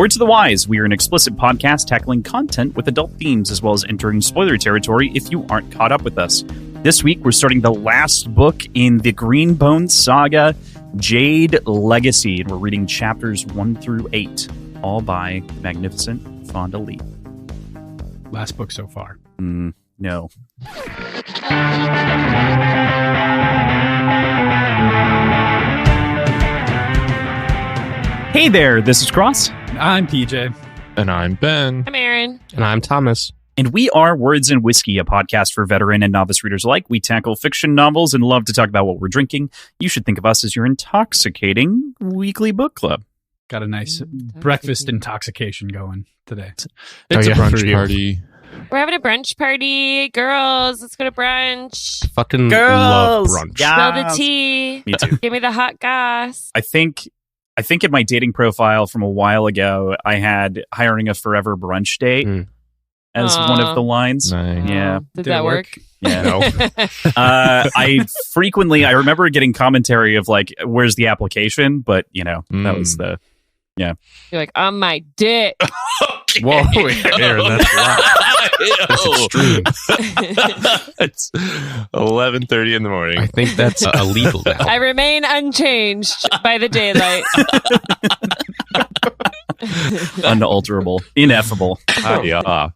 Word to the wise, we are an explicit podcast tackling content with adult themes as well as entering spoiler territory if you aren't caught up with us. This week, we're starting the last book in the Greenbone saga, Jade Legacy, and we're reading chapters 1 through 8, all by the magnificent Fonda Lee. Last book so far. No. Hey there, this is Cross. I'm PJ. And I'm Ben. I'm Aaron. And I'm Thomas. And we are Words and Whiskey, a podcast for veteran and novice readers alike. We tackle fiction novels and love to talk about what we're drinking. You should think of us as your intoxicating weekly book club. Got a nice breakfast intoxication going today. It's a brunch party. We're having a brunch party. Girls, let's go to brunch. Fucking love brunch. Spill the tea. Me too. Give me the hot goss. I think in my dating profile from a while ago, I had hiring a forever brunch date as one of the lines. Nice. Yeah. Did that work? Yeah. No. I remember getting commentary of like, where's the application? But, that was the, yeah. You're like, on my dick. Okay. Whoa, Aaron, that's That's extreme. It's 11:30 in the morning. I think that's illegal now. I remain unchanged by the daylight. Unalterable. Ineffable. Yeah.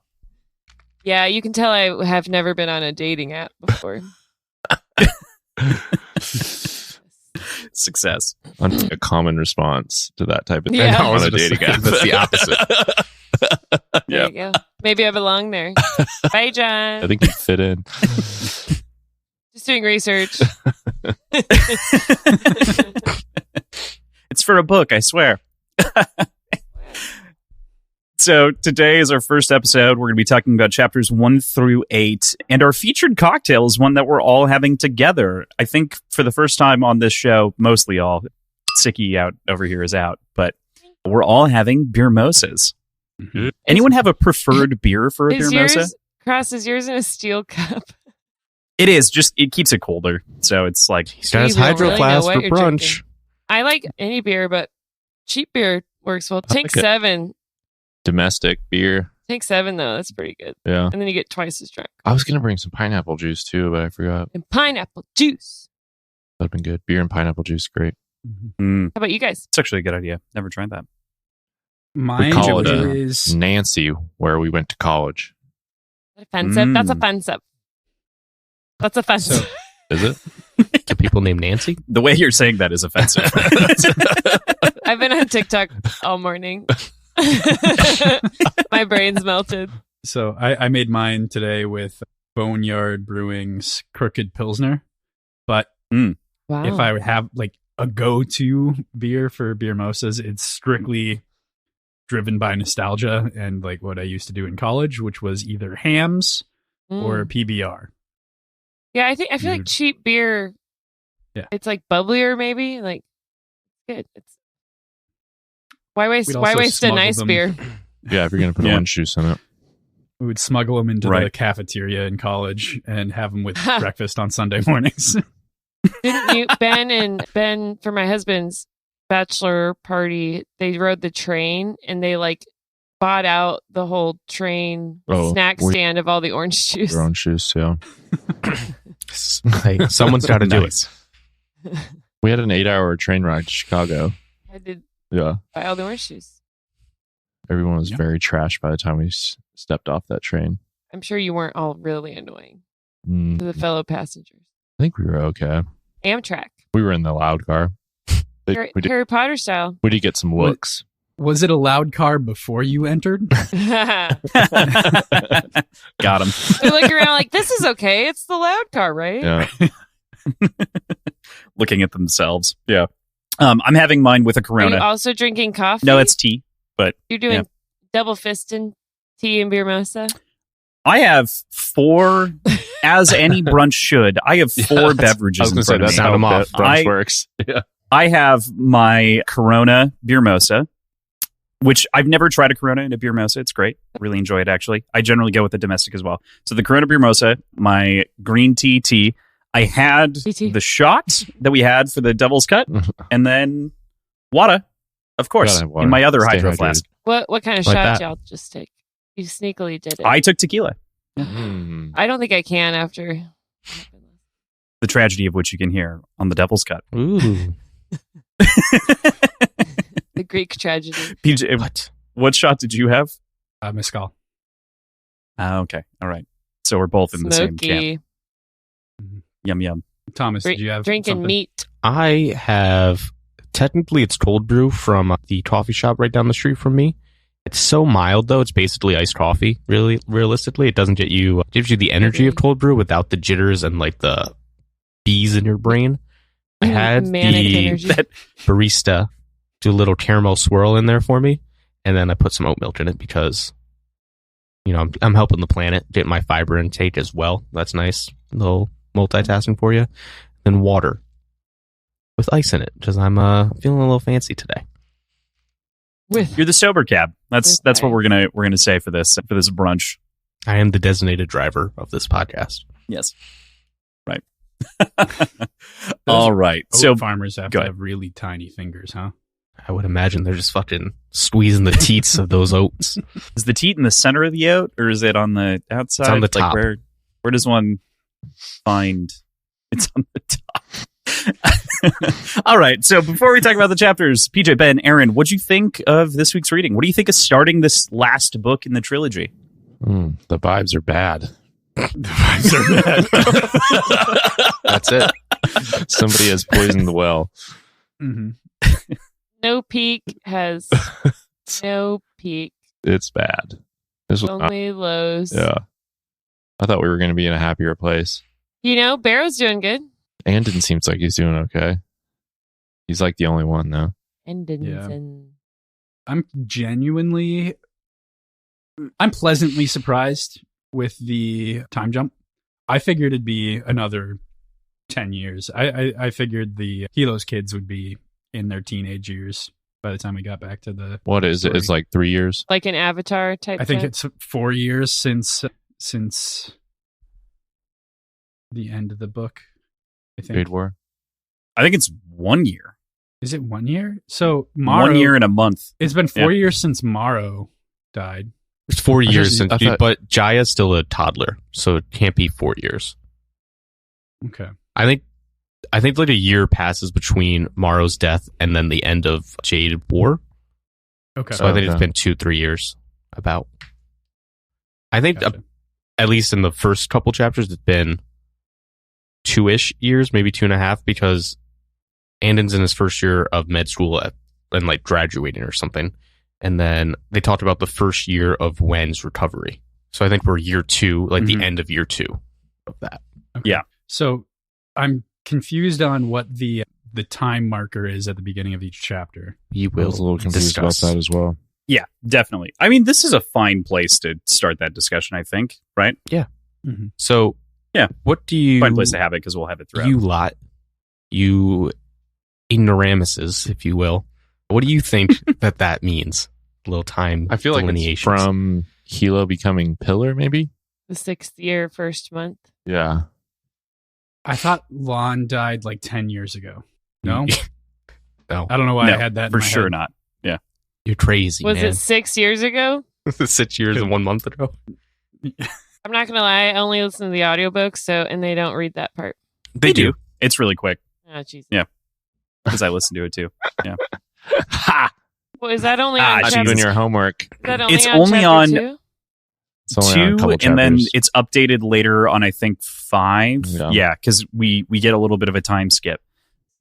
Yeah, you can tell I have never been on a dating app before. Success. A common response to that type of thing Yeah. on a dating app. That's the opposite. There you go. Maybe I belong there. Bye, John. I think you'd fit in. Just doing research. It's for a book, I swear. So today is our first episode. We're going to be talking about chapters 1 through 8. And our featured cocktail is one that we're all having together. I think for the first time on this show, mostly all. Sicky out over here is out. But we're all having beer mosas. Mm-hmm. Anyone have a preferred beer for a beer mosa? Cross, is yours in a steel cup? It is. Just it keeps it colder. So it's like... Guys, Hydro Flask for brunch. Drinking. I like any beer, but cheap beer works well. Tank 7. Domestic beer. Tank 7, though. That's pretty good. Yeah. And then you get twice as drunk. I was going to bring some pineapple juice, too, but I forgot. And pineapple juice. That'd been good. Beer and pineapple juice, great. Mm-hmm. How about you guys? It's actually a good idea. Never tried that. Mine we call it is Nancy, where we went to college. Offensive? That's offensive. That's offensive. So, is it? Do people named Nancy? The way you're saying that is offensive. I've been on TikTok all morning. My brain's melted. So I made mine today with Boneyard Brewing's Crooked Pilsner. But Wow. if I would have like a go-to beer for beer mosas, it's strictly driven by nostalgia and like what I used to do in college, which was either Hams or PBR. Yeah, I feel like cheap beer. Yeah, it's like bubblier, maybe. Like, good. It's why waste a nice beer? Yeah, if you're gonna put orange juice in it, we would smuggle them into the cafeteria in college and have them with breakfast on Sunday mornings. Didn't you, Ben, for my husband's bachelor party, they rode the train and they like bought out the whole train snack stand of all the orange juice. Orange juice, yeah. Hey, someone's got to do it. We had an 8-hour train ride to Chicago. I did. Yeah. Buy all the orange juice. Everyone was very trashed by the time we stepped off that train. I'm sure you weren't all really annoying to the fellow passengers. I think we were okay. Amtrak. We were in the loud car. Harry Potter style. We did get some looks. Was it a loud car before you entered? Got him. They look around like, this is okay. It's the loud car, right? Yeah. Looking at themselves. Yeah. I'm having mine with a Corona. Are you also drinking coffee? No, it's tea. But you're doing double fisting tea and beer mosa? I have 4, as any brunch should. I have 4 beverages in front of me. That's how brunch works. Yeah. I have my Corona beer mosa, which I've never tried a Corona in a beer mosa. It's great. Really enjoy it, actually. I generally go with the domestic as well. So the Corona beer mosa, my green tea. I had the shot that we had for the Devil's Cut, and then water, of course, in my other hydro flask. What kind of Like shot that. y'all just take? You sneakily did it. I took tequila. I don't think I can after. The tragedy of which you can hear on the Devil's Cut. Ooh. The Greek tragedy. PJ, what shot did you have? Mescal. Okay. All right. So we're both in the same Smoky. camp. Yum, yum. Thomas, did you have Drinking something? meat. I have, technically it's cold brew from the coffee shop right down the street from me. It's so mild though, it's basically iced coffee, really, realistically. It doesn't gives you the energy of cold brew without the jitters and like the bees in your brain. I had Manic the energy. barista do a little caramel swirl in there for me, and then I put some oat milk in it because, I'm helping the planet, get my fiber intake as well. That's nice. A little multitasking for you. Then water with ice in it because I'm feeling a little fancy today. You're the sober cab. That's what we're gonna say for this brunch. I am the designated driver of this podcast. Yes. Right. All right. Oat So farmers have go to ahead. have really tiny fingers, huh? I would imagine they're just fucking squeezing the teats of those oats. is the teat in the center of the oat, or is it on the outside? It's on the Like, top. where does one find? It's on the top. All right. So before we talk about the chapters, PJ, Ben, Aaron, what'd you think of this week's reading? What do you think of starting this last book in the trilogy? The vibes are bad. That's it. Somebody has poisoned the well. Mm-hmm. No peak has no peak. It's bad. This was Only lows. yeah. I thought we were going to be in a happier place. Barrow's doing good. Anden seems like he's doing okay. He's like the only one though. And I'm pleasantly surprised with the time jump. I figured it'd be another 10 years. I figured the Hilo's kids would be in their teenage years by the time we got back to the What is it? It's like 3 years. like an Avatar type. I think thing. it's 4 years since the end of the book. I think. Trade war. I think it's 1 year. Is it 1 year? So Morrow, 1 year and a month. It's been 4 years since Morrow died. It's 4 years I thought- but Jaya's still a toddler, so it can't be 4 years. Okay. I think like a year passes between Morrow's death and then the end of Jade War. Okay. So I think it's Okay. been 2-3 years. About. I think Gotcha. at least in the first couple chapters, it's been 2-ish years, maybe 2.5, because Anden's in his first year of med school and like graduating or something. And then they talked about the first year of Wen's recovery. So I think we're year 2, like Mhm. the end of year 2 of that. Okay. Yeah. So I'm confused on what the time marker is at the beginning of each chapter. You I was a little will confused discuss. about that as well. Yeah, definitely. I mean, this is a fine place to start that discussion, I think, right? So, Yeah. what do you... Fine place to have it because we'll have it throughout. You ignoramuses, if you will. What do you think that means? A little time I feel like it's delineations. from Hilo becoming Pillar, maybe? the 6th year, first month. Yeah. I thought Lon died like 10 years ago. No? No, I don't know why No, I had that in for my sure head. not. you're crazy, Was man. it 6 years ago? 6 years and 1 month ago? I'm not gonna lie. I only listen to the audiobook, and they don't read that part. They do. It's really quick Oh, Jesus. Yeah. because I listen to it too. Ha! Well, is that only Ah, on I'm chapter? doing your homework. Is that only It's on only chapter on- 2? It's only on a 2, couple and then chapters. it's updated later on, I think 5. Yeah. Yeah, because we get a little bit of a time skip.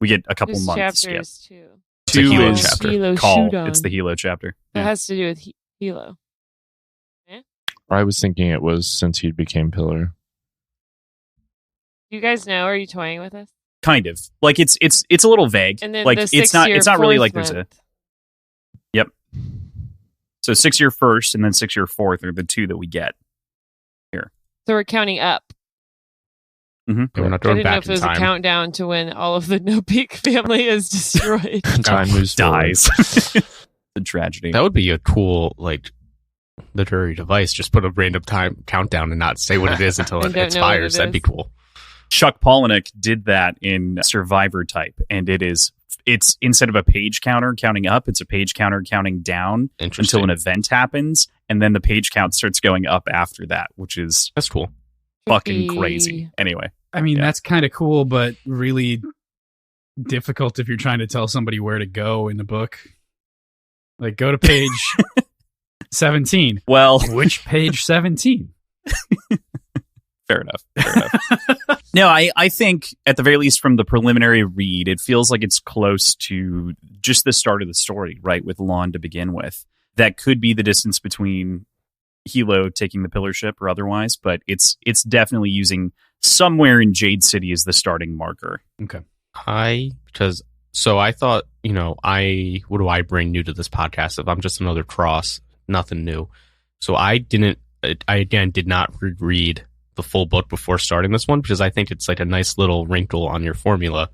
We get a couple Whose months chapter skip. is 2? It's a 2 Hilo is chapter. Hilo Call. Shoodown. It's the Hilo chapter. That Yeah. has to do with Hilo. I was thinking it was since he became Pillar. You guys know? Are you toying with us? Kind of like it's a little vague. And then like the it's 6th not year, it's not really 4th like there's a month. so 6 year first and then 6 year fourth are the 2 that we get. So we're counting up. Mm-hmm. We're not I going didn't know back if it in was a time. countdown to when all of the No Peak family is destroyed. Time moves forward. Dies. The tragedy. That would be a cool, like, literary device. Just put a random time countdown and not say what it is until I it don't know what expires. it That'd be is. cool. Chuck Palahniuk did that in Survivor Type, and it is it's instead of a page counter counting up, it's a page counter counting down until an event happens, and then the page count starts going up after that, which is that's cool. Fucking crazy. Anyway, I mean, that's kind of cool, but really difficult if you're trying to tell somebody where to go in the book. Like, go to page 17. Well, which page 17? Fair enough. No, I think at the very least from the preliminary read, it feels like it's close to just the start of the story, right? With Lon to begin with. That could be the distance between Hilo taking the pillar ship or otherwise, but it's definitely using somewhere in Jade City as the starting marker. Okay. So I thought, what do I bring new to this podcast if I'm just another cross, nothing new. So I did not reread the full book before starting this one because I think it's like a nice little wrinkle on your formula.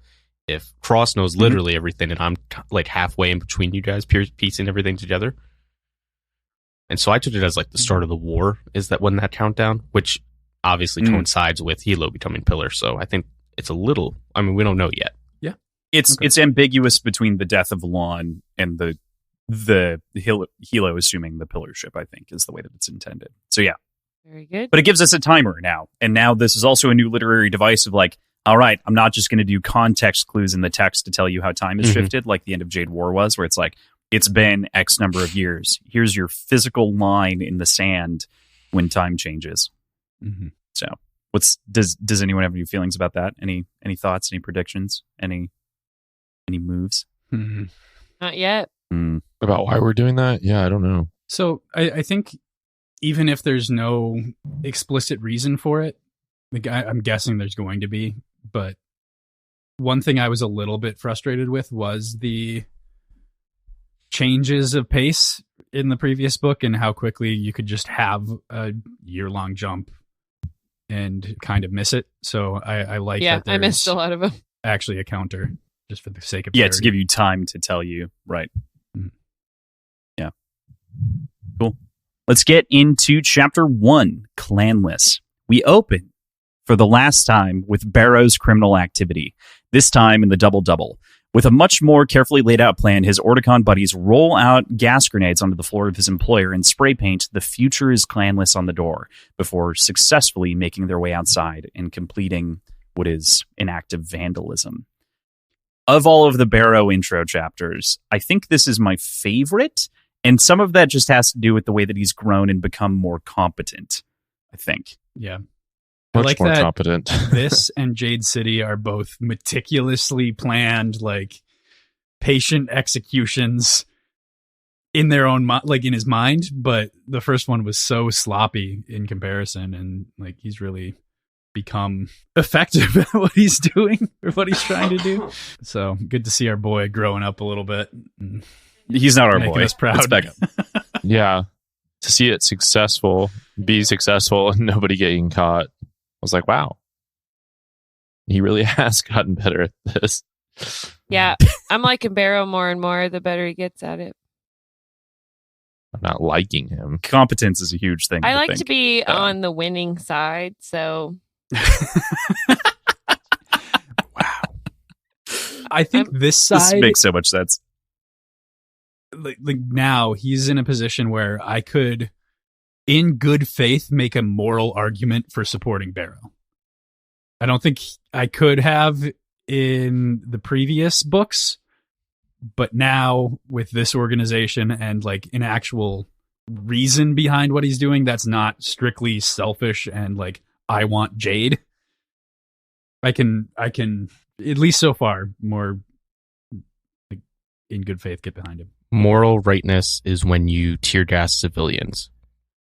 If Cross knows literally everything and I'm like halfway in between you guys piecing everything together. And so I took it as like the start of the war is that when that countdown, which obviously coincides with Hilo becoming pillar. So I think it's a little, we don't know yet. Yeah. It's ambiguous between the death of Lon and the Hilo assuming the pillar ship, I think, is the way that it's intended. So yeah. Very good. But it gives us a timer now. And now this is also a new literary device of like, all right, I'm not just going to do context clues in the text to tell you how time has shifted like the end of Jade War was, where it's like, it's been X number of years. Here's your physical line in the sand when time changes. Mm-hmm. So does anyone have any feelings about that? Any thoughts, any predictions, any moves? Mm-hmm. Not yet. About why we're doing that? Yeah, I don't know. So I think even if there's no explicit reason for it, like I'm guessing there's going to be, but one thing I was a little bit frustrated with was the changes of pace in the previous book and how quickly you could just have a year-long jump and kind of miss it. So I like that I missed a lot of them. Actually a counter just for the sake of clarity. To give you time to tell you. Right. Yeah. Cool. Let's get into Chapter 1, Clanless. We open, for the last time, with Barrow's criminal activity, this time in the double-double. With a much more carefully laid out plan, his Orticon buddies roll out gas grenades onto the floor of his employer and spray paint "The future is clanless" on the door, before successfully making their way outside and completing what is an act of vandalism. Of all of the Barrow intro chapters, I think this is my favorite. And some of that just has to do with the way that he's grown and become more competent, I think. Yeah. Much like more competent. This and Jade City are both meticulously planned, like patient executions in their own like in his mind. But the first one was so sloppy in comparison. And like he's really become effective at what he's doing or what he's trying to do. So good to see our boy growing up a little bit. He's not our boy. Us proud. Let's back up. Yeah. To see it be successful and nobody getting caught. I was like, wow. He really has gotten better at this. Yeah. I'm liking Barrow more and more the better he gets at it. I'm not liking him. Competence is a huge thing. I like to be on the winning side, so wow. I think this side makes so much sense. Like now he's in a position where I could, in good faith, make a moral argument for supporting Barrow. I don't think I could have in the previous books, but now with this organization and like an actual reason behind what he's doing, that's not strictly selfish and like I want Jade. I can at least so far more like, in good faith get behind him. Moral rightness is when you tear gas civilians.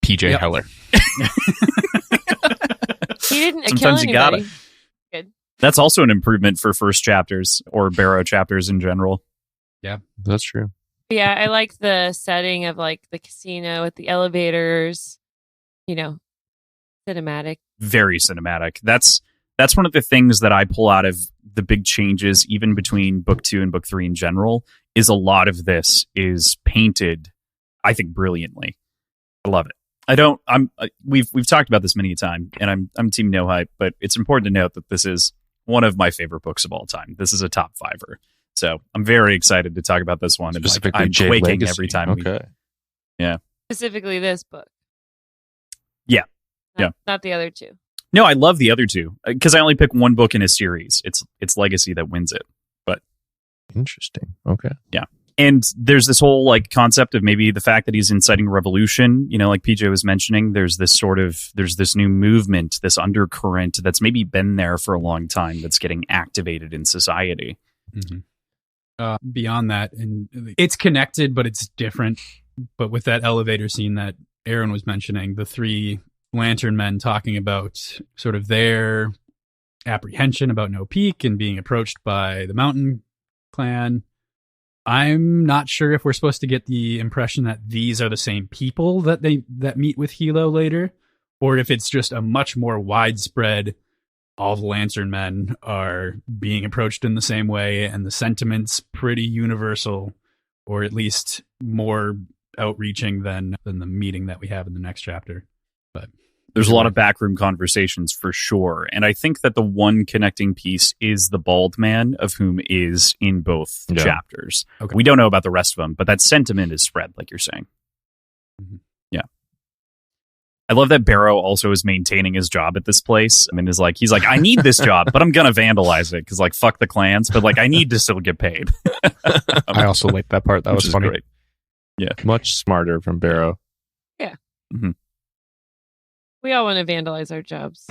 PJ Heller. He didn't Sometimes kill you got anybody. it. Good. That's also an improvement for first chapters or Barrow chapters in general. Yeah, that's true. Yeah, I like the setting of like the casino with the elevators. Cinematic. Very cinematic. That's one of the things that I pull out of the big changes, even between book 2 and book 3 in general, is a lot of this is painted, I think, brilliantly. I love it. We've talked about this many a time, and I'm team no hype, but it's important to note that this is one of my favorite books of all time. This is a top fiver. So I'm very excited to talk about this one. And Specifically, I'm Jade quaking Legacy. every time. Okay. Yeah. Specifically this book. Yeah. Not the other two. No, I love the other two because I only pick one book in a series. It's Legacy that wins it. But interesting. Okay. Yeah. And there's this whole like concept of maybe the fact that he's inciting revolution, like PJ was mentioning, there's this new movement, this undercurrent that's maybe been there for a long time that's getting activated in society. Mm-hmm. Beyond that, and it's connected, but it's different. But with that elevator scene that Aaron was mentioning, the three lantern men talking about sort of their apprehension about No Peak and being approached by the Mountain Clan. I'm not sure if we're supposed to get the impression that these are the same people that meet with Hilo later, or if it's just a much more widespread, all the Lantern Men are being approached in the same way, and the sentiment's pretty universal, or at least more outreaching than the meeting that we have in the next chapter. But there's a lot of backroom conversations for sure. And I think that the one connecting piece is the bald man, of whom is in both chapters. Okay. We don't know about the rest of them, but that sentiment is spread, like you're saying. Mm-hmm. Yeah. I love that Barrow also is maintaining his job at this place. I mean, he's like, I need this job, but I'm going to vandalize it because, like, fuck the clans. But, like, I need to still get paid. I also like that part. That was funny. Great. Yeah. Much smarter from Barrow. Yeah. Mm-hmm. We all want to vandalize our jobs.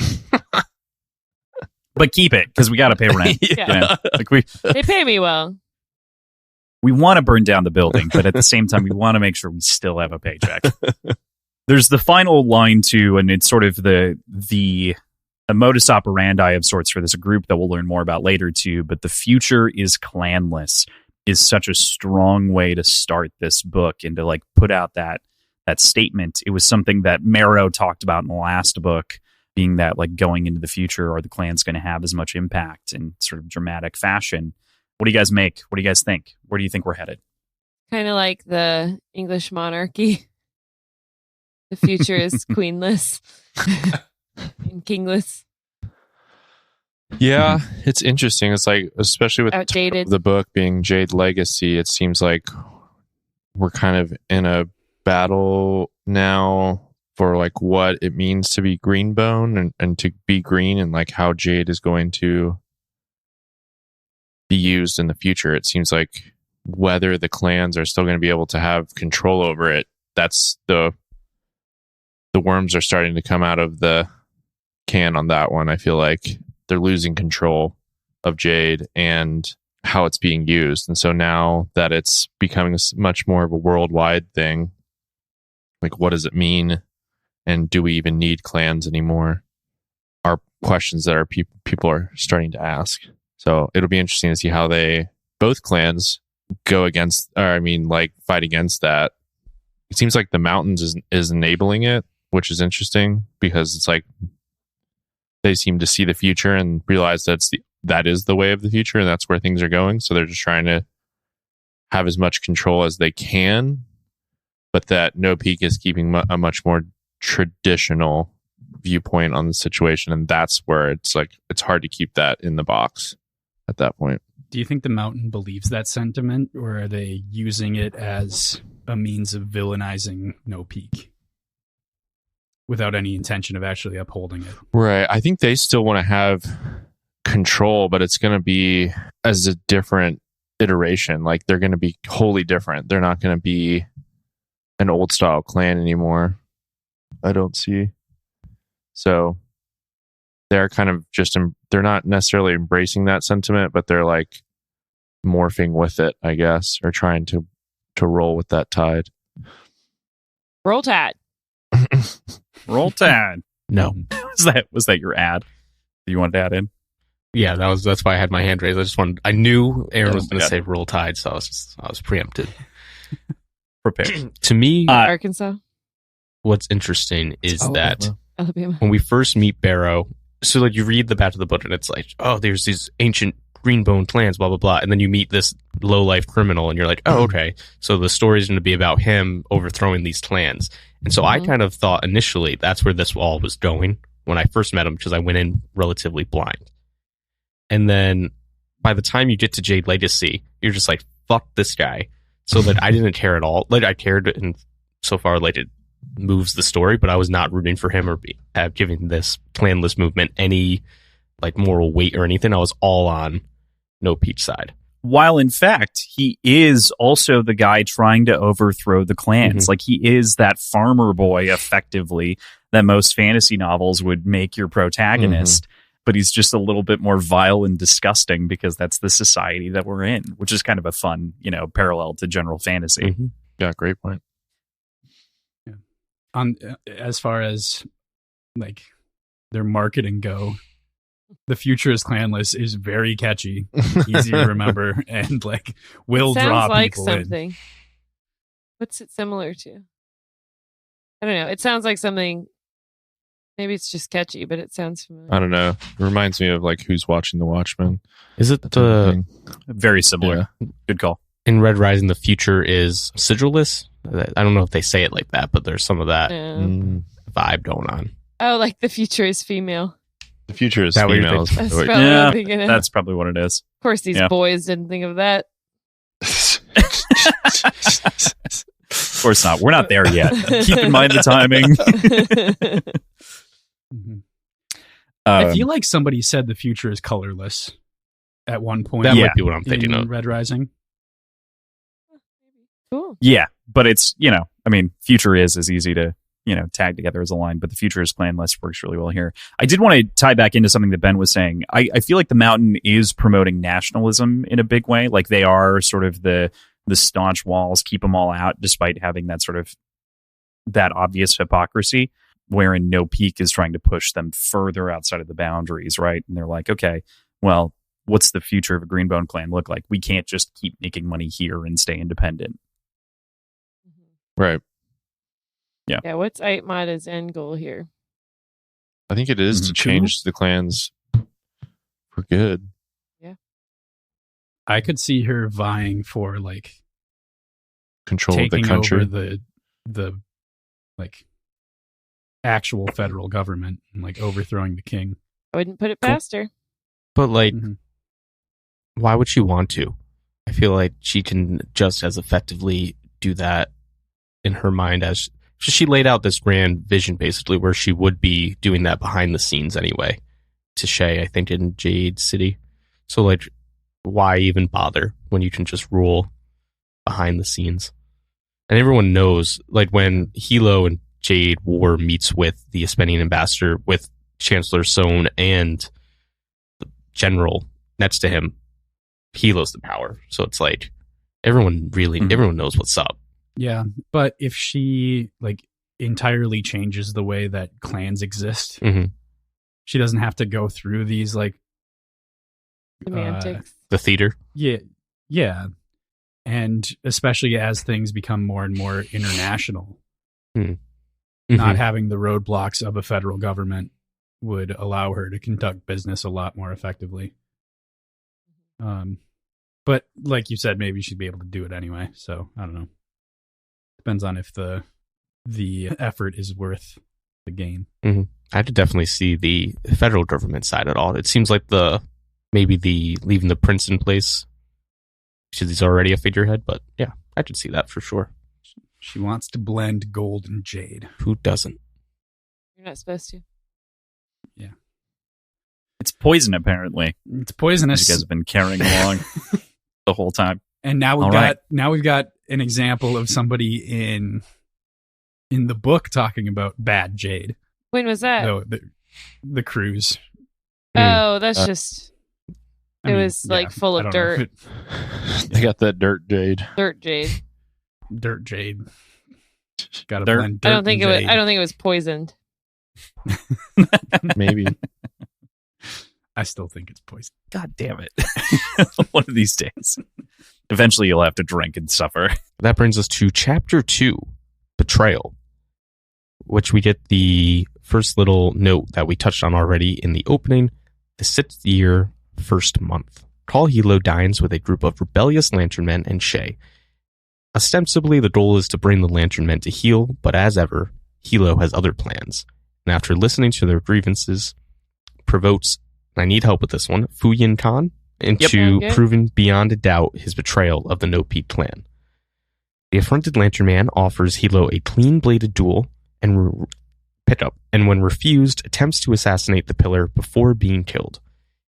But keep it, because we got to pay rent. Yeah. They pay me well. We want to burn down the building, but at the same time, we want to make sure we still have a paycheck. There's the final line, too, and it's sort of the modus operandi of sorts for this group that we'll learn more about later, too. But the future is clanless is such a strong way to start this book and to, like, put out that statement. It was something that Marrow talked about in the last book, being that, like, going into the future, are the clans going to have as much impact in sort of dramatic fashion? What do you guys make? What do you guys think? Where do you think we're headed? Kind of like the English monarchy. The future is queenless and kingless. Yeah, it's interesting. It's like, especially with outdated. The book being Jade Legacy, it seems like we're kind of in a battle now for like what it means to be Greenbone and to be green, and like how Jade is going to be used in the future. It seems like whether the clans are still going to be able to have control over it, that's the worms are starting to come out of the can on that one. I feel like they're losing control of Jade and how it's being used. And so now that it's becoming much more of a worldwide thing, like, what does it mean? And do we even need clans anymore? Are questions that people are starting to ask. So it'll be interesting to see how both clans go against, fight against that. It seems like the Mountains is enabling it, which is interesting because it's like they seem to see the future and realize that is the way of the future and that's where things are going. So they're just trying to have as much control as they can, but that No Peak is keeping a much more traditional viewpoint on the situation. And that's where it's like, it's hard to keep that in the box at that point. Do you think the Mountain believes that sentiment, or are they using it as a means of villainizing No Peak without any intention of actually upholding it? Right. I think they still want to have control, but it's going to be as a different iteration. Like, they're going to be wholly different. They're not going to be an old style clan anymore, I don't see. So they're kind of just, they're not necessarily embracing that sentiment, but they're like morphing with it, I guess, or trying to roll with that tide. Roll Tide. Roll Tide. No. Was that your ad that you wanted to add in? Yeah, that's why I had my hand raised. I knew Aaron was going to say Roll Tide, so I was preempted. Prepared. To me, Arkansas. What's interesting is that Alabama. when we first meet Barrow, so like you read the back of the book and it's like, oh, there's these ancient Greenbone clans, blah, blah, blah. And then you meet this low-life criminal and you're like, oh, okay. So the story's going to be about him overthrowing these clans. And so I kind of thought initially that's where this all was going when I first met him, because I went in relatively blind. And then by the time you get to Jade Legacy, you're just like, fuck this guy. So that I didn't care at all. Like I cared, and so far, like it moves the story, but I was not rooting for him or giving this clanless movement any like moral weight or anything. I was all on No Peach side. While in fact, he is also the guy trying to overthrow the clans. Like he is that farmer boy, effectively, that most fantasy novels would make your protagonist. But he's just a little bit more vile and disgusting because that's the society that we're in, which is kind of a fun, parallel to general fantasy. Yeah, great point. Yeah. As far as like their marketing go, the future is clanless is very catchy, easy to remember, and like will draw like people something. in. What's it similar to? I don't know. It sounds like something. Maybe it's just catchy, but it sounds familiar. I don't know. It reminds me of like Who's Watching the Watchmen. Is it very similar? Yeah. Good call. In Red Rising, the future is sigilless. I don't know if they say it like that, but there's some of that vibe going on. Oh, like the future is female. The future is female. That's probably what it is. Of course, these boys didn't think of that. Of course not. We're not there yet. Keep in mind the timing. I feel like somebody said the future is colorless at one point. That might be what I'm thinking of. Red Rising. Cool. Yeah, but it's, future is as easy to, tag together as a line, but the future is clanless works really well here. I did want to tie back into something that Ben was saying. I feel like the Mountain is promoting nationalism in a big way. Like they are sort of the staunch walls, keep them all out, despite having that sort of that obvious hypocrisy, wherein No Peak is trying to push them further outside of the boundaries, right? And they're like, okay, well, what's the future of a Greenbone clan look like? We can't just keep making money here and stay independent. Right. Yeah. Yeah. What's Aitmada's end goal here? I think it is to change the clans for good. Yeah. I could see her vying for like control of the country, over the like actual federal government, and like overthrowing the king. I wouldn't put it past her. But like, why would she want to? I feel like she can just as effectively do that in her mind as she laid out this grand vision, basically, where she would be doing that behind the scenes anyway to Shay, I think, in Jade City. So like, why even bother when you can just rule behind the scenes? And everyone knows, like, when Hilo and Jade War meets with the Espenian ambassador, with Chancellor Sohn and the general next to him, Hilo's the power. So it's like, everyone knows what's up. Yeah, but if she like entirely changes the way that clans exist, she doesn't have to go through these like semantics. The theater. Yeah, and especially as things become more and more international, not having the roadblocks of a federal government would allow her to conduct business a lot more effectively. But like you said, maybe she'd be able to do it anyway. So I don't know. Depends on if the effort is worth the gain. I could definitely see the federal government side at all. It seems like maybe leaving the prince in place because he's already a figurehead. But yeah, I could see that for sure. She wants to blend gold and jade. Who doesn't? You're not supposed to. Yeah. It's poison, apparently. It's poisonous. As you guys have been carrying along the whole time. And now we've got an example of somebody in the book talking about bad jade. When was that? No, the cruise. Oh, that's just. It was like full of dirt. They got that dirt jade. Dirt jade. Dirt jade. Got to dirt. blend dirt. I don't think it was poisoned. Maybe. I still think it's poison. God damn it. One of these days. Eventually you'll have to drink and suffer. That brings us to Chapter 2, Betrayal, which we get the first little note that we touched on already in the opening. The 6th year, 1st month. Call Hilo dines with a group of rebellious lantern men and Shay. Ostensibly, the goal is to bring the lantern men to heel, but as ever, Hilo has other plans. And after listening to their grievances, provokes, and I need help with this one, Fuyin Khan into proving beyond a doubt his betrayal of the No Peak clan. The affronted Lantern Man offers Hilo a clean-bladed duel and when refused, attempts to assassinate the Pillar before being killed.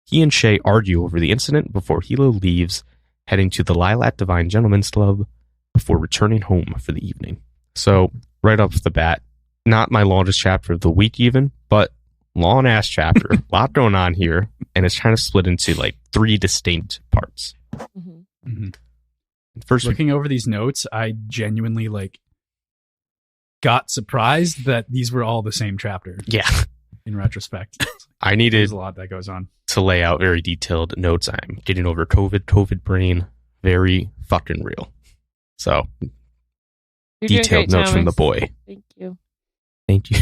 He and Shay argue over the incident before Hilo leaves, heading to the Lilac Divine Gentlemen's Club before returning home for the evening. So, right off the bat, not my longest chapter of the week even, but long-ass chapter. A lot going on here, and it's kind of split into like 3 distinct parts. First, looking over these notes, I genuinely got surprised that these were all the same chapter. Yeah. In retrospect. I needed There's a lot that goes on. To lay out very detailed notes. I'm getting over COVID brain. Very fucking real. So, detailed notes from the boy. Thank you. Thank you.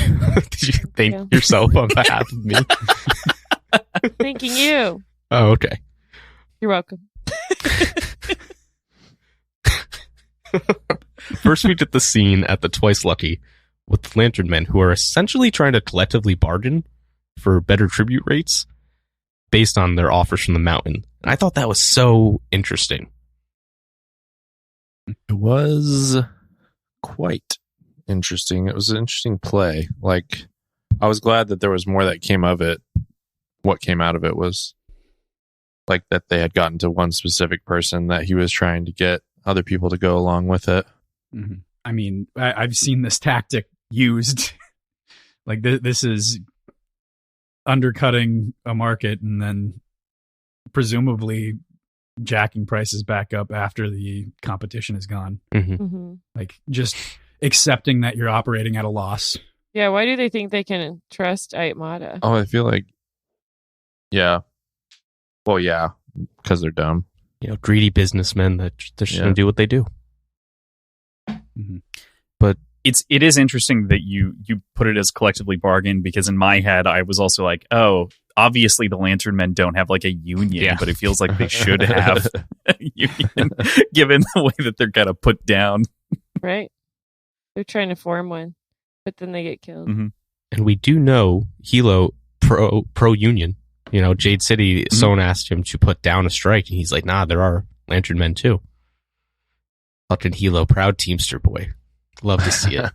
Did you thank yourself on behalf of me? Thanking you. Oh, okay. You're welcome. First, we did the scene at the Twice Lucky with the Lantern Men, who are essentially trying to collectively bargain for better tribute rates based on their offers from the mountain. And I thought that was so interesting. It was quite interesting. It was an interesting play. Like, I was glad that there was more that came of it. What came out of it was like that they had gotten to one specific person that he was trying to get other people to go along with it. Mm-hmm. I mean, I've seen this tactic used. Like this is undercutting a market and then presumably jacking prices back up after the competition is gone. Like just accepting that you're operating at a loss. Yeah, why do they think they can trust Aitmata? Oh, I feel like, yeah. Well, yeah, because they're dumb. You know, greedy businessmen that shouldn't do what they do. But it is interesting that you put it as collectively bargained, because in my head I was also like, oh, obviously the Lantern Men don't have like a union, but it feels like they should have a union given the way that they're kind of put down. Right. They're trying to form one, but then they get killed. And we do know Hilo pro union. You know, Jade City, someone asked him to put down a strike, and he's like, nah, there are Lantern Men too. Fucking Hilo, proud Teamster boy. Love to see it.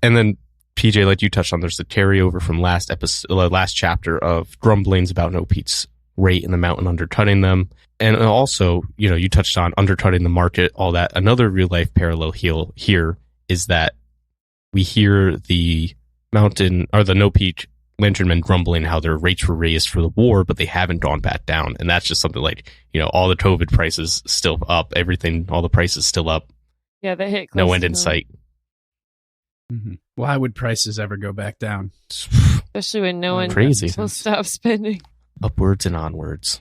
And then, PJ, like you touched on, there's the carryover from last chapter of grumblings about No Pete's rate in the mountain undercutting them. And also, you know, you touched on undercutting the market, all that. Another real-life parallel here is that we hear the mountain, or the No Pete Lantern Men grumbling how their rates were raised for the war, but they haven't gone back down. And that's just something like, you know, all the COVID prices still up, everything, all the prices still up. Yeah, that hit. No end in sight. Why would prices ever go back down? Especially when no one will stop spending. Upwards and onwards.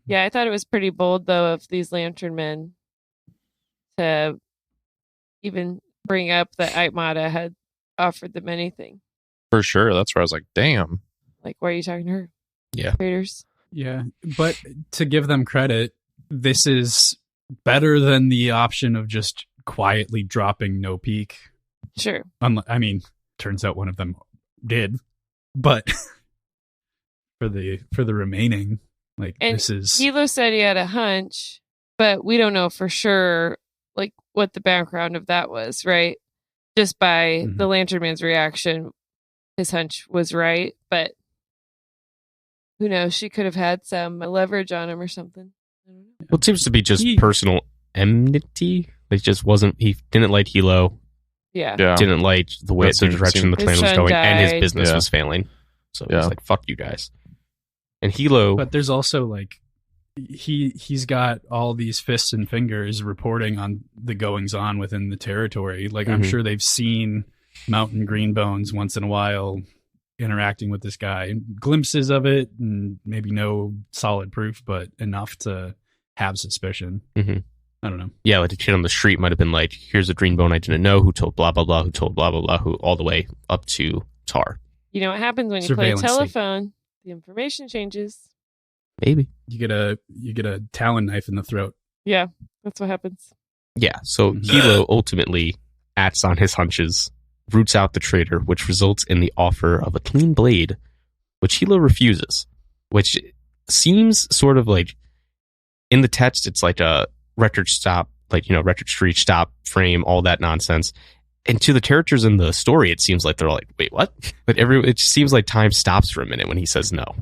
Yeah, I thought it was pretty bold, though, of these Lantern Men to even bring up that Aitmata had offered them anything. For sure. That's where I was like, damn. Like, why are you talking to her? Yeah. Traders. Yeah. But to give them credit, this is better than the option of just quietly dropping No Peak. Sure. I mean, turns out one of them did. But for the remaining, like, and this is... Hilo said he had a hunch, but we don't know for sure, like, what the background of that was, right? Just by the Lantern Man's reaction, his hunch was right, but who knows? She could have had some leverage on him or something. I don't know. Well, it seems to be just personal enmity. It just wasn't. He didn't like Hilo. Yeah. Didn't like the way the direction the plan was going, and his business was failing. So he's like, "Fuck you guys." And Hilo, but there's also like he's got all these fists and fingers reporting on the goings on within the territory. Like I'm sure they've seen Mountain Greenbones once in a while interacting with this guy, glimpses of it, and maybe no solid proof, but enough to have suspicion. I don't know. Yeah, like the kid on the street might have been like, here's a Greenbone I didn't know, who told blah blah blah, who told blah blah blah, who, all the way up to Tar. You know what happens when you play telephone? The information changes. Maybe you get a Talon knife in the throat. Yeah, that's what happens. Yeah, so Hilo ultimately acts on his hunches, roots out the traitor, which results in the offer of a clean blade, which Hilo refuses, which seems sort of like in the text, it's like a record stop, like, record street stop frame, all that nonsense. And to the characters in the story, it seems like they're like, wait, what? But it seems like time stops for a minute when he says no.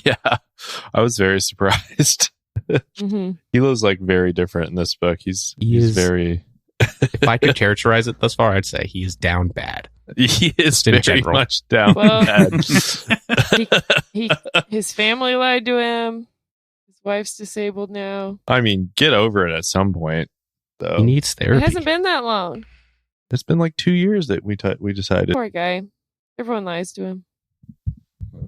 Yeah, I was very surprised. Mm-hmm. Hilo's like very different in this book. He's very. If I could characterize it thus far, I'd say he is down bad. He is in very general. much down bad. His family lied to him. His wife's disabled now. I mean, get over it at some point, though. He needs therapy. It hasn't been that long. It's been like 2 years that we decided. Poor guy. Everyone lies to him.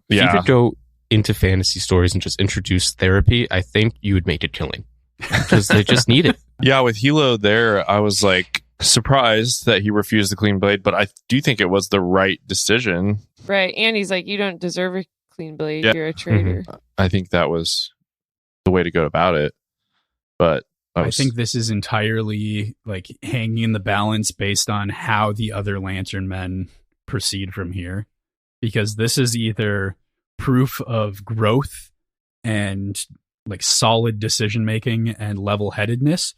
If you could go into fantasy stories and just introduce therapy, I think you would make it killing. Because they just need it. Yeah, with Hilo there, I was like surprised that he refused the clean blade, but I do think it was the right decision. Right. And he's like, you don't deserve a clean blade. Yeah. You're a traitor. Mm-hmm. I think that was the way to go about it. But I think this is entirely like hanging in the balance based on how the other Lantern Men proceed from here. Because this is either proof of growth and like solid decision making and level headedness,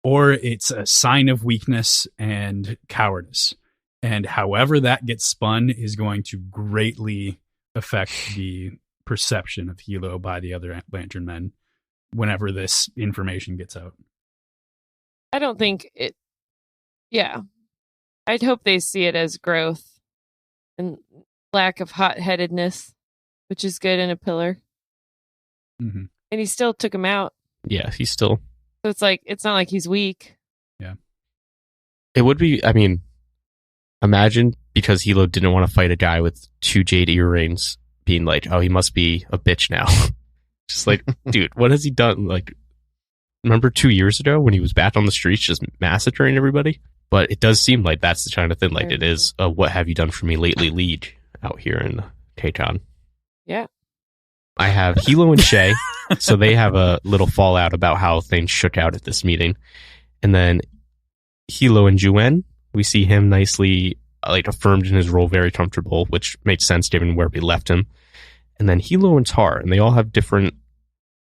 or it's a sign of weakness and cowardice. And however that gets spun is going to greatly affect the perception of Hilo by the other Lantern Men whenever this information gets out. I don't think it. Yeah. I'd hope they see it as growth and lack of hot-headedness, which is good in a pillar. Mm-hmm. And he still took him out. Yeah, he's still. So it's like, it's not like he's weak. Yeah. It would be, I mean, imagine because Hilo didn't want to fight a guy with 2 jade earrings being like, oh, he must be a bitch now. Just like, dude, what has he done? Like, remember 2 years ago when he was back on the streets just massacring everybody? But it does seem like that's the kind of thing, like it is a what have you done for me lately lead out here in K-Town. Yeah. I have Hilo and Shay, so they have a little fallout about how things shook out at this meeting. And then Hilo and Juen, we see him nicely like affirmed in his role, very comfortable, which makes sense given where we left him. And then Hilo and Tar, and they all have different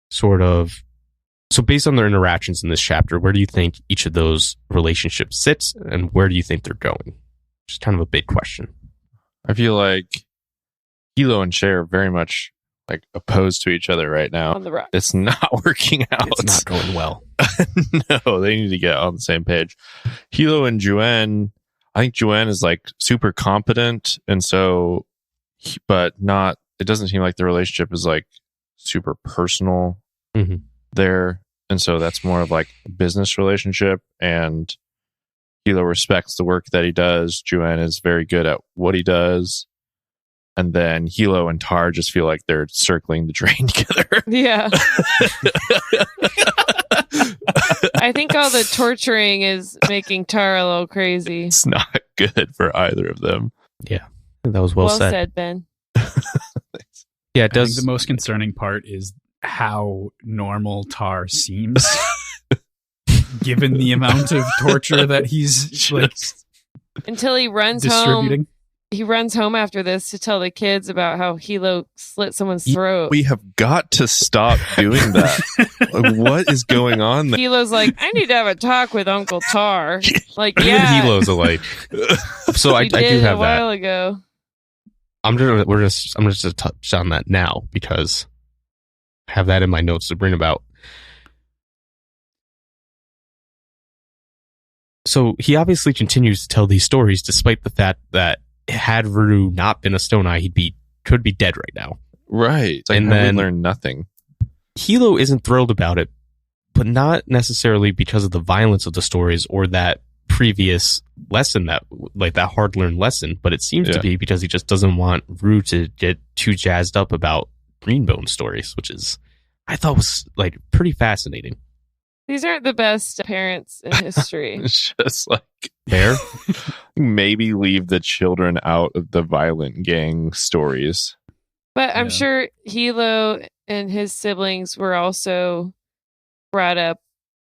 sort of... So based on their interactions in this chapter, where do you think each of those relationships sits, and where do you think they're going? Just kind of a big question. I feel like Hilo and Shay are very much like opposed to each other right now. On the rocks. It's not working out. It's not going well. No, they need to get on the same page. Hilo and Juen, I think Juen is like super competent, and so, but not. It doesn't seem like the relationship is like super personal there, and so that's more of like a business relationship. And Hilo respects the work that he does. Juen is very good at what he does. And then Hilo and Tar just feel like they're circling the drain together. Yeah. I think all the torturing is making Tar a little crazy. It's not good for either of them. Yeah, that was well said. Ben. Yeah, it does. I think the most concerning part is how normal Tar seems, given the amount of torture that he's like until he runs distributing. Home. He runs home after this to tell the kids about how Hilo slit someone's throat. We have got to stop doing that. Like, what is going on there? Hilo's like, I need to have a talk with Uncle Tar. Like, You yeah, and Hilo's alike. So I we do did have a while ago. I'm just to touch on that now because I have that in my notes to bring about. So he obviously continues to tell these stories despite the fact that had Veru not been a Stone Eye, could be dead right now. Right. Like, and then then learned nothing. Hilo isn't thrilled about it, but not necessarily because of the violence of the stories or that previous lesson, that hard-learned lesson, but it seems to be because he just doesn't want Veru to get too jazzed up about Greenbone stories, which is, I thought was like pretty fascinating. These aren't the best parents in history. It's just like Fair? maybe leave the children out of the violent gang stories. But I'm sure Hilo and his siblings were also brought up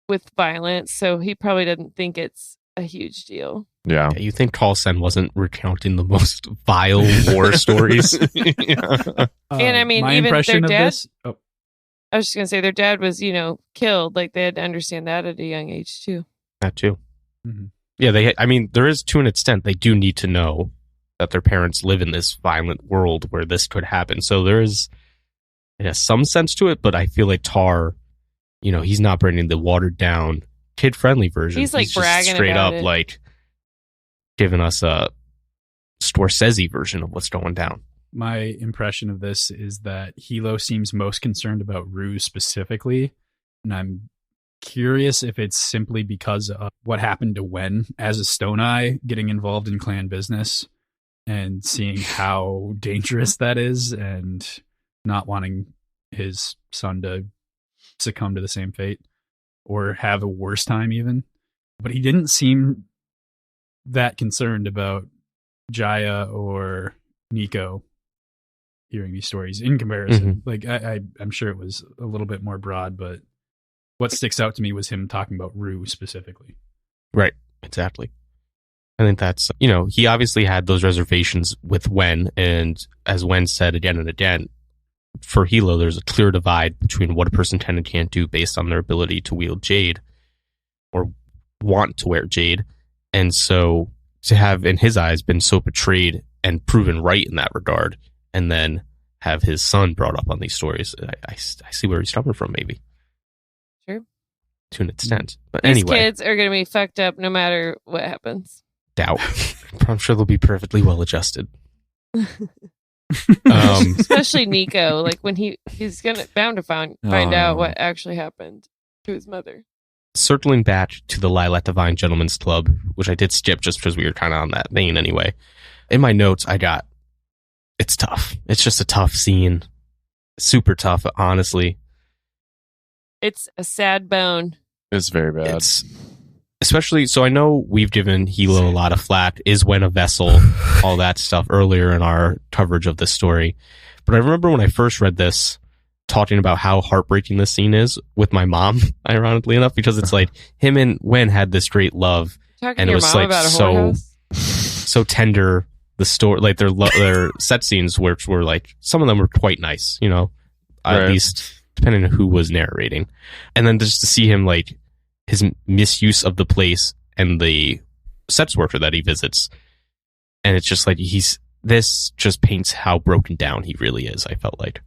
with violence, so he probably doesn't think it's a huge deal. Yeah. You think Carlsen wasn't recounting the most vile war stories? Yeah. And I mean, my even impression their of dad. this. Oh, I was just gonna say their dad was, killed. Like they had to understand that at a young age too. That too. Mm-hmm. Yeah, there is to an extent they do need to know that their parents live in this violent world where this could happen. So it has some sense to it, but I feel like Tar, he's not bringing the watered down kid friendly version. He's like bragging just straight about up it. like giving us a Scorsese version of what's going down. My impression of this is that Hilo seems most concerned about Rue specifically, and I'm curious if it's simply because of what happened to Wen as a Stone Eye getting involved in clan business and seeing how dangerous that is and not wanting his son to succumb to the same fate or have a worse time even. But he didn't seem that concerned about Jaya or Nico hearing these stories in comparison. Mm-hmm. Like I'm sure it was a little bit more broad, but what sticks out to me was him talking about Rue specifically. Right, exactly. I think that's, he obviously had those reservations with Wen, and as Wen said again and again, for Hilo, there's a clear divide between what a person can and can't do based on their ability to wield Jade or want to wear Jade. And so to have, in his eyes, been so betrayed and proven right in that regard, and then have his son brought up on these stories, I see where he's coming from, maybe. Sure. To an extent. But These anyway. kids are going to be fucked up no matter what happens. Doubt. I'm sure they'll be perfectly well adjusted. Especially Nico, like when he's bound to find out what actually happened to his mother. Circling back to the Lilac Divine Gentlemen's Club, which I did skip just because we were kind of on that vein anyway. In my notes, I got, it's tough. It's just a tough scene. Super tough, honestly. It's a sad bone. It's very bad. Especially, so I know we've given Hilo a lot of flack, is Wen a vessel, all that stuff earlier in our coverage of this story. But I remember when I first read this, talking about how heartbreaking this scene is with my mom, ironically enough, because it's like him and Wen had this great love. Talking and to it your was mom like about a whorehouse? so tender. The story, like their set scenes, which were like, some of them were quite nice, at Right. least depending on who was narrating. And then just to see him, like, his misuse of the place and the sets worker that he visits. And it's just like, this just paints how broken down he really is, I felt like.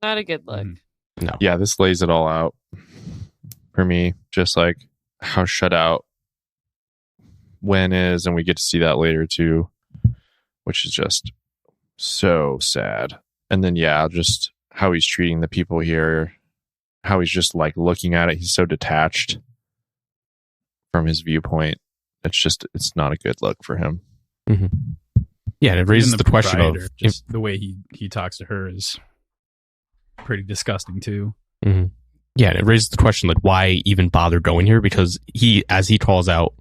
Not a good look. No. Yeah, this lays it all out for me. Just like how shut out Wen is, and we get to see that later too, which is just so sad. And then, yeah, just how he's treating the people here, how he's just like looking at it. He's so detached from his viewpoint. It's not a good look for him. Mm-hmm. Yeah, and it raises the question of just the way he talks to her is pretty disgusting too. Mm-hmm. Yeah, and it raises the question, like, why even bother going here? Because as he calls out,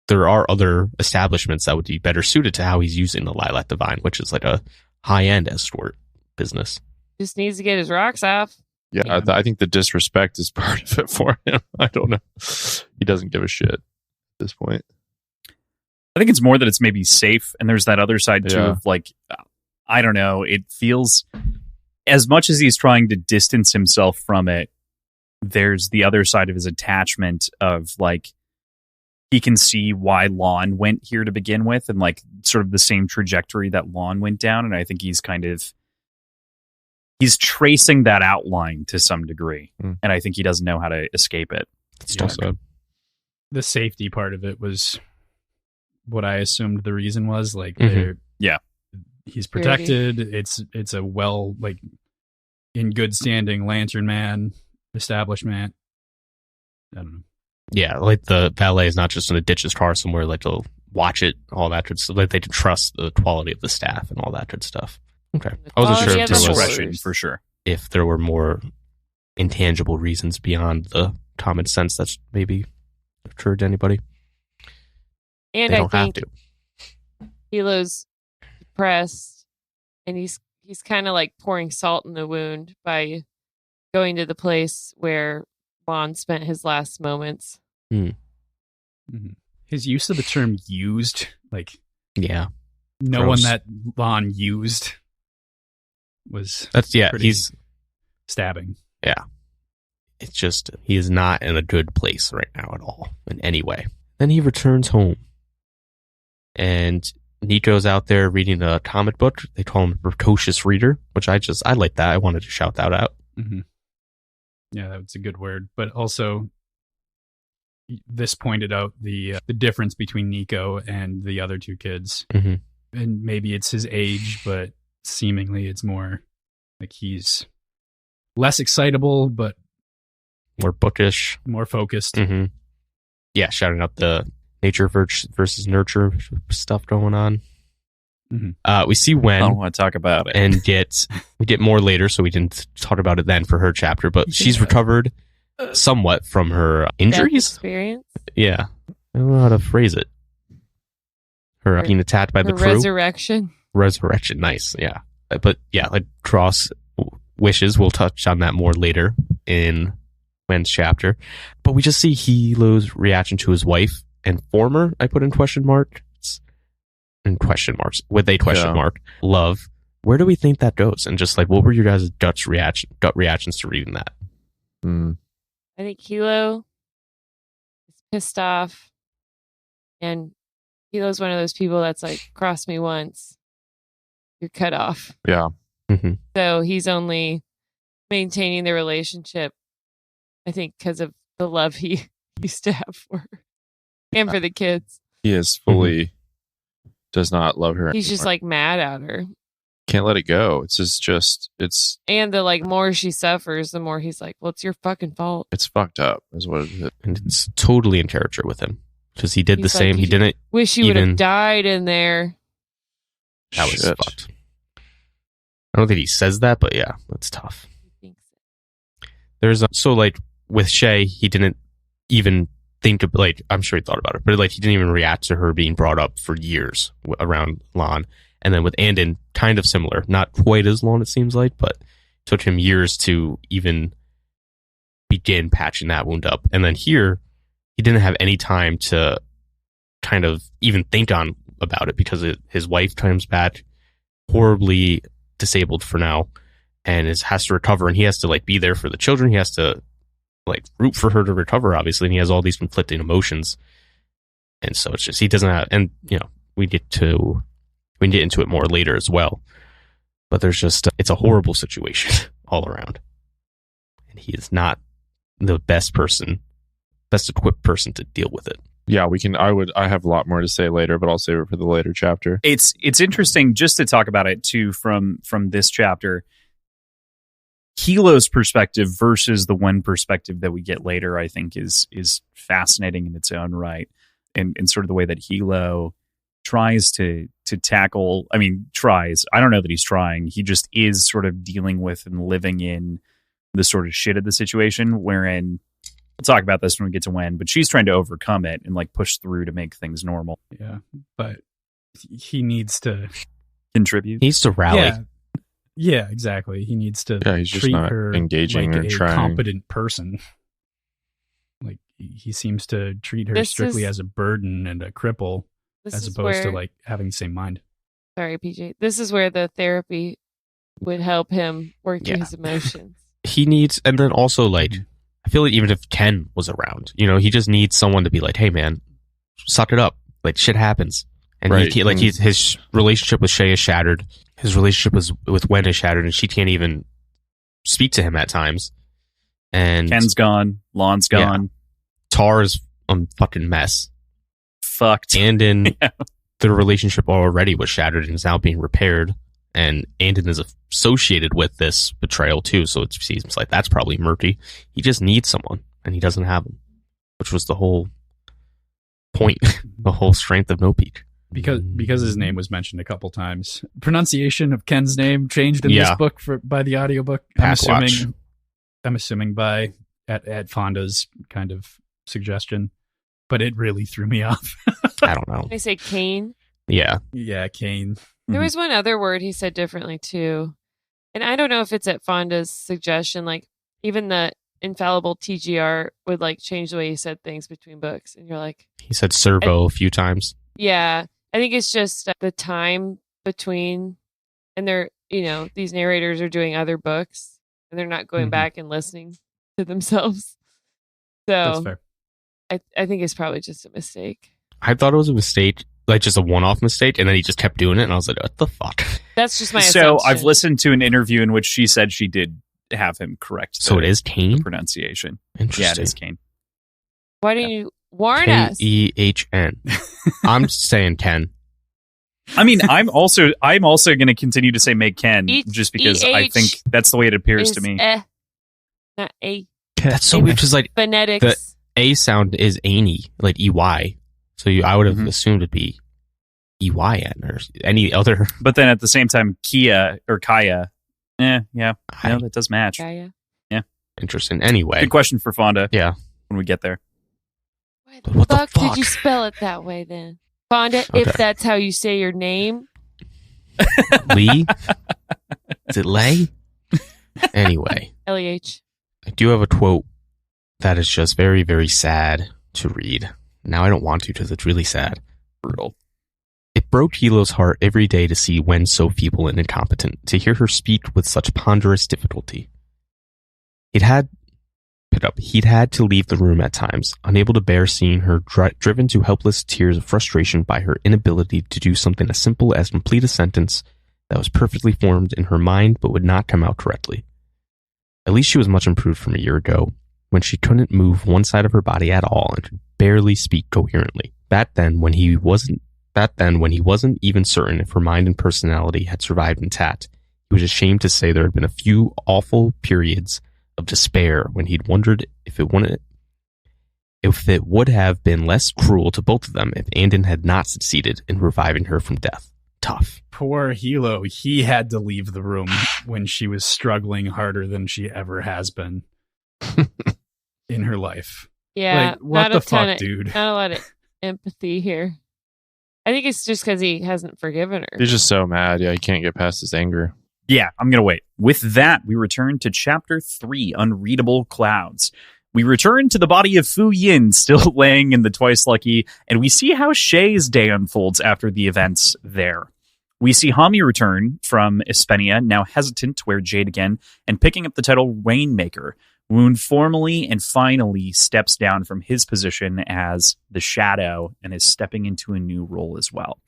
there are other establishments that would be better suited to how he's using the Lilac Divine, which is like a high-end escort business. Just needs to get his rocks off. Yeah, I think the disrespect is part of it for him. I don't know. He doesn't give a shit at this point. I think it's more that it's maybe safe, and there's that other side too of like, I don't know. It feels, as much as he's trying to distance himself from it, there's the other side of his attachment of like, he can see why Lon went here to begin with, and like sort of the same trajectory that Lon went down. And I think he's tracing that outline to some degree. And I think he doesn't know how to escape it. It's also the safety part of it was what I assumed the reason was, like, he's protected. It's a well, like, in good standing Lantern Man establishment. I don't know. Yeah, like the valet is not just going to ditch his car somewhere, like they'll watch it, all that good stuff. Like they can trust the quality of the staff and all that good stuff. Okay. I wasn't sure if there was discretion for sure. If there were more intangible reasons beyond the common sense that's maybe occurred to anybody. And they I don't think have to. Hilo's depressed, and he's kind of like pouring salt in the wound by going to the place where Lon spent his last moments. His use of the term "used," like, no gross. one that Lon used was pretty... stabbing. Yeah. It's just, he is not in a good place right now at all, in any way. Then he returns home. And Nico's out there reading a comic book. They call him a precocious reader, which I like that. I wanted to shout that out. Mm-hmm. Yeah, that's a good word. But also, this pointed out the difference between Nico and the other two kids. Mm-hmm. And maybe it's his age, but seemingly it's more like he's less excitable, but more bookish, more focused. Mm-hmm. Yeah, shouting out the nature versus nurture stuff going on. Mm-hmm. We see Wen. I don't want to talk about it. And we get more later, so we didn't talk about it then for her chapter, but she's recovered somewhat from her injuries. Experience? Yeah. I don't know how to phrase it. Her being attacked by the crew. Resurrection, nice, yeah. But yeah, like cross wishes, we'll touch on that more later in Wen's chapter. But we just see Hilo's reaction to his wife and former, I put in question marks, with a question mark, love. Where do we think that goes? And just like, what were your guys' gut reactions to reading that? I think Hilo is pissed off, and Hilo's one of those people that's like, cross me once, you're cut off. Yeah. Mm-hmm. So he's only maintaining the relationship, I think, because of the love he used to have for her and for the kids. He is fully does not love her He's anymore. just like mad at her. Can't let it go. It's And the like more she suffers, the more he's like, well, it's your fucking fault. it's fucked up is what it is. And it's totally in character with him. Because he did He's the same. like, He didn't. Wish you would have died in there. That was Shit. fucked. I don't think he says that, but yeah, that's tough. There's so like with Shay, he didn't even think of, like, I'm sure he thought about it, but like he didn't even react to her being brought up for years around Lon. And then with Anden, kind of similar, not quite as long it seems like, but took him years to even begin patching that wound up. And then here, he didn't have any time to kind of even think on about it because his wife comes back horribly disabled for now and has to recover, and he has to like be there for the children. He has to like root for her to recover, obviously, and he has all these conflicting emotions. And so it's just, he doesn't have, and you know, we can get into it more later as well, but there's just, it's a horrible situation all around, and he is not the best equipped person to deal with it. Yeah, I have a lot more to say later, but I'll save it for the later chapter. It's interesting just to talk about it too from this chapter. Hilo's perspective versus the Wen perspective that we get later, I think is fascinating in its own right. And sort of the way that Hilo tries to tackle, I don't know that he's trying. He just is sort of dealing with and living in the sort of shit of the situation, wherein we'll talk about this when we get to Wen, but she's trying to overcome it and like push through to make things normal. Yeah, but he needs to contribute. He needs to rally. Yeah, exactly. He needs to He's just treat not her engaging like or a trying. competent person. Like he seems to treat her strictly as a burden and a cripple, as opposed to like having the same mind. Sorry, PJ. This is where the therapy would help him work through his emotions. He needs, and then also like, I feel like even if Ken was around, you know, he just needs someone to be like, hey man, suck it up. Like shit happens. And right. His relationship with Shay is shattered. His relationship with Wen is shattered, and she can't even speak to him at times. And Ken's gone. Lon's gone. Yeah. Tar is a fucking mess. Fucked. Anden, their relationship already was shattered and is now being repaired. And Anden is associated with this betrayal too, so it seems like that's probably murky. He just needs someone, and he doesn't have them, which was the whole point, the whhole strength of No Peak. Because his name was mentioned a couple times. Pronunciation of Ken's name changed in this book by the audiobook. I'm assuming by at Fonda's kind of suggestion, but it really threw me off. I don't know. I say Kane. Yeah, Kane. There was one other word he said differently too, and I don't know if it's at Fonda's suggestion. Like even the infallible TGR would like change the way he said things between books, and you're like, he said servo a few times. Yeah. I think it's just the time between, and they're, you know, these narrators are doing other books and they're not going back and listening to themselves. So That's fair. I think it's probably just a mistake. I thought it was a mistake, like just a one-off mistake, and then he just kept doing it, and I was like, what the fuck? That's just my So assumption. I've listened to an interview in which she said she did have him correct. So it is Kane? Pronunciation. Interesting. Yeah, it is Kane. Why didn't you warn us? Kehn. I'm saying Ken. I mean, I'm also going to continue to say make Ken just because I think that's the way it appears to me. Not A. That's so weird. Just like Phonetics. the A sound is Any, like EY. So I would have assumed it'd be EYN or any other. But then at the same time, Kia or Kaya. Yeah. No, that does match. Kaya. Yeah. Interesting. Anyway. Good question for Fonda. Yeah. When we get there. Why the What the fuck did you spell it that way then? Fonda, Okay. if that's how you say your name. Lee? Is it Lay? Anyway. L-E-H. I do have a quote that is just very, very sad to read. Now I don't want to because it's really sad. Brutal. It broke Hilo's heart every day to see Wen so feeble and incompetent, to hear her speak with such ponderous difficulty. He'd had to leave the room at times, unable to bear seeing her driven to helpless tears of frustration by her inability to do something as simple as complete a sentence that was perfectly formed in her mind but would not come out correctly. At least she was much improved from a year ago, when she couldn't move one side of her body at all and could barely speak coherently. Back then, when he wasn't even certain if her mind and personality had survived intact, he was ashamed to say there had been a few awful periods of despair when he'd wondered if it would have been less cruel to both of them if Anden had not succeeded in reviving her from death. Tough. Poor Hilo. He had to leave the room when she was struggling harder than she ever has been in her life. Yeah. Like, what not the a ton fuck, of, dude? Not a lot of empathy here. I think it's just because he hasn't forgiven her. He's just so mad. Yeah, he can't get past his anger. Yeah, I'm going to wait. With that, we return to Chapter 3, Unreadable Clouds. We return to the body of Fu Yin still laying in the Twice Lucky, and we see how Shay's day unfolds after the events there. We see Hami return from Espenia, now hesitant to wear Jade again, and picking up the title Rainmaker. Wound formally and finally steps down from his position as the Shadow and is stepping into a new role as well.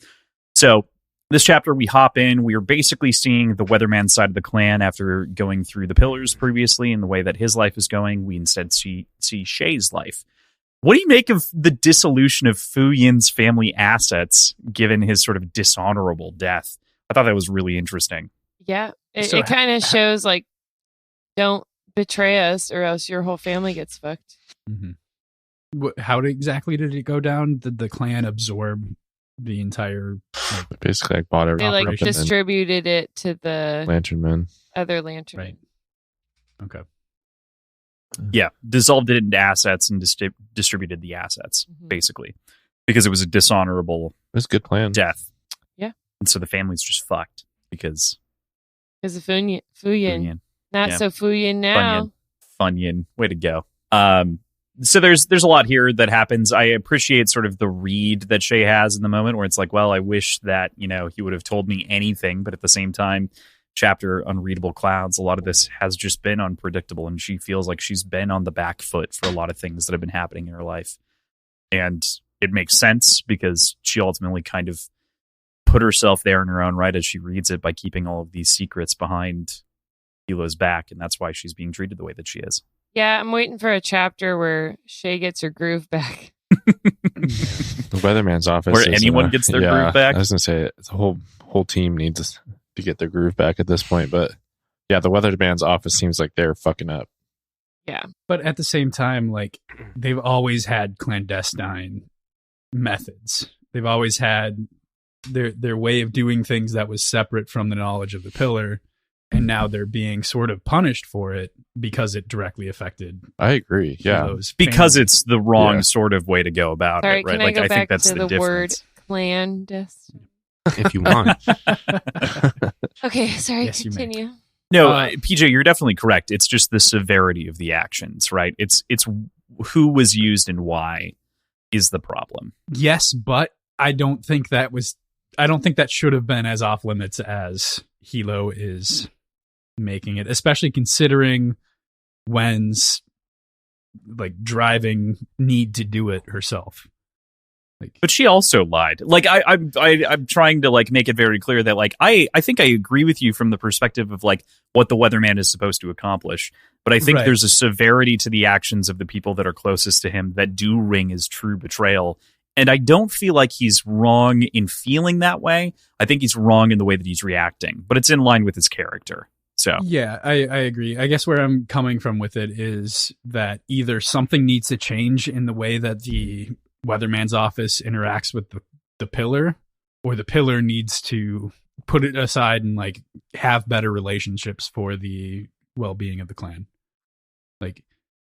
So, this chapter, we hop in. We are basically seeing the Weatherman side of the clan after going through the pillars previously and the way that his life is going. We instead see Shay's life. What do you make of the dissolution of Fu Yin's family assets given his sort of dishonorable death? I thought that was really interesting. Yeah. It So- kind of shows, like, don't betray us or else your whole family gets fucked. Mm-hmm. How exactly did it go down? Did the clan absorb the entire... Basically, like bought They, everything. like, up and then distributed it to the Lantern Men. other lantern. Right. Okay. Yeah, dissolved it into assets and distributed the assets, Mhm. basically, because it was a dishonorable It was a good plan. death. Yeah. And so the family's just fucked because Because of Fuyin. Not Yeah. so Fuyin now. Funyun. Way to go. So there's a lot here that happens. I appreciate sort of the read that Shay has in the moment where it's like, well, I wish that, he would have told me anything, but at the same time, chapter Unreadable Clouds, a lot of this has just been unpredictable, and she feels like she's been on the back foot for a lot of things that have been happening in her life. And it makes sense because she ultimately kind of put herself there in her own right as she reads it by keeping all of these secrets behind Hilo's back, and that's why she's being treated the way that she is. Yeah, I'm waiting for a chapter where Shay gets her groove back. The Weatherman's office. Where is, anyone gets their groove back? I was going to say, the whole team needs to get their groove back at this point. But yeah, the Weatherman's office seems like they're fucking up. Yeah. But at the same time, like, they've always had clandestine methods. They've always had their way of doing things that was separate from the knowledge of the pillar, and now they're being sort of punished for it because it directly affected I agree. Yeah. Hilo's Because family. it's the wrong Yeah. sort of way to go about Sorry, it, right? can I Like, go I back think that's to the the word difference. clandestine? If you want. Okay, sorry, Yes, you may. continue. No, PJ, you're definitely correct. It's just the severity of the actions, right? It's who was used and why is the problem. Yes, but I don't think that should have been as off limits as Hilo is making it, especially considering Wen's like driving need to do it herself. Like, but she also lied. Like I'm trying to like make it very clear that like I think I agree with you from the perspective of like what the weatherman is supposed to accomplish. But I think there's a severity to the actions of the people that are closest to him that do ring as true betrayal. And I don't feel like he's wrong in feeling that way. I think he's wrong in the way that he's reacting, but it's in line with his character. So yeah, I agree. I guess where I'm coming from with it is that either something needs to change in the way that the weatherman's office interacts with the pillar, or the pillar needs to put it aside and like have better relationships for the well-being of the clan. Like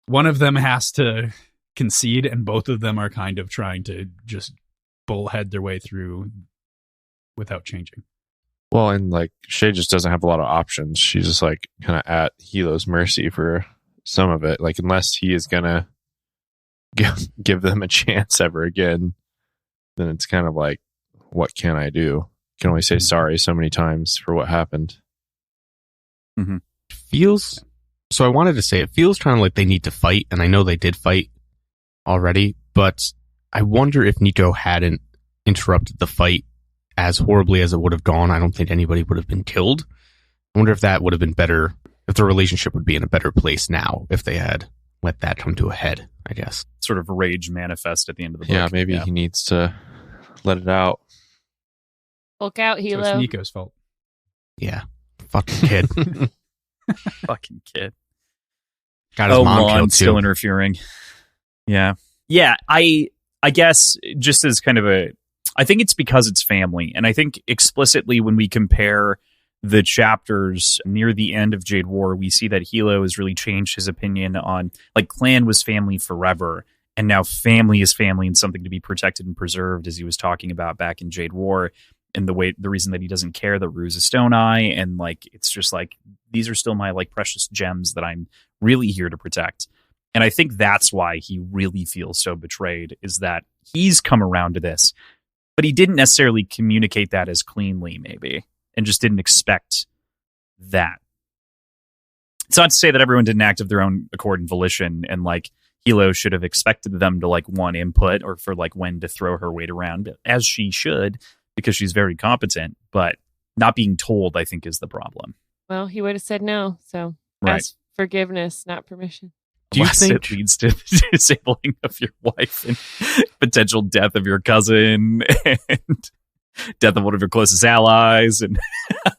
one of them has to concede, and both of them are kind of trying to just bullhead their way through without changing. Well, and like Shay just doesn't have a lot of options. She's just like kind of at Hilo's mercy for some of it. Like unless he is gonna give them a chance ever again, then it's kind of like, what can I do? I can only say sorry so many times for what happened. Mm-hmm. So I wanted to say it feels kind of like they need to fight, and I know they did fight already, but I wonder if Nico hadn't interrupted the fight as horribly as it would have gone. I don't think anybody would have been killed. I wonder if that would have been better, if the relationship would be in a better place now if they had let that come to a head, I guess. Sort of rage manifest at the end of the book. Yeah, maybe he needs to let it out. Hulk out, Hilo. So it's Nico's fault. Yeah. Fucking kid. Fucking kid. Got his mom killed too. Still interfering. Yeah. Yeah, I guess just as kind of I think it's because it's family. And I think explicitly when we compare the chapters near the end of Jade War, we see that Hilo has really changed his opinion on, like, clan was family forever, and now family is family and something to be protected and preserved, as he was talking about back in Jade War, and the reason that he doesn't care that Rue's a Stone Eye, and like it's just like these are still my like precious gems that I'm really here to protect. And I think that's why he really feels so betrayed, is that he's come around to this, but he didn't necessarily communicate that as cleanly, maybe, and just didn't expect that. It's not to say that everyone didn't act of their own accord and volition, and like Hilo should have expected them to like want input, or for like Wen to throw her weight around, as she should, because she's very competent, but not being told, I think, is the problem. Well, he would have said no, so ask forgiveness, not permission. Do you think it leads to the disabling of your wife and potential death of your cousin and death of one of your closest allies? And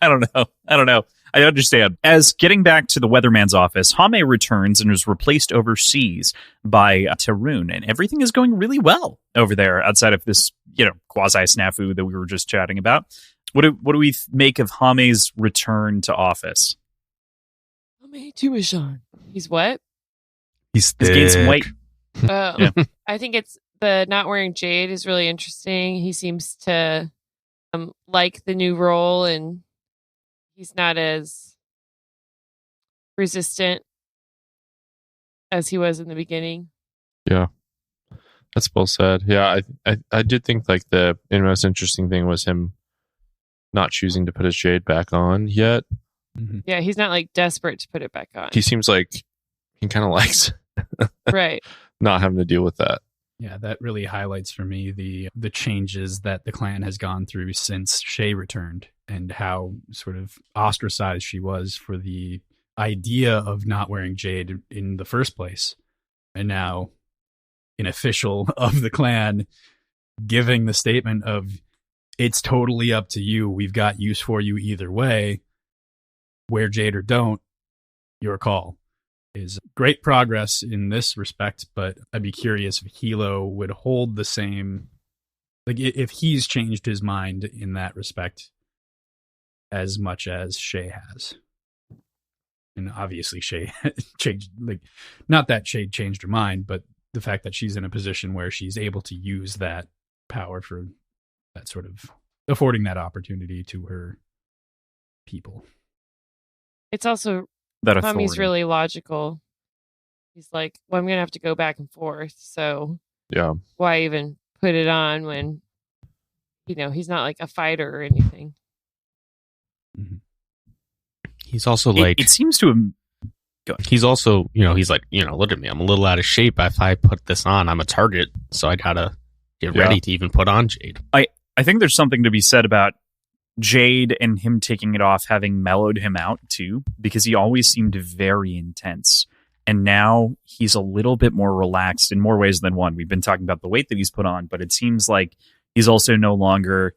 I don't know. I understand. As getting back to the weatherman's office, Hame returns and is replaced overseas by Tarun, and everything is going really well over there outside of this, quasi snafu that we were just chatting about. What do we make of Hame's return to office? Hame Tumashan. He's what? He's gained some weight. Yeah. I think it's the not wearing jade is really interesting. He seems to like the new role, and he's not as resistant as he was in the beginning. Yeah, that's well said. Yeah, I did think like the most interesting thing was him not choosing to put his jade back on yet. Mm-hmm. Yeah, he's not like desperate to put it back on. He seems like he kind of likes right not having to deal with that. Yeah, that really highlights for me the changes that the clan has gone through since Shay returned, and how sort of ostracized she was for the idea of not wearing jade in the first place. And now an official of the clan giving the statement of, it's totally up to you. We've got use for you either way. Wear jade or don't, your call. Is great progress in this respect, but I'd be curious if Hilo would hold the same, like if he's changed his mind in that respect as much as Shay has. And obviously Shay changed, like, not that Shay changed her mind, but the fact that she's in a position where she's able to use that power for that sort of affording that opportunity to her people. It's also That Tommy's really logical. He's like, well, I'm going to have to go back and forth. So yeah, why even put it on when, he's not like a fighter or anything. Mm-hmm. He's also like it seems to him. He's also, he's like, look at me. I'm a little out of shape. If I put this on, I'm a target. So I gotta get ready to even put on Jade. I think there's something to be said about Jade and him taking it off having mellowed him out too, because he always seemed very intense. And now he's a little bit more relaxed in more ways than one. We've been talking about the weight that he's put on, but it seems like he's also no longer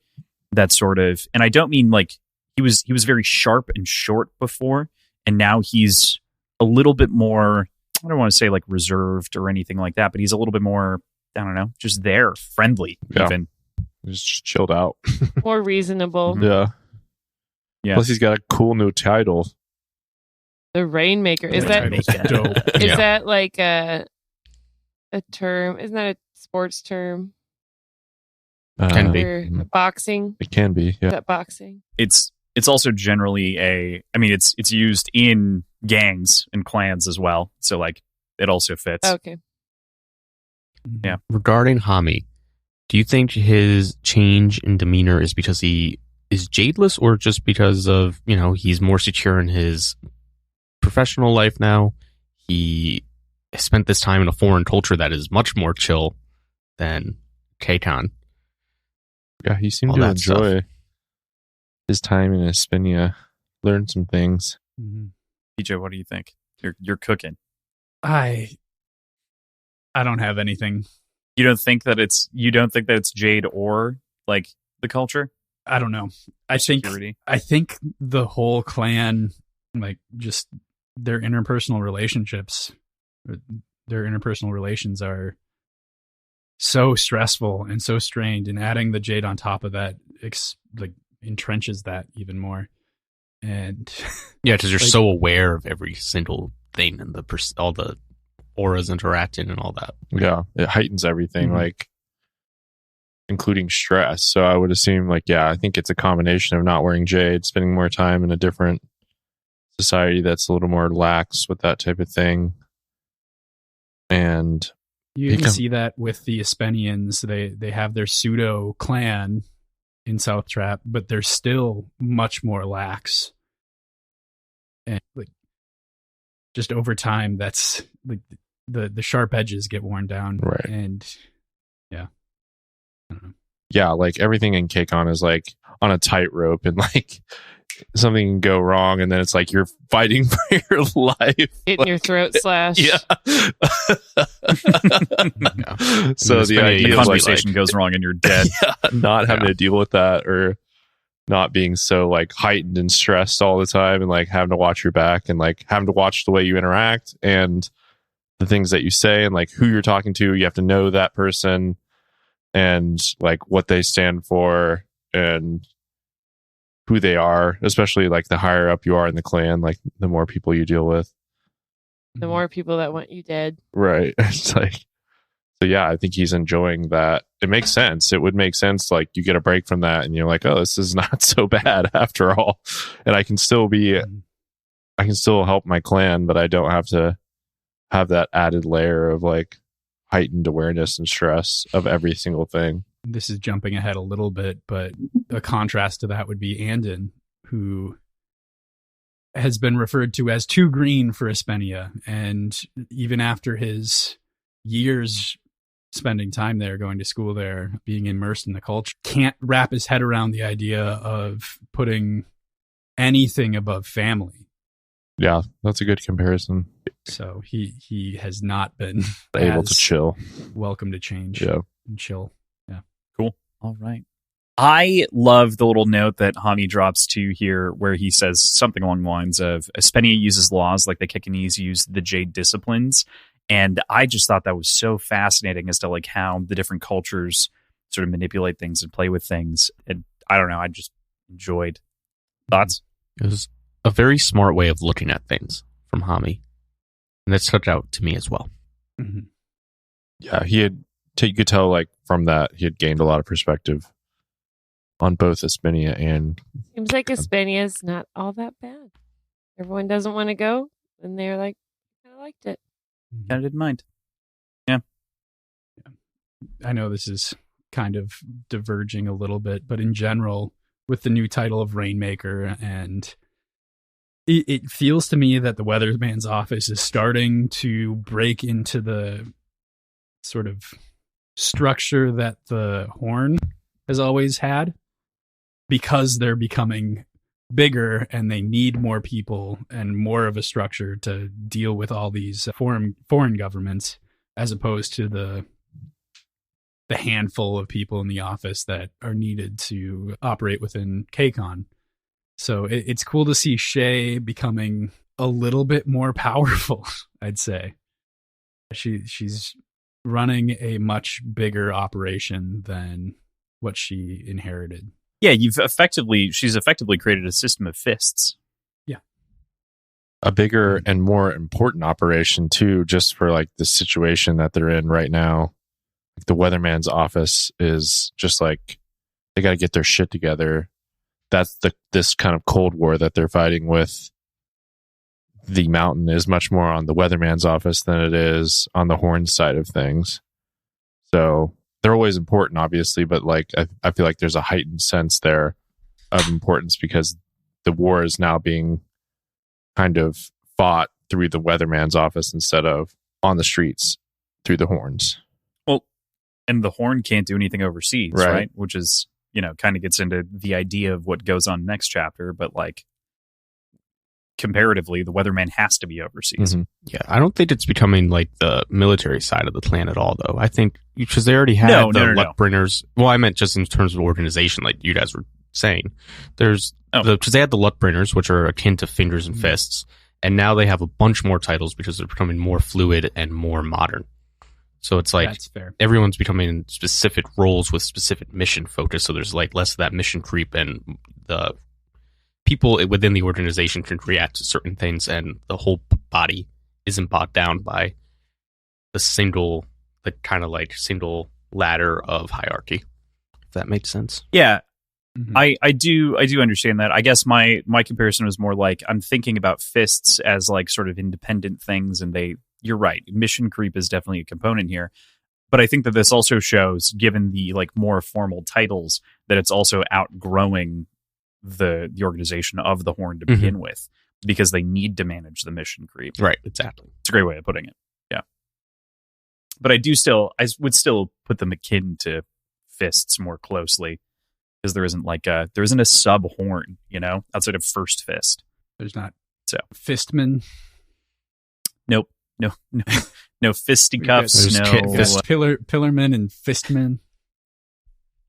that sort of, and I don't mean like he was very sharp and short before, and now he's a little bit more, I don't want to say like reserved or anything like that, but he's a little bit more, I don't know, just there, friendly even. He's just chilled out. More reasonable. Yeah. Plus he's got a cool new title. The Rainmaker. Is that dope? Is that like a term? Isn't that a sports term? Can be. Or boxing? It can be, yeah. Is that boxing? It's also generally it's used in gangs and clans as well. So like it also fits. Okay. Yeah. Regarding Hami, do you think his change in demeanor is because he is jadeless, or just because of, he's more secure in his professional life now? He spent this time in a foreign culture that is much more chill than K-Con. Yeah, he seemed to enjoy his time in Espinia, learn some things. PJ, what do you think? You're cooking. I don't have anything. You don't think that it's Jade or like the culture? I don't know. I think the whole clan, like just their interpersonal relationships, their interpersonal relations are so stressful and so strained, and adding the Jade on top of that entrenches that even more. And yeah, because you're so aware of every single thing and all the auras interacting and all that. Yeah, it heightens everything, like including stress. So I would assume, I think it's a combination of not wearing Jade, spending more time in a different society that's a little more lax with that type of thing. And you can see that with the Espenians. They have their pseudo clan in South Trap, but they're still much more lax. And just over time, that's the sharp edges get worn down. Right. And I don't know. Yeah, everything in K-Con is on a tightrope, and something can go wrong, and then it's you're fighting for your life. Getting your throat slashed. Yeah. So the conversation goes wrong and you're dead. Yeah, not having to deal with that, or not being so heightened and stressed all the time, and having to watch your back, and having to watch the way you interact and the things that you say, and who you're talking to. You have to know that person and what they stand for and who they are, especially the higher up you are in the clan, the more people you deal with, the more people that want you dead. Right. It's so yeah, I think he's enjoying that. It makes sense. It would make sense. You get a break from that and you're oh, this is not so bad after all. And I can still help my clan, but I don't have to have that added layer of heightened awareness and stress of every single thing. This is jumping ahead a little bit, but a contrast to that would be Anden, who has been referred to as too green for Espenia. And even after his years spending time there, going to school there, being immersed in the culture, can't wrap his head around the idea of putting anything above family. Yeah, that's a good comparison. So he has not been able to chill. Welcome to change. Yeah. And chill. Yeah. Cool. All right. I love the little note that Hami drops to here where he says something along the lines of Espenia uses laws like the Kekanese use the Jade disciplines. And I just thought that was so fascinating as to how the different cultures sort of manipulate things and play with things. And I don't know, I just enjoyed. Thoughts? It was a very smart way of looking at things from Hami. And that stuck out to me as well. Mm-hmm. Yeah, you could tell from that he had gained a lot of perspective on both Espenia and... Seems like Espenia's not all that bad. Everyone doesn't want to go, and they're kind of liked it. Kind of didn't mind. Yeah. I know this is kind of diverging a little bit, but in general, with the new title of Rainmaker, and it feels to me that the weatherman's office is starting to break into the sort of structure that the Horn has always had, because they're becoming bigger and they need more people and more of a structure to deal with all these foreign governments, as opposed to the handful of people in the office that are needed to operate within KCON. So it's cool to see Shay becoming a little bit more powerful, I'd say. She's running a much bigger operation than what she inherited. Yeah, she's effectively created a system of fists. Yeah. A bigger and more important operation too, just for like the situation that they're in right now. Like the weatherman's office is just like, they got to get their shit together. That's this kind of Cold War that they're fighting with. The mountain is much more on the weatherman's office than it is on the Horn side of things. So they're always important, obviously, but like I feel like there's a heightened sense there of importance because the war is now being kind of fought through the weatherman's office instead of on the streets through the Horns. Well, and the Horn can't do anything overseas, right? Which is, kind of gets into the idea of what goes on next chapter, but like comparatively, the weatherman has to be overseas. Mm-hmm. Yeah, I don't think it's becoming like the military side of the clan at all, though. I think because they already had Luttbringers. Well, I meant just in terms of organization, like you guys were saying. Because they had the Luttbringers, which are akin to fingers and fists, and now they have a bunch more titles because they're becoming more fluid and more modern. So it's like everyone's becoming specific roles with specific mission focus. So there's like less of that mission creep, and the people within the organization can react to certain things, and the whole body isn't bogged down by the single ladder of hierarchy. If that makes sense. Yeah. Mm-hmm. I do understand that. I guess my comparison was more like I'm thinking about fists as like sort of independent things, and you're right. Mission creep is definitely a component here. But I think that this also shows, given the like more formal titles, that it's also outgrowing the organization of the Horn to begin with, because they need to manage the mission creep. Right, exactly. It's a great way of putting it. Yeah. But I would still put them akin to fists more closely, because there isn't a sub Horn, outside of First Fist. There's not. So Fistman. Nope. No fisticuffs. Pillarman and Fistman.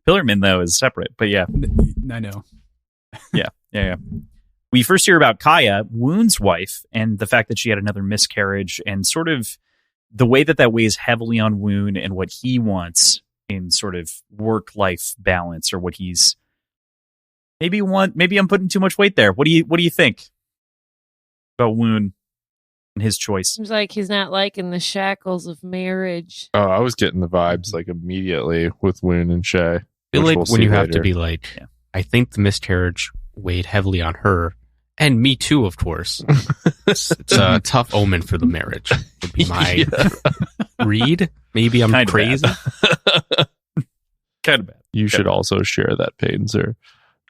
Pillarman though is separate, but yeah, I know. Yeah. We first hear about Kaya, Woon's wife, and the fact that she had another miscarriage, and sort of the way that weighs heavily on Woon and what he wants in sort of work-life balance, or what he's maybe I'm putting too much weight there. What do you think about Woon and his choice? Seems like he's not liking the shackles of marriage. Oh, I was getting the vibes like immediately with Woon and Shay. I feel like when you have to be like, I think the miscarriage weighed heavily on her, and me too, of course. It's a tough omen for the marriage, would be my read. Maybe I'm kinda crazy. Kind of bad. You should also share that pain, sir.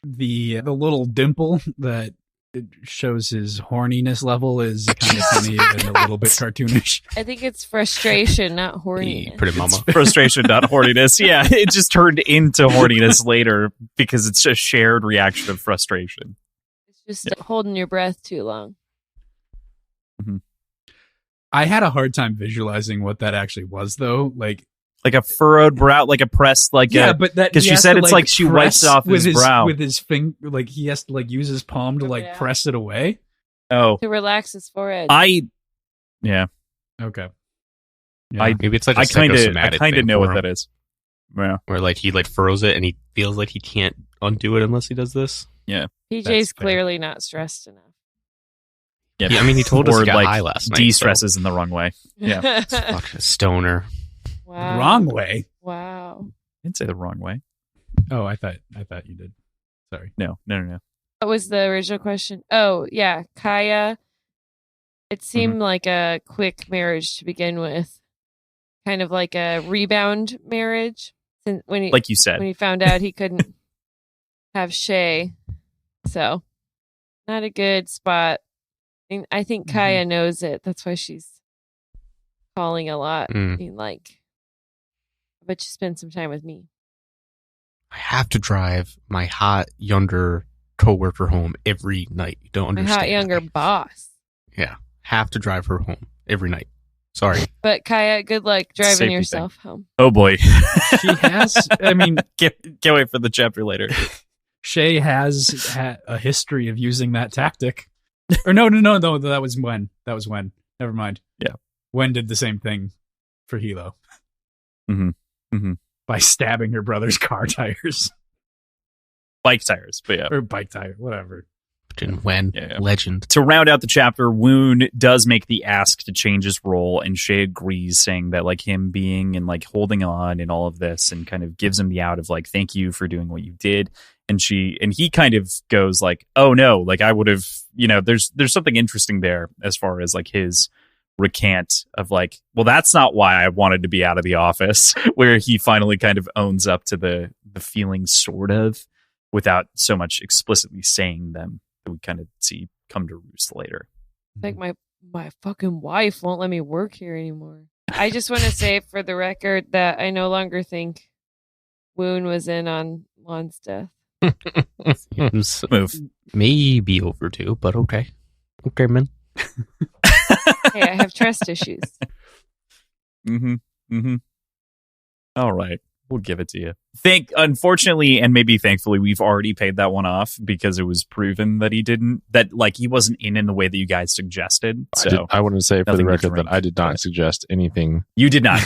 The little dimple that it shows his horniness level is kind of funny and a little bit cartoonish. I think it's frustration, not horniness. Pretty mama. Frustration, not horniness. Yeah, it just turned into horniness later because it's a shared reaction of frustration. It's just holding your breath too long. Mm-hmm. I had a hard time visualizing what that actually was, though. Like a furrowed brow, like a pressed, like but that because she said it's like she wipes it off his brow with his finger. Like he has to use his palm to press it away. Oh, to relax his forehead. Okay. Yeah. Maybe it's like a psychosomatic. I kind of know what that is. Yeah. Where like he furrows it and he feels like he can't undo it unless he does this. Yeah. PJ's clearly not stressed enough. Yeah, I mean, he told us he got high last night. De-stresses in the wrong way. Yeah. Fucking stoner. Wow. Wrong way. Wow. I didn't say the wrong way. Oh, I thought you did. Sorry. No. What was the original question? Oh, yeah. Kaya. It seemed like a quick marriage to begin with. Kind of like a rebound marriage. Like you said. When he found out he couldn't have Shay. So, not a good spot And I think Kaya knows it. That's why she's calling a lot. Being like, I bet you spend some time with me. I have to drive my hot, younger coworker home every night. You don't understand. My hot, younger boss. Yeah. Have to drive her home every night. Sorry. But Kaya, good luck driving Safety yourself home. Oh boy. She has, I mean, can't wait for the chapter later. Shay has had a history of using that tactic. Or no, that was when. Never mind. Yeah. Wen did the same thing for Hilo. By stabbing her brother's car tires. Bike tires, but yeah. Or bike tire, whatever. Wen, legend. To round out the chapter, Woon does make the ask to change his role, and Shay agrees, saying that like him being and like holding on and all of this, and kind of gives him the out of like, thank you for doing what you did. And he kind of goes like, oh no, like I would have, there's something interesting there as far as like his recant of like, well, that's not why I wanted to be out of the office, where he finally kind of owns up to the feelings sort of without so much explicitly saying them. We kind of see come to roost later. Like my fucking wife won't let me work here anymore. I just want to say for the record that I no longer think Woon was in on Lon's death. Seems Move. maybe overdue, but okay. Okay, man. Hey, I have trust issues. All right. We'll give it to you. Unfortunately, and maybe thankfully, we've already paid that one off because it was proven that he wasn't in the way that you guys suggested. So I want to say for the record drink, that I did not suggest anything. You did not.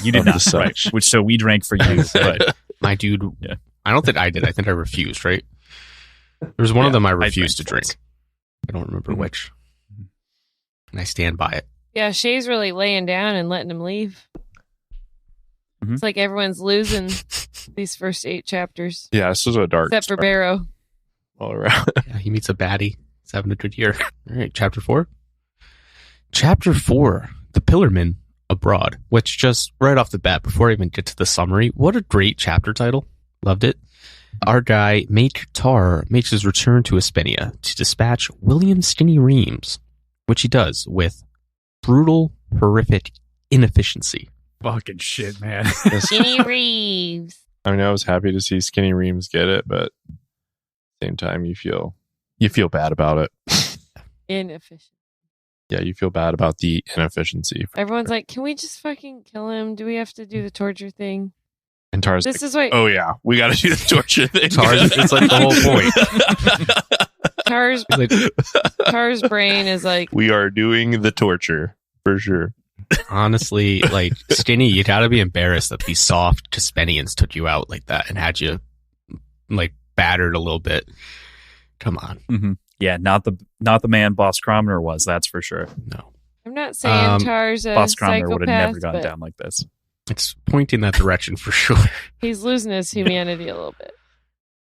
Right. So we drank for you. But my dude, I don't think I did. I think I refused, right? There was one of them I refused to drink. I don't remember which. And I stand by it. Yeah, Shay's really laying down and letting him leave. It's like everyone's losing these first 8 chapters. Yeah, this is a dark. Except for Barrow. All around. Yeah, he meets a baddie. He's having a good year. All right, chapter 4. Chapter 4, The Pillarmen Abroad, which just right off the bat, before I even get to the summary, what a great chapter title. Loved it. Our guy, Mate Tar, makes his return to Aspenia to dispatch William Skinny Reams, which he does with brutal, horrific inefficiency. Fucking shit, man. Skinny Reeves. I mean, I was happy to see Skinny Reams get it, but at the same time, you feel bad about it. Inefficient. Yeah, you feel bad about the inefficiency. Everyone's like, can we just fucking kill him? Do we have to do the torture thing? And Tar's this is why. Oh yeah, we got to do the torture thing. It's like the whole point. Tar's brain is like, we are doing the torture for sure. Honestly, like, Skinny, you gotta be embarrassed that these soft Caspenians took you out like that and had you like battered a little bit. Come on. Yeah, not the man Boss Cromner was, that's for sure. No. I'm not saying Tar's a Boss Cromner psychopath, would have never gone down like this. It's pointing that direction for sure. He's losing his humanity a little bit.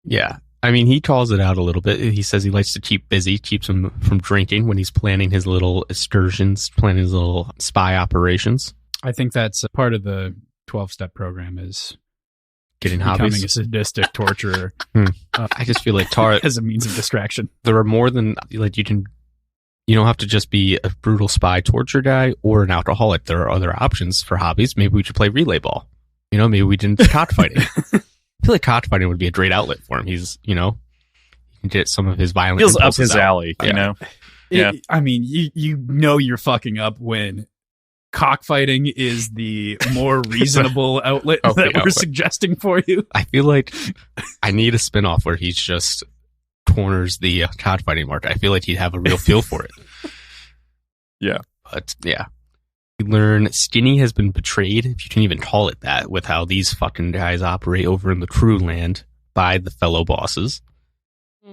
Yeah. I mean, he calls it out a little bit. He says he likes to keep busy, keeps him from drinking when he's planning his little excursions, planning his little spy operations. I think that's a part of the 12-step program is getting becoming hobbies. A sadistic torturer. I just feel like Tar as a means of distraction. There are more than like you don't have to just be a brutal spy torture guy or an alcoholic. There are other options for hobbies. Maybe we should play relay ball. Maybe we didn't cockfighting. I feel like cockfighting would be a great outlet for him. He's, he can get some of his violent feels up impulses his out. alley, Yeah. I mean, you're fucking up when cockfighting is the more reasonable outlet that we're suggesting for you. I feel like I need a spinoff where he's just corners the cockfighting market. I feel like he'd have a real feel for it. Yeah. But yeah. We learn Skinny has been betrayed, if you can even call it that, with how these fucking guys operate over in the crew land by the fellow bosses.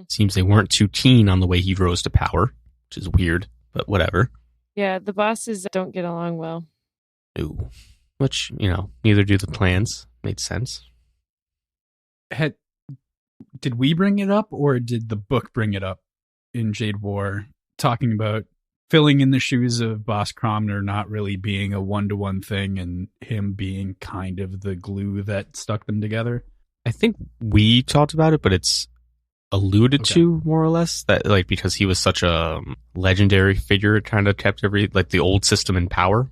Seems they weren't too keen on the way he rose to power, which is weird, but whatever. Yeah, the bosses don't get along well. No. Which, neither do the plans. Made sense. Did we bring it up, or did the book bring it up in Jade War, talking about filling in the shoes of Boss Cromner not really being a one-to-one thing and him being kind of the glue that stuck them together? I think we talked about it, but it's alluded to more or less that like because he was such a legendary figure, it kind of kept the old system in power,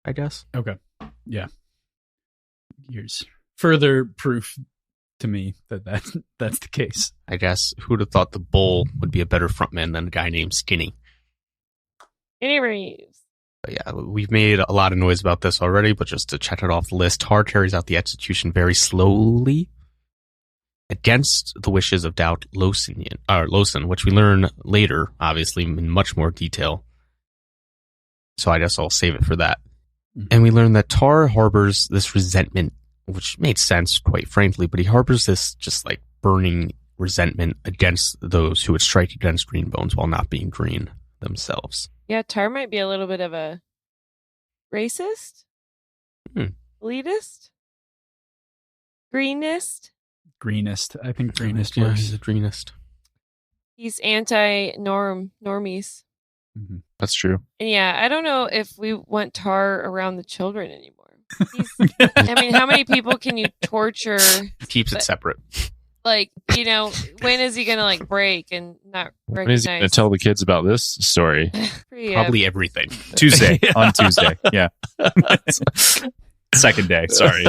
I guess. Okay. Yeah. Here's further proof to me that's the case. I guess who'd have thought the bull would be a better frontman than a guy named Skinny. Skinny Reeves. But yeah, we've made a lot of noise about this already, but just to check it off the list, Tar carries out the execution very slowly against the wishes of Doubt Losen, which we learn later, obviously, in much more detail. So I guess I'll save it for that. Mm-hmm. And we learn that Tar harbors this resentment, which made sense, quite frankly, but he harbors this just like burning resentment against those who would strike against Greenbones while not being green themselves. Yeah, Tar might be a little bit of a racist, elitist, greenist. Greenest. I think greenest Yeah, works. he's a greenest. He's anti-normies. Mm-hmm. That's true. And yeah, I don't know if we want Tar around the children anymore. I mean, how many people can you torture? Keeps it separate. Like, when is he going to like break and not recognize? When is he going to tell the kids about this story? Probably everything. Tuesday. On Tuesday. Yeah. Second day. Sorry.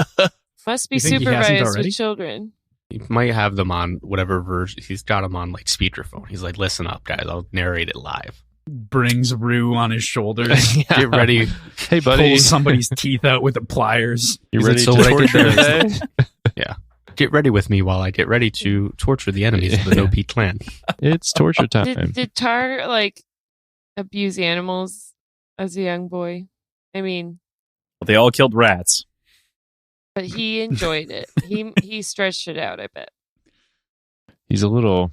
Must be supervised with children. He might have them on whatever version. He's got them on like speakerphone. He's like, listen up, guys. I'll narrate it live. Brings Rue on his shoulders. Get ready. Hey, buddy. Pulls somebody's teeth out with the pliers. You ready to torture today? Yeah. Get ready with me while I get ready to torture the enemies of the No Peak clan. It's torture time. Did Tar like abuse animals as a young boy? I mean, well, they all killed rats. But he enjoyed it. He stretched it out, I bet. He's a little,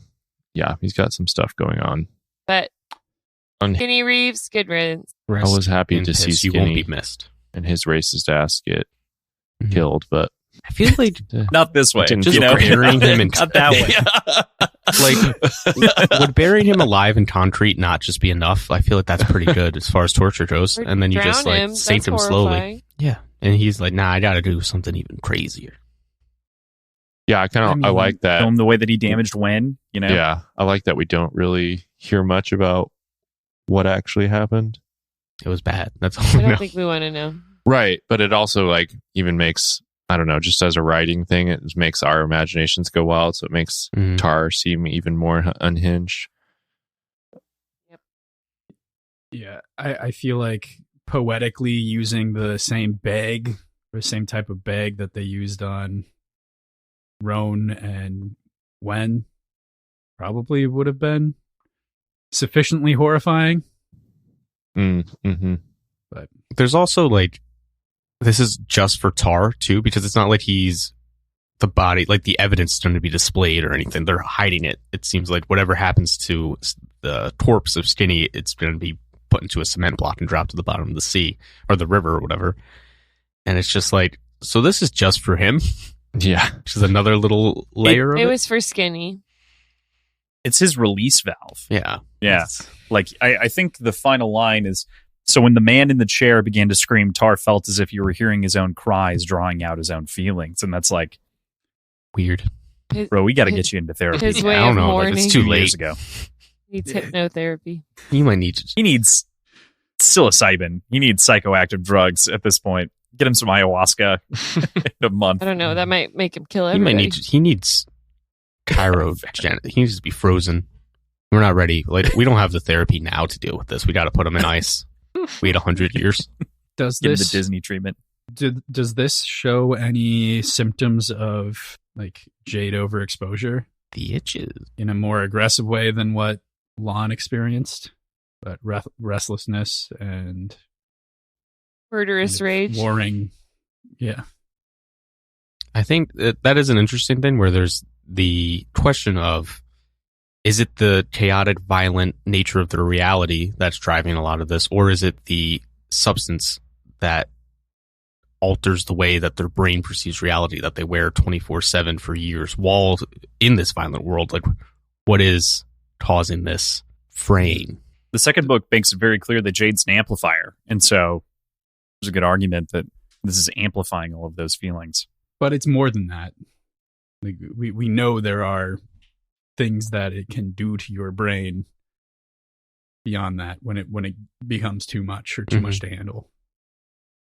he's got some stuff going on. But Skinny Reeves, good riddance. I was happy to see Skinny. You won't be missed. And his racist ass get killed, but I feel like not this way. Just burying him in not that way. Like, would burying him alive in concrete not just be enough? I feel like that's pretty good as far as torture goes. Or and then you just like sink him slowly. Yeah, and he's like, "Nah, I got to do something even crazier." Yeah, I like that. Film the way that he damaged Wen. Yeah, I like that we don't really hear much about what actually happened. It was bad. That's all. I don't think we want to know. Right, but it also like even makes, I don't know, just as a writing thing, it makes our imaginations go wild. So it makes Tar seem even more unhinged. Yep. Yeah, I feel like poetically using the same bag or same type of bag that they used on Roan and Wen probably would have been sufficiently horrifying. Mm-hmm. But there's also like, this is just for Tar too, because it's not like he's the body, like the evidence is going to be displayed or anything. They're hiding it. It seems like whatever happens to the corpse of Skinny, it's going to be put into a cement block and dropped to the bottom of the sea or the river or whatever. And it's just like, so this is just for him. Yeah. Which is another little layer of it. It was for Skinny. It's his release valve. Yeah. Yeah. Like, I think the final line is, so when the man in the chair began to scream, Tar felt as if you were hearing his own cries, drawing out his own feelings. And that's like, weird. Bro, we got to get you into therapy. His way I don't of know. mourning. Like, it's too late. Years ago. Needs hypnotherapy. You might need to. He needs psilocybin. He needs psychoactive drugs at this point. Get him some ayahuasca in a month. I don't know. That might make him kill everybody. He needs Cairo. He needs to be frozen. We're not ready. Like, we don't have the therapy now to deal with this. We got to put him in ice. Wait 100 years. Does Give him this the Disney treatment? Does this show any symptoms of like Jade overexposure? The itches in a more aggressive way than what Lon experienced, but restlessness and murderous rage, warring. Yeah, I think that is an interesting thing where there's the question of, is it the chaotic, violent nature of their reality that's driving a lot of this, or is it the substance that alters the way that their brain perceives reality, that they wear 24/7 for years while in this violent world? Like, what is causing this fraying? The second book makes it very clear that Jade's an amplifier, and so there's a good argument that this is amplifying all of those feelings. But it's more than that. Like, we know there are things that it can do to your brain beyond that when it becomes too much or too much to handle.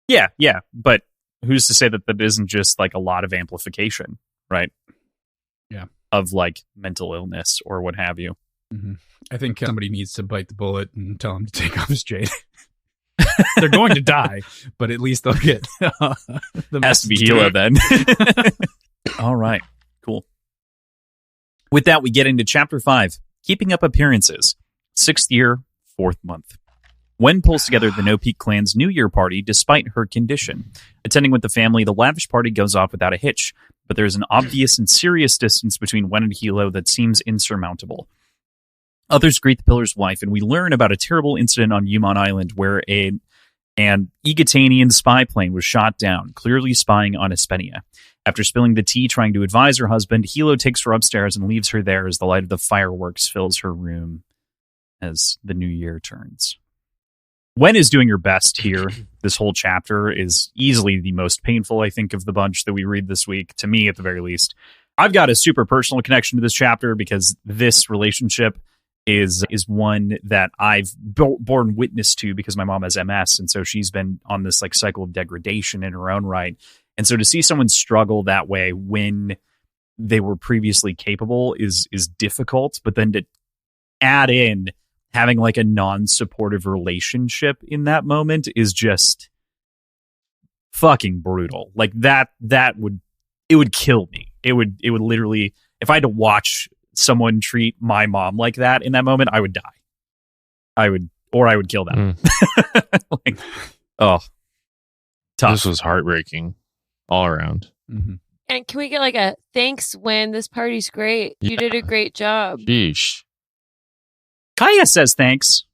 Yeah, but who's to say that isn't just like a lot of amplification, right? Yeah. Of like mental illness or what have you. Mm-hmm. I think somebody needs to bite the bullet and tell him to take off his jade. They're going to die, but at least they'll get the has to be Hilo then. All right, cool. With that, we get into Chapter 5, Keeping Up Appearances, 6th year, 4th month. Wen pulls together the No Peak clan's New Year party despite her condition. Attending with the family, the lavish party goes off without a hitch, but there is an obvious and serious distance between Wen and Hilo that seems insurmountable. Others greet the Pillar's wife, and we learn about a terrible incident on Yumon Island where an Egatanian spy plane was shot down, clearly spying on Espenia. After spilling the tea trying to advise her husband, Hilo takes her upstairs and leaves her there as the light of the fireworks fills her room as the new year turns. Wen is doing her best here. This whole chapter is easily the most painful, I think, of the bunch that we read this week, to me at the very least. I've got a super personal connection to this chapter because this relationship is one that I've borne witness to because my mom has MS, and so she's been on this like cycle of degradation in her own right. And so to see someone struggle that way when they were previously capable is difficult, but then to add in having like a non-supportive relationship in that moment is just fucking brutal. Like that would kill me. It would literally, if I had to watch someone treat my mom like that in that moment, I would die. I would kill them. Like, oh, tough. This was heartbreaking all around. Mm-hmm. And can we get like a thanks, Wen? This party's great. You did a great job. Sheesh. Kaya says thanks.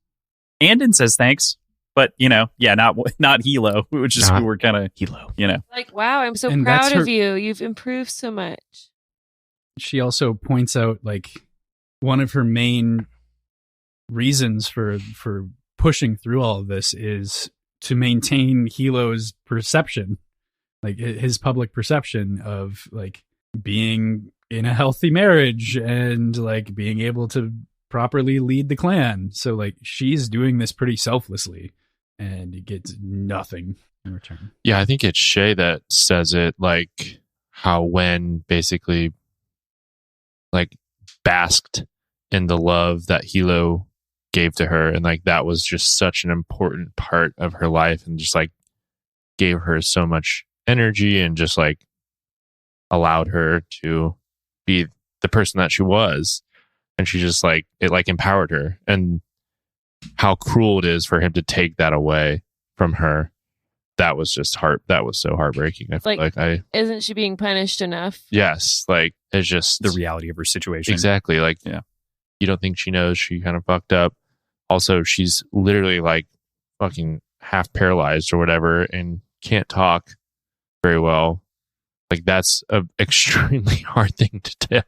Anden says thanks. But, not Hilo, which is who we're kind of, Hilo. Like, wow, I'm so And proud of you. You've improved so much. She also points out like one of her main reasons for pushing through all of this is to maintain Hilo's perception, like his public perception of like being in a healthy marriage and like being able to properly lead the clan. So like she's doing this pretty selflessly and it gets nothing in return. Yeah, I think it's Shay that says it, like how Wen basically like basked in the love that Hilo gave to her, and like that was just such an important part of her life and just like gave her so much energy and just like allowed her to be the person that she was. And she just like, it like empowered her. And how cruel it is for him to take that away from her. That was just that was so heartbreaking. I feel like isn't she being punished enough? Yes. Like it's just the reality of her situation. Exactly. Like, yeah. You don't think she knows she kind of fucked up. Also, she's literally like fucking half paralyzed or whatever and can't talk very well. Like that's an extremely hard thing to do.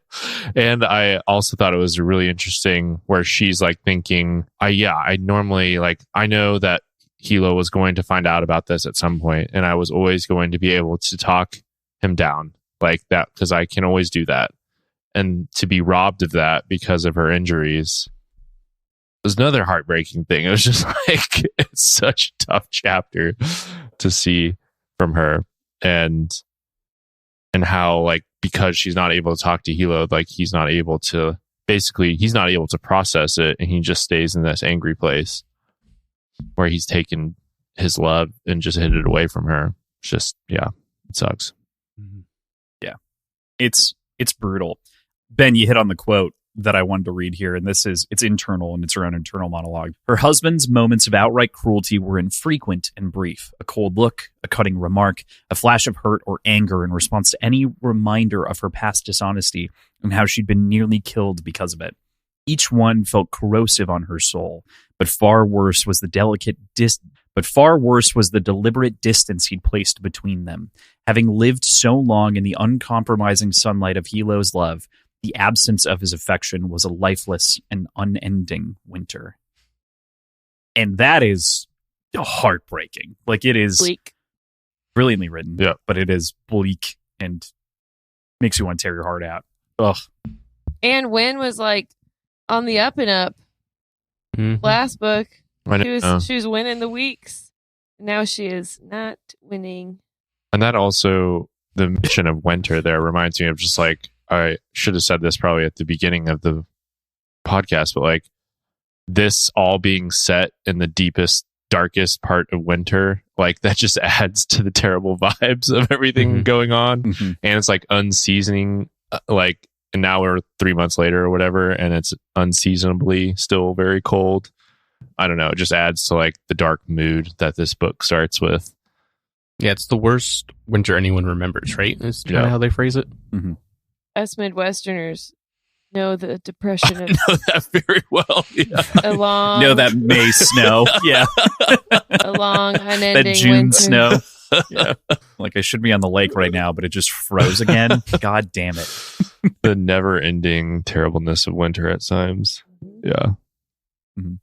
And I also thought it was really interesting where she's like thinking, I normally like, I know that Hilo was going to find out about this at some point, and I was always going to be able to talk him down like that because I can always do that. And to be robbed of that because of her injuries was another heartbreaking thing. It was just like, it's such a tough chapter to see from her. And how like, because she's not able to talk to Hilo, like he's not able to process it. And he just stays in this angry place where he's taken his love and just hid it away from her. It's just, yeah, it sucks. Yeah. It's brutal. Ben, you hit on the quote that I wanted to read here, and it's internal, and it's her own internal monologue. Her husband's moments of outright cruelty were infrequent and brief. A cold look, a cutting remark, a flash of hurt or anger in response to any reminder of her past dishonesty and how she'd been nearly killed because of it. Each one felt corrosive on her soul, but far worse was the deliberate distance he'd placed between them. Having lived so long in the uncompromising sunlight of Hilo's love, the absence of his affection was a lifeless and unending winter. And that is heartbreaking. Like, it is bleak. Brilliantly written, yeah, but it is bleak and makes you want to tear your heart out. Ugh. And Wen was like on the up and up. Mhm. Last book, I she was winning the weeks. Now she is not winning. And that also, the mention of winter there reminds me of just like, I should have said this probably at the beginning of the podcast, but like this all being set in the deepest, darkest part of winter, like that just adds to the terrible vibes of everything going on. And it's like unseasoning, like, and now we're 3 months later or whatever, and it's unseasonably still very cold. I don't know. It just adds to like the dark mood that this book starts with. Yeah, it's the worst winter anyone remembers, right? Is kind of how they phrase it. Us Midwesterners know the depression of know that very well. Yeah. a long, No, that May snow. Yeah. a long, unending That June winter. snow. Yeah. Like I should be on the lake right now, but it just froze again. God damn it. The never-ending terribleness of winter at times. Yeah. You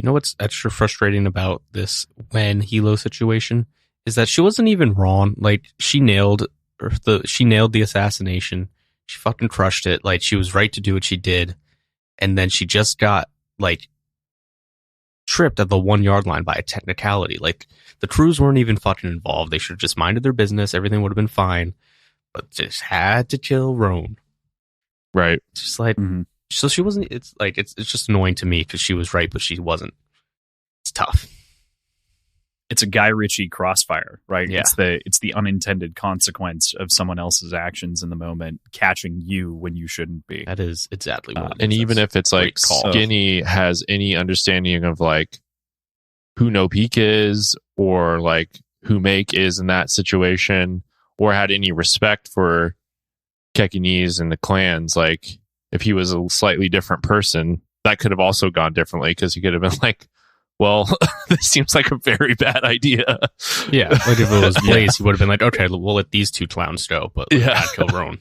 know what's extra frustrating about this Wen Hilo situation is that she wasn't even wrong. Like she nailed the assassination. She fucking crushed it. Like she was right to do what she did, and then she just got like tripped at the 1 yard line by a technicality. Like the crews weren't even fucking involved. They should have just minded their business. Everything would have been fine, but just had to kill Roan. Right. It's just like so she wasn't. It's like it's just annoying to me because she was right, but she wasn't. It's tough. It's a Guy Ritchie crossfire, right? Yeah. It's the unintended consequence of someone else's actions in the moment catching you when you shouldn't be. That is exactly what it is. And even if it's like great call. Skinny has any understanding of like who No Peak is or like who Make is in that situation or had any respect for Kekinese and the clans, like if he was a slightly different person, that could have also gone differently because he could have been like, well, this seems like a very bad idea. Yeah, like if it was Blaze, he would have been like, okay, we'll let these two clowns go, but not kill Roan.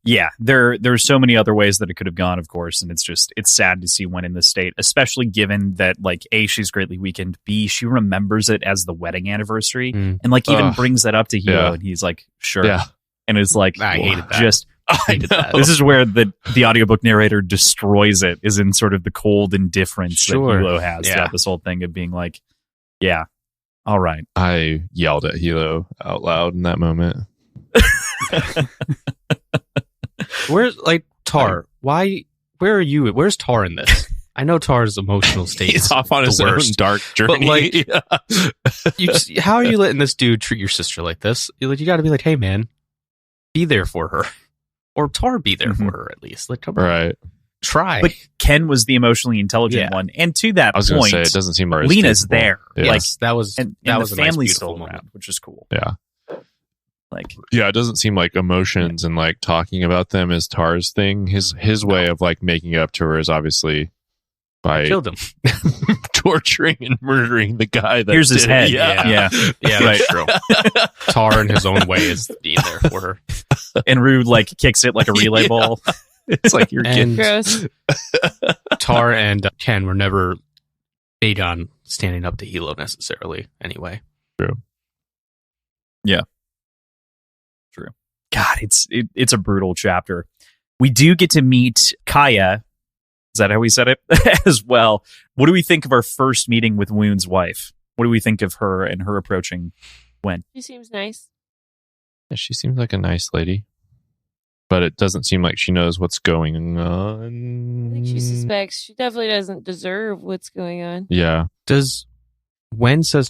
Yeah, there's so many other ways that it could have gone, of course, and it's sad to see Wen in this state, especially given that like A, she's greatly weakened, B, she remembers it as the wedding anniversary, and like even brings that up to Hilo, and he's like, sure, and it's like, I hated that. Just I hated that. this is where the audiobook narrator destroys it, is in sort of the cold indifference that Hilo has throughout this whole thing of being like, yeah, all right. I yelled at Hilo out loud in that moment. Where's like Tar? Why? Where are you? Where's Tar in this? I know Tar's emotional state. He's off on his own dark journey. But like, how are you letting this dude treat your sister like this? You got to be like, hey man, be there for her. Or Tar be there for her at least. Like, come on. Right. Try. But Ken was the emotionally intelligent one, and to that I was point, say, it doesn't seem right. Lena's there. Yeah. Like that was and that was the a nice, family's beautiful still moment. around, which is cool. Yeah. Like, yeah, it doesn't seem like emotions and like talking about them is Tar's thing. His way of like making it up to her is obviously by Killed him. torturing and murdering the guy that here's his did head. it. Yeah. That's true. Tar in his own way is being there for her. And Rude like kicks it like a relay ball. It's like you're getting Gross. Tar and Ken were never big on standing up to Hilo necessarily. Anyway, true. God, it's a brutal chapter. We do get to meet Kaya. Is that how we said it? As well. What do we think of our first meeting with Woon's wife? What do we think of her and her approaching Wen? She seems nice. Yeah, she seems like a nice lady, but it doesn't seem like she knows what's going on. I think she suspects. She definitely doesn't deserve what's going on. Yeah. does Wen say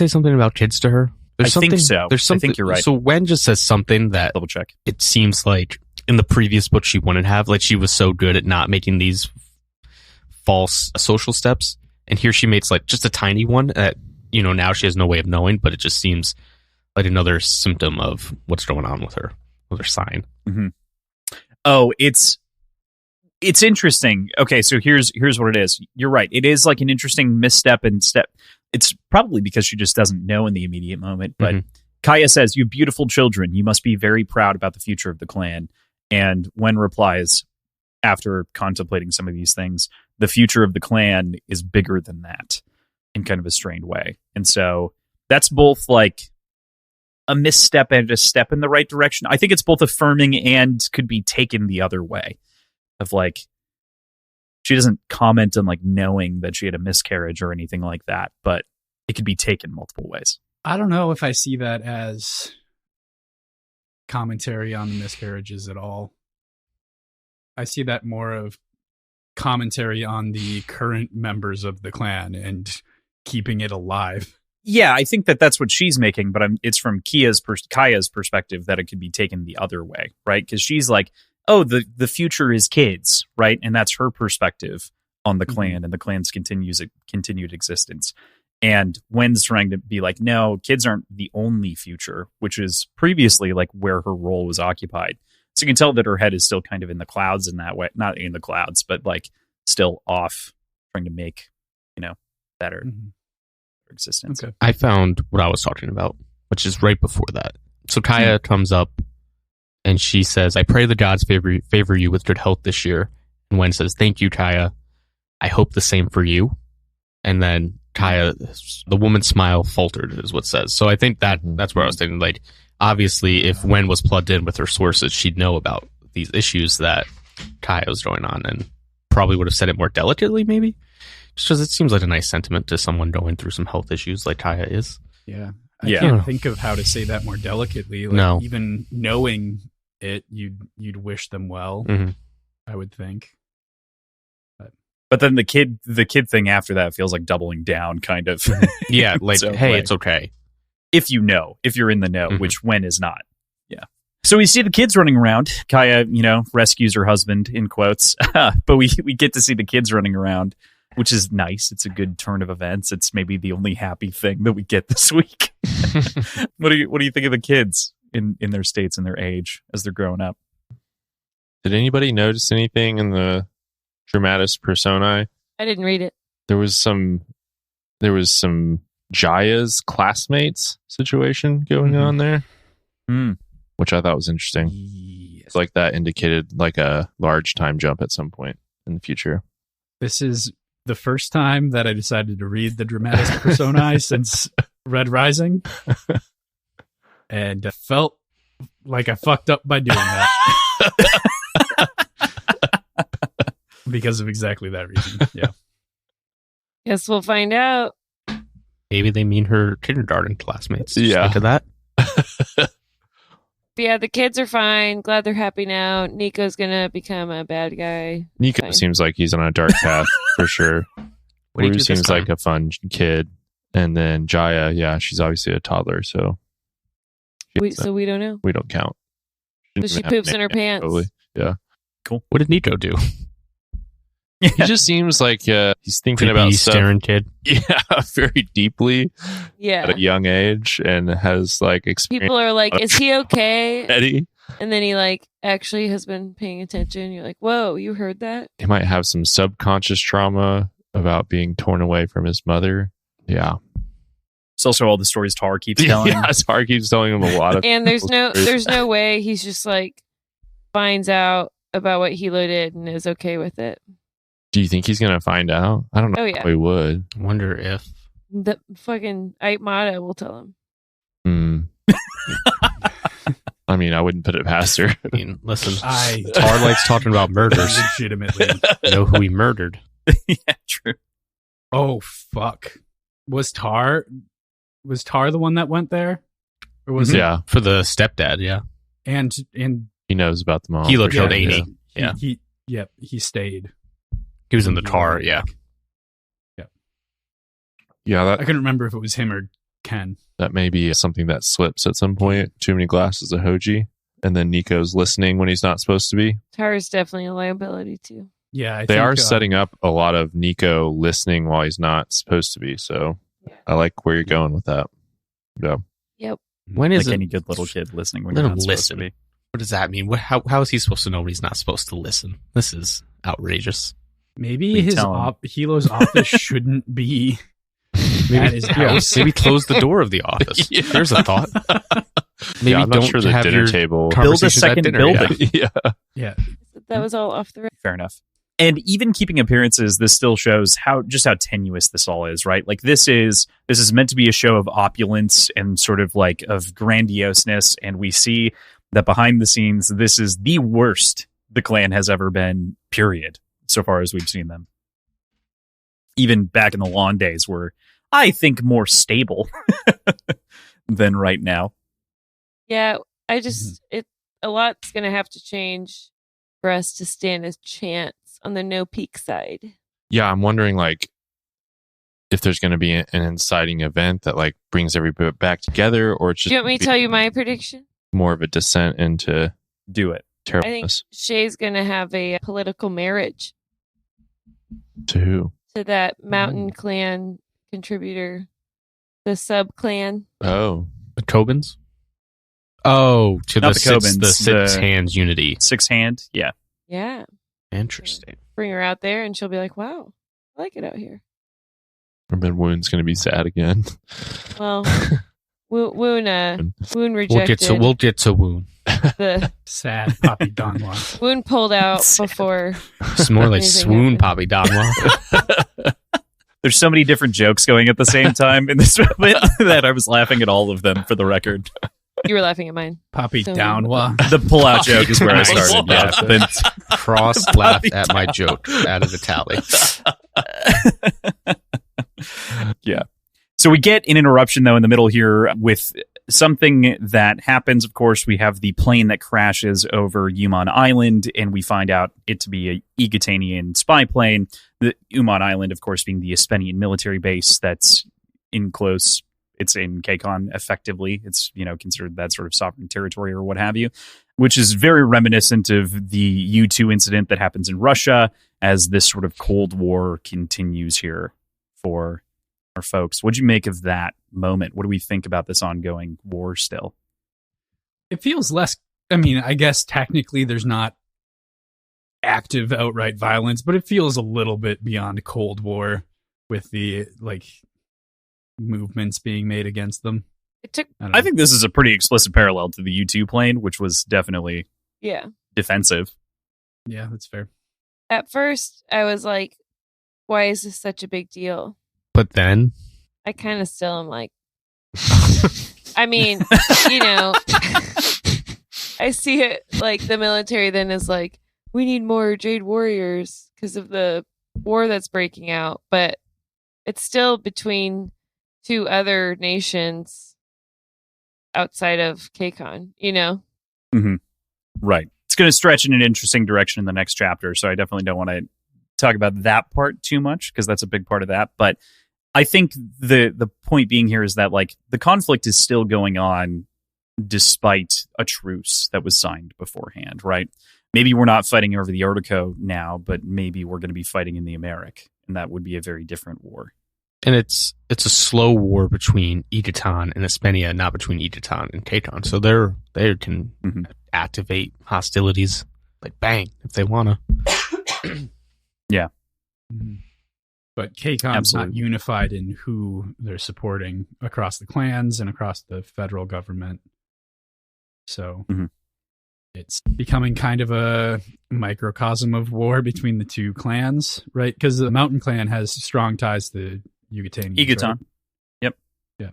something about kids to her? I think so. There's something. I think you're right. So Wen just says something that Double check. it seems like in the previous book she wouldn't have. Like she was so good at not making these false social steps, and here she makes like just a tiny one that now she has no way of knowing, but it just seems like another symptom of what's going on with her sign. Mm-hmm. Oh, it's interesting. Okay, so here's what it is. You're right. It is like an interesting misstep and step. It's probably because she just doesn't know in the immediate moment. But Kaya says, "You have beautiful children. You must be very proud about the future of the clan." And Wen replies, after contemplating some of these things, "The future of the clan is bigger than that," in kind of a strained way. And so that's both like a misstep and a step in the right direction. I think it's both affirming and could be taken the other way. Of like, she doesn't comment on like knowing that she had a miscarriage or anything like that, but it could be taken multiple ways. I don't know if I see that as commentary on the miscarriages at all. I see that more of commentary on the current members of the clan and keeping it alive. Yeah, I think that that's what she's making, but it's from Kaya's perspective that it could be taken the other way, right? Because she's like, oh, the future is kids, right? And that's her perspective on the clan and the clan's continued existence. And Wen's trying to be like, no, kids aren't the only future, which is previously like where her role was occupied. So you can tell that her head is still kind of in the clouds in that way. Not in the clouds, but like still off, trying to make, better existence. Okay. I found what I was talking about, which is right before that. So Kaya comes up and she says, I pray the gods favor you with good health this year. And Wen says, thank you, Kaya. I hope the same for you. And then Kaya, the woman's smile faltered, is what it says. So I think that's where I was thinking, like, obviously, if Wen was plugged in with her sources, she'd know about these issues that Kaya was going on and probably would have said it more delicately, maybe. Just because it seems like a nice sentiment to someone going through some health issues like Kaya is. Yeah. I can't think of how to say that more delicately. Like, no. Even knowing it, you'd wish them well, I would think. But then the kid thing after that feels like doubling down, kind of. Yeah, like, So, hey, like, it's okay. If you're in the know, which Wen is not. Yeah. So we see the kids running around. Kaya, rescues her husband, in quotes. But we get to see the kids running around, which is nice. It's a good turn of events. It's maybe the only happy thing that we get this week. What do you think of the kids in their states and their age as they're growing up? Did anybody notice anything in the dramatis personae? I didn't read it. There was some Jaya's classmates situation going on there, which I thought was interesting. Yes. Like that indicated like a large time jump at some point in the future. This is the first time that I decided to read the dramatis personae since Red Rising, and I felt like I fucked up by doing that. Because of exactly that reason. Yeah. Guess we'll find out. Maybe they mean her kindergarten classmates. Yeah. Think of that. Yeah, the kids are fine. Glad they're happy now. Nico's gonna become a bad guy. Nico seems like he's on a dark path for sure. Rue seems like a fun kid. And then Jaya, yeah, she's obviously a toddler, so we don't know. We don't count. She poops in her pants. Totally. Yeah. Cool. What did Nico do? He just seems like he's thinking creepy, about stuff. staring kid. Yeah, very deeply. Yeah. At a young age, and has like experience. People are like, "Is he okay?" Eddie. And then he like actually has been paying attention. You're like, "Whoa, you heard that?" He might have some subconscious trauma about being torn away from his mother. Yeah. It's also all the stories Tar keeps telling. Yeah, Tar keeps telling him a lot of. And there's no way he's just like finds out about what Hilo did and is okay with it. Do you think he's going to find out? I don't know if he would. Wonder if. The fucking Aitmata will tell him. I mean, I wouldn't put it past her. I mean, listen, Tar likes talking about murders. Legitimately. Know who he murdered. Yeah, true. Oh, fuck. Was Tar the one that went there? Or was it? Yeah. For the stepdad, yeah. And he knows about the mom. Hilo killed 80. Yeah. He stayed. He was in the car, yeah. Yeah, I couldn't remember if it was him or Ken. That may be something that slips at some point. Too many glasses of Hoji. And then Nico's listening when he's not supposed to be. Tar is definitely a liability, too. Yeah, they are setting up a lot of Nico listening while he's not supposed to be. So I like where you're going with that. Yeah. Yep. When is like any good little kid listening when you're not supposed to be? What does that mean? How is he supposed to know when he's not supposed to listen? This is outrageous. Maybe Hilo's office shouldn't be at his house. Maybe close the door of the office. Yeah. There's a thought. Maybe I'm not sure the dinner table. Build a second building. Yeah. Yeah. That was all off the rails. Fair enough. And even keeping appearances, this still shows how tenuous this all is, right? Like this is meant to be a show of opulence and sort of like of grandioseness, and we see that behind the scenes, this is the worst the clan has ever been, period, so far as we've seen them. Even back in the Lawn days were, I think, more stable than right now. Yeah, I just a lot's gonna have to change for us to stand a chance on the no peak side. Yeah, I'm wondering like if there's going to be an inciting event that like brings everybody back together, or it's just. Do you want me to tell you my prediction? More of a descent into do it. Terribleness. I think Shay's gonna have a political marriage. To who? To that mountain clan contributor, the sub clan. Oh, the Cobans. Oh, to Not the Cobans, six hands unity. Six hand, yeah. Yeah. Interesting. Bring her out there and she'll be like, wow, I like it out here. And then Woon's going to be sad again. Well, Woon rejected. We'll get to Woon. The sad Poppy Donwa. Woon pulled out before. It's more like swoon Poppy Donwa. There's so many different jokes going at the same time in this moment that I was laughing at all of them, for the record. You were laughing at mine. Poppy Downwa. The pull-out joke is where I started. Yeah. Then Cross laughed at my joke. Added a tally. Yeah. So we get an interruption, though, in the middle here with something that happens. Of course, we have the plane that crashes over Uman Island, and we find out it to be a Egatanian spy plane. The Uman Island, of course, being the Espenian military base that's in close. It's in KCON, effectively. It's, considered that sort of sovereign territory or what have you, which is very reminiscent of the U-2 incident that happens in Russia as this sort of Cold War continues here for our folks. What'd you make of that moment? What do we think about this ongoing war still? It feels less, I guess technically there's not active outright violence, but it feels a little bit beyond Cold War with the, movements being made against them. I think this is a pretty explicit parallel to the U-2 plane, which was definitely defensive. Yeah, that's fair. At first, I was like, why is this such a big deal? But then I kind of still am like, I see it like the military then is like, we need more Jade warriors because of the war that's breaking out, but it's still between two other nations outside of KCON, Mm-hmm. Right. It's going to stretch in an interesting direction in the next chapter, so I definitely don't want to talk about that part too much because that's a big part of that. But I think the point being here is that the conflict is still going on despite a truce that was signed beforehand, right? Maybe we're not fighting over the Artico now, but maybe we're going to be fighting in the Americ, and that would be a very different war. And it's a slow war between Egatan and Espenia, not between Egatan and KCON. So they can activate hostilities bang if they wanna. Yeah. Mm-hmm. But KCON's not unified in who they're supporting across the clans and across the federal government. So it's becoming kind of a microcosm of war between the two clans, right? Because the Mountain Clan has strong ties to Egatanians. Egaton. Right? Yep. Yeah.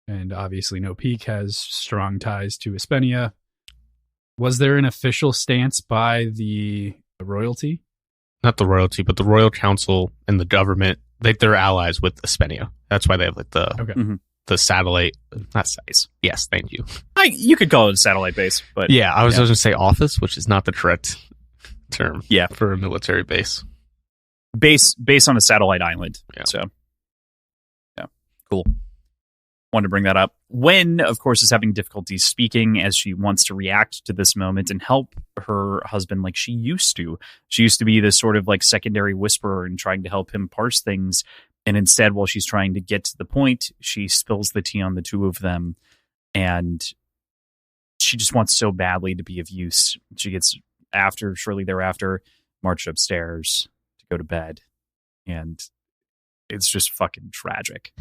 And obviously No Peak has strong ties to Espenia. Was there an official stance by the royalty? Not the royalty, but the Royal Council and the government. They're allies with Espenia. That's why they have the satellite. Not size. Yes, thank you. You could call it a satellite base, but yeah, I was going to say office, which is not the correct term. Yeah, for a military base. Base on a satellite island. Yeah. So, yeah, cool. Wanted to bring that up. Wen, of course, is having difficulty speaking as she wants to react to this moment and help her husband like she used to. She used to be this sort of secondary whisperer and trying to help him parse things. And instead, while she's trying to get to the point, she spills the tea on the two of them. And she just wants so badly to be of use. She gets, shortly thereafter, marched upstairs to go to bed. And it's just fucking tragic.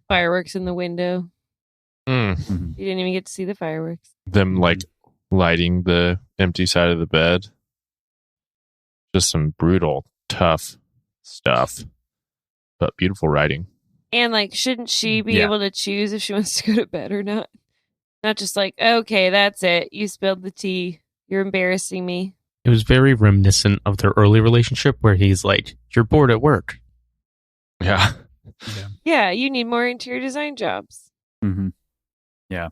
Fireworks in the window. Mm. You didn't even get to see the fireworks. Them lighting the empty side of the bed. Just some brutal, tough stuff, but beautiful writing. And like, shouldn't she be able to choose if she wants to go to bed or not? Not just like, okay, that's it. You spilled the tea. You're embarrassing me. It was very reminiscent of their early relationship where he's like, you're bored at work. Yeah. Yeah, you need more interior design jobs. Mm-hmm. Yeah.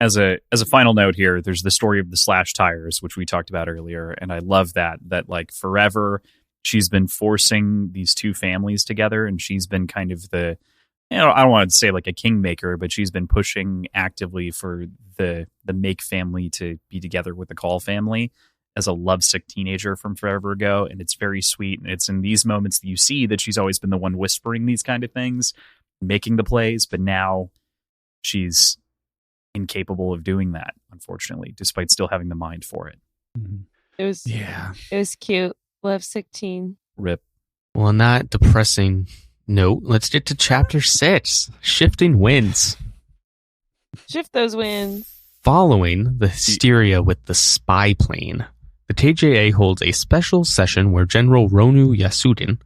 As a final note here, there's the story of the slash tires, which we talked about earlier, and I love that like forever she's been forcing these two families together, and she's been kind of the, I don't want to say like a kingmaker, but she's been pushing actively for the Make family to be together with the Call family as a lovesick teenager from forever ago. And it's very sweet. And it's in these moments that you see that she's always been the one whispering these kind of things, making the plays, but now she's incapable of doing that, unfortunately, despite still having the mind for it. It was cute. Lovesick teen. Rip. Well, on that depressing note, let's get to chapter 6, Shifting Winds. Shift those winds. Following the hysteria with the spy plane, the TJA holds a special session where General Ronu Yasudin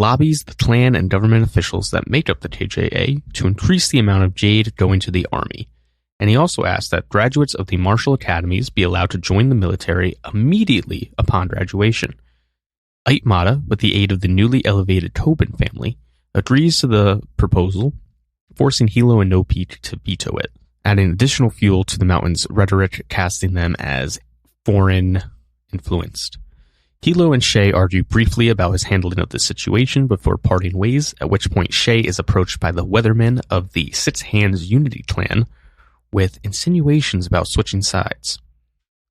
lobbies the clan and government officials that make up the TJA to increase the amount of Jade going to the army. And he also asks that graduates of the martial academies be allowed to join the military immediately upon graduation. Aitmata, with the aid of the newly elevated Tobin family, agrees to the proposal, forcing Hilo and Nopi to veto it, adding additional fuel to the mountain's rhetoric, casting them as foreign influenced. Hilo and Shay argue briefly about his handling of the situation before parting ways, at which point Shay is approached by the weathermen of the Six Hands Unity clan with insinuations about switching sides.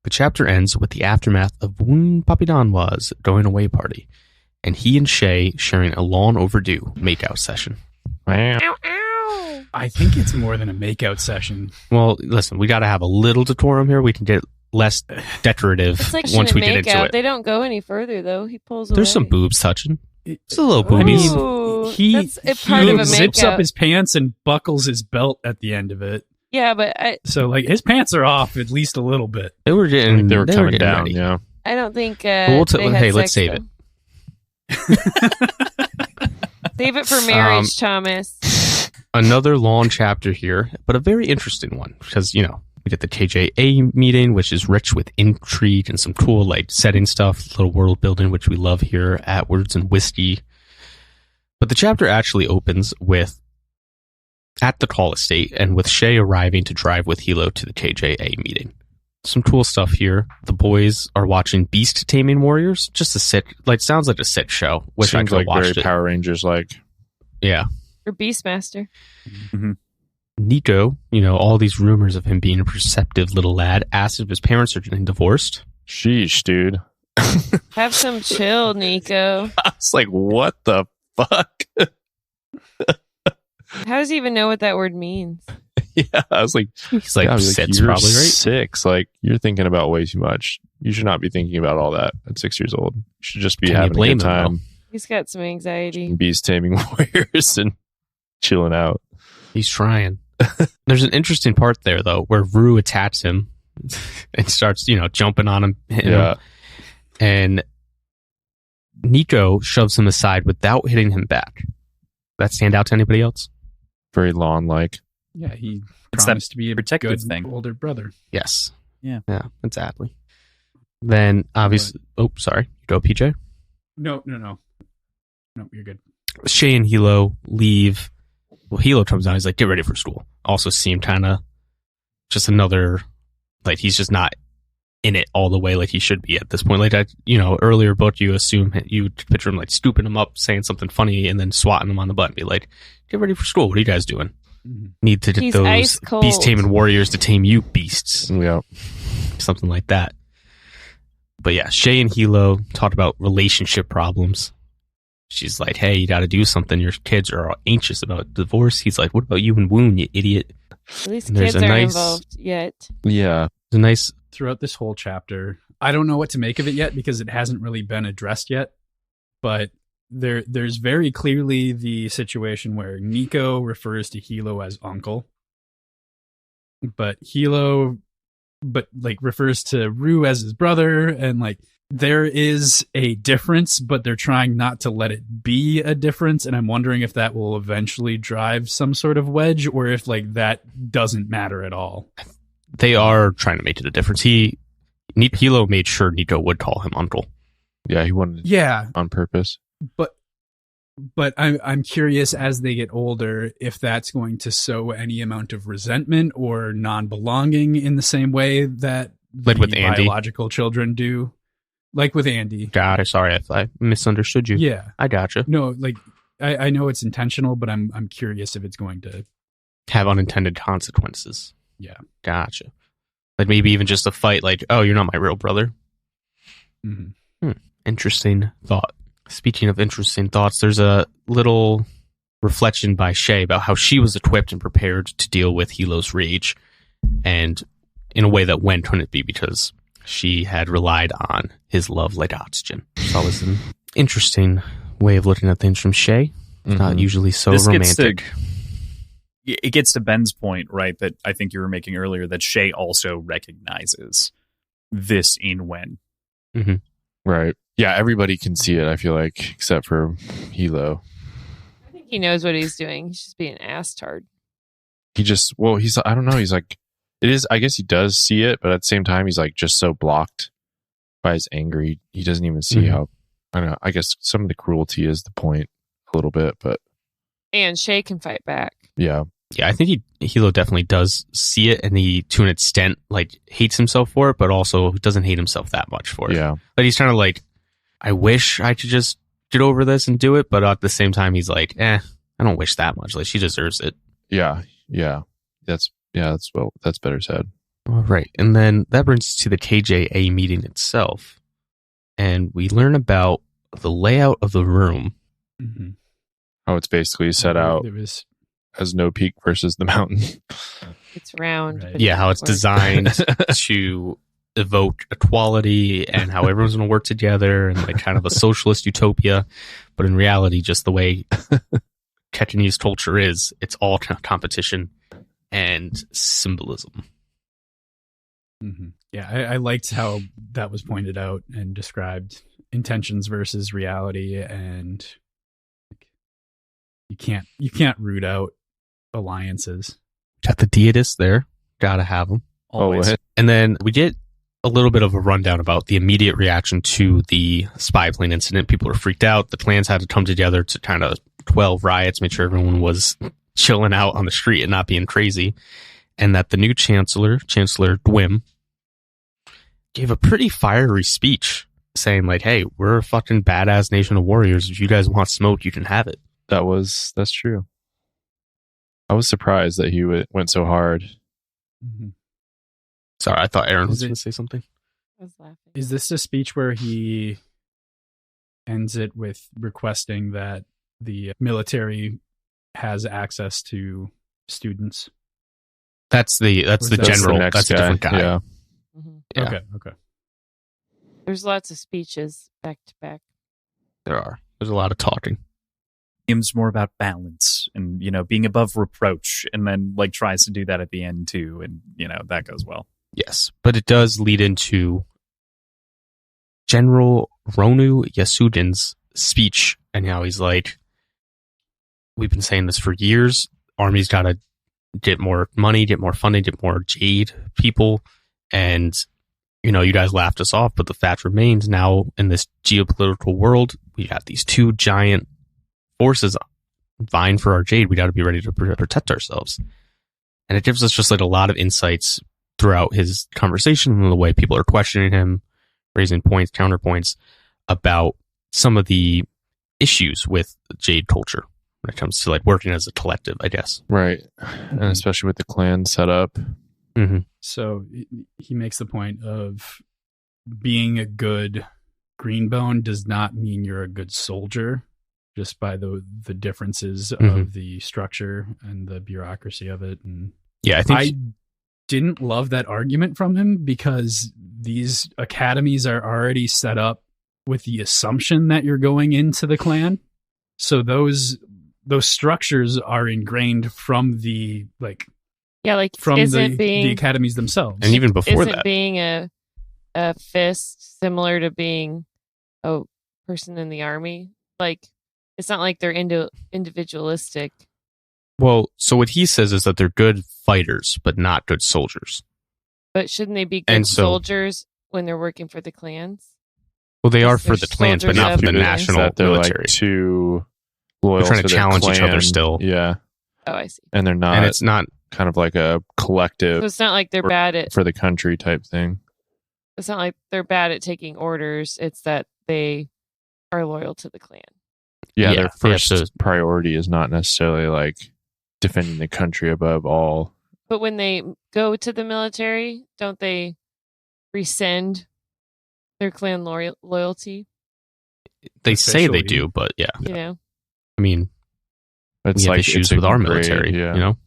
The chapter ends with the aftermath of Woon Papidanwa's going away party, and he and Shay sharing a long overdue makeout session. Ow, ow. I think it's more than a makeout session. Well, listen, we got to have a little decorum here. We can get less decorative It's like once we get make into out. it. They don't go any further though. He pulls There's away. some boobs touching. It's a little I boobies. mean, Ooh, he that's a part of a zips makeout. up his pants and buckles his belt at the end of it. Yeah, but So, like, his pants are off at least a little bit. They were getting. They were coming getting down, ready. yeah. I don't think. Well, they had hey, let's sex, save though. Save it for marriage, Thomas. Another long chapter here, but a very interesting one because we get the TJA meeting, which is rich with intrigue and some cool like setting stuff, little world building, which we love here at Words and Whiskey. But the chapter actually opens with at the Call estate and with Shay arriving to drive with Hilo to the TJA meeting. Some cool stuff here. The boys are watching Beast Taming Warriors. Just a sick, sounds like a sick show. Wish I Seems could like have watched very it. Power Rangers like. Yeah. Or Beastmaster. Mm-hmm. Nico, all these rumors of him being a perceptive little lad, asks if his parents are getting divorced. Sheesh, dude. Have some chill, Nico. I was like, what the fuck? How does he even know what that word means? Yeah, I was like, He's like, God, six you're probably, right? 6. Like, you're thinking about way too much. You should not be thinking about all that at 6 years old. You should just be Can you having a blame good him, time. He's got some anxiety. Beast taming warriors and chilling out. He's trying. There's an interesting part there, though, where Rue attacks him and starts, jumping on him. hitting him. And Nico shoves him aside without hitting him back. That stand out to anybody else? Very lawn-like. Yeah, he It's promised that to be a protective good thing. older brother. Yes. Yeah. Yeah, exactly. Then, obviously... Oh, sorry. You go, PJ? No, you're good. Shay and Hilo leave. Well, Hilo comes down. He's like, get ready for school. Also seemed kind of just another, he's just not in it all the way like he should be at this point. Earlier book, you assume you picture him scooping him up, saying something funny, and then swatting him on the butt and be like, get ready for school. What are you guys doing? Mm-hmm. Need to get He's those ice cold. beast taming warriors to tame you beasts. Yeah. Something like that. But yeah, Shay and Hilo talk about relationship problems. She's like, hey, you got to do something. Your kids are anxious about divorce. He's like, what about you and Woon, you idiot? At least And there's kids a aren't nice- involved yet. Yeah. It's a nice... Throughout this whole chapter, I don't know what to make of it yet because it hasn't really been addressed yet. But there's very clearly the situation where Nico refers to Hilo as uncle, but Hilo refers to Rue as his brother, and there is a difference, but they're trying not to let it be a difference. And I'm wondering if that will eventually drive some sort of wedge, or if like that doesn't matter at all. They are trying to make it a difference. Hilo made sure Nico would call him uncle. Yeah, he wanted on purpose. But I'm curious, as they get older, if that's going to sow any amount of resentment or non-belonging in the same way that like with Andy. Biological children do. Like with Andy. God, sorry if I misunderstood you. Yeah. I gotcha. No, like, I know it's intentional, but I'm curious if it's going to have unintended consequences. Yeah. Gotcha. Like maybe even just a fight like, oh, you're not my real brother. Mm-hmm. Interesting thought. Speaking of interesting thoughts, there's a little reflection by Shay about how she was equipped and prepared to deal with Hilo's rage, and in a way that Wen couldn't be because she had relied on his love like oxygen. So that was an interesting way of looking at things from Shay. Not usually so romantic. It gets to Ben's point, right, that I think you were making earlier, that Shay also recognizes this in Wen. Mm-hmm. Right. Yeah, everybody can see it, I feel like, except for Hilo. I think he knows what he's doing. He's just being an ass-tard. He's, I don't know, he's like, it is, I guess he does see it, but at the same time, he's like just so blocked by his anger. He doesn't even see how, I don't know, I guess some of the cruelty is the point a little bit, but. And Shay can fight back. Yeah. Yeah, I think Hilo definitely does see it, and he, to an extent, like, hates himself for it, but also doesn't hate himself that much for it. Yeah. But he's kind of like, I wish I could just get over this and do it, but at the same time, he's like, I don't wish that much. Like, she deserves it. Yeah. That's better said. All right. And then that brings us to the KJA meeting itself. And we learn about the layout of the room. Mm-hmm. How it's basically set out as no peak versus the mountain. It's round. Right. Yeah, how it's designed to evoke equality and how everyone's going to work together and like kind of a socialist utopia. But in reality, just the way Cantonese culture is, it's all competition and symbolism. Mm-hmm. Yeah, I liked how that was pointed out and described, intentions versus reality, and you can't root out alliances. Got the deities there, gotta have them always. And then we get a little bit of a rundown about the immediate reaction to the spy plane incident. People were freaked out. The clans had to come together to kind of quell riots, make sure everyone was chilling out on the street and not being crazy. And that the new Chancellor Dwim, gave a pretty fiery speech saying like, hey, we're a fucking badass nation of warriors. If you guys want smoke, you can have it. That's true. I was surprised that he went so hard. Mm-hmm. Sorry, I thought Aaron was going to say something. I was laughing. Is this a speech where he ends it with requesting that the military has access to students? That's the general. That's a different guy. Yeah. Mm-hmm. Yeah. Okay. There's lots of speeches back to back. There's a lot of talking. It's more about balance and, being above reproach, and then like tries to do that at the end too. And, that goes well. Yes, but it does lead into General Ronu Yasudin's speech and how he's like, we've been saying this for years. Army's got to get more money, get more funding, get more Jade people. And, you guys laughed us off, but the fact remains now in this geopolitical world, we got these two giant forces vying for our Jade. We got to be ready to protect ourselves. And it gives us just like a lot of insights throughout his conversation and the way people are questioning him, raising points, counterpoints about some of the issues with Jade culture when it comes to like working as a collective, I guess. Right. And especially with the clan setup. Mm-hmm. So he makes the point of being a good greenbone does not mean you're a good soldier, just by the differences of the structure and the bureaucracy of it. And yeah, I didn't love that argument from him because these academies are already set up with the assumption that you're going into the clan. So those structures are ingrained from the from the academies themselves. And even before that, being a a fist similar to being a person in the army? Like, it's not like they're individualistic. Well, so what he says is that they're good fighters, but not good soldiers. But shouldn't they be good soldiers when they're working for the clans? Well, they are for the clans, but not for the national they're military. Like too loyal. They're trying to challenge clan. each other still. Yeah. Oh, I see. And they're not. And it's not kind of like a collective. So it's not like they're bad at for the country type thing. It's not like they're bad at taking orders. It's that they are loyal to the clan. Yeah, their first priority is not necessarily like defending the country above all. But when they go to the military, don't they rescind their clan loyalty? They say they do, but yeah. You know? I mean, it's we have like issues with our military, you know?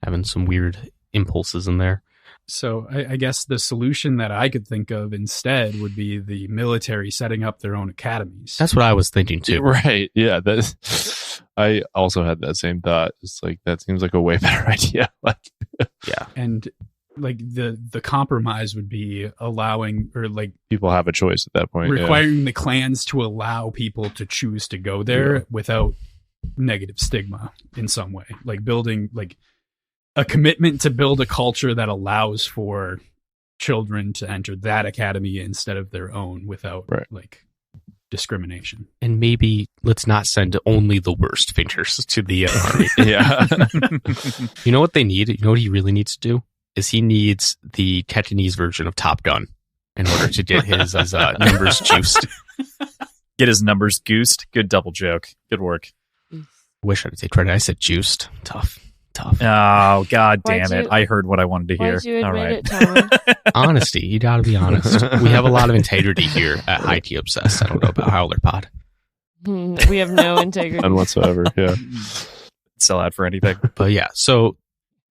Having some weird impulses in there. So I guess the solution that I could think of instead would be the military setting up their own academies. That's what I was thinking too. Right. Yeah. I also had that same thought. It's like, that seems like a way better idea. Like, yeah. And like the compromise would be allowing, or like people have a choice at that point. Requiring the clans to allow people to choose to go there without negative stigma in some way. Like building like a commitment to build a culture that allows for children to enter that academy instead of their own without like discrimination. And maybe let's not send only the worst fingers to the army. Yeah. You know what they need? You know what he really needs to do? Is he needs the Cantonese version of Top Gun in order to get his numbers juiced. Get his numbers goosed. Good double joke. Good work. Wish I could take credit. I said juiced. Tough. Oh, God damn it. I heard what I wanted to hear. Why'd you admit All right. it, Tyler? Honesty. You gotta be honest. We have a lot of integrity here at High Tea Obsessed. I don't know about Howler Pod. We have no integrity. None whatsoever. Yeah. Sell out for anything. But yeah, so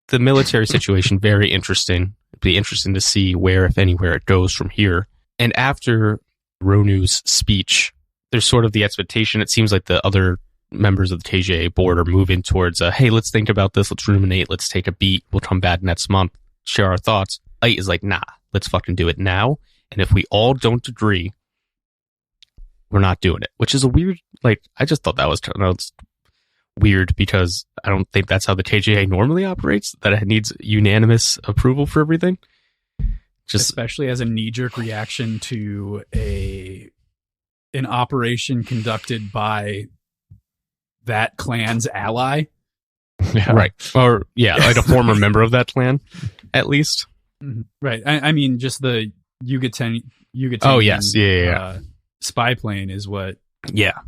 the military situation, very interesting. It'd be interesting to see where, if anywhere, it goes from here. And after Ronu's speech, there's sort of the expectation. It seems like the other members of the TJA board are moving towards hey, let's think about this, let's ruminate, let's take a beat, we'll come back next month, share our thoughts. Ait is like, nah, let's fucking do it now, and if we all don't agree, we're not doing it, which is a weird, like, I just thought that was weird because I don't think that's how the TJA normally operates, that it needs unanimous approval for everything. Just especially as a knee-jerk reaction to an operation conducted by that clan's ally. Yeah. Right. Or, yeah, like a former member of that clan, at least. Right. I mean, just the Yucatan oh, yes. Yeah. Spy plane is what... Yeah.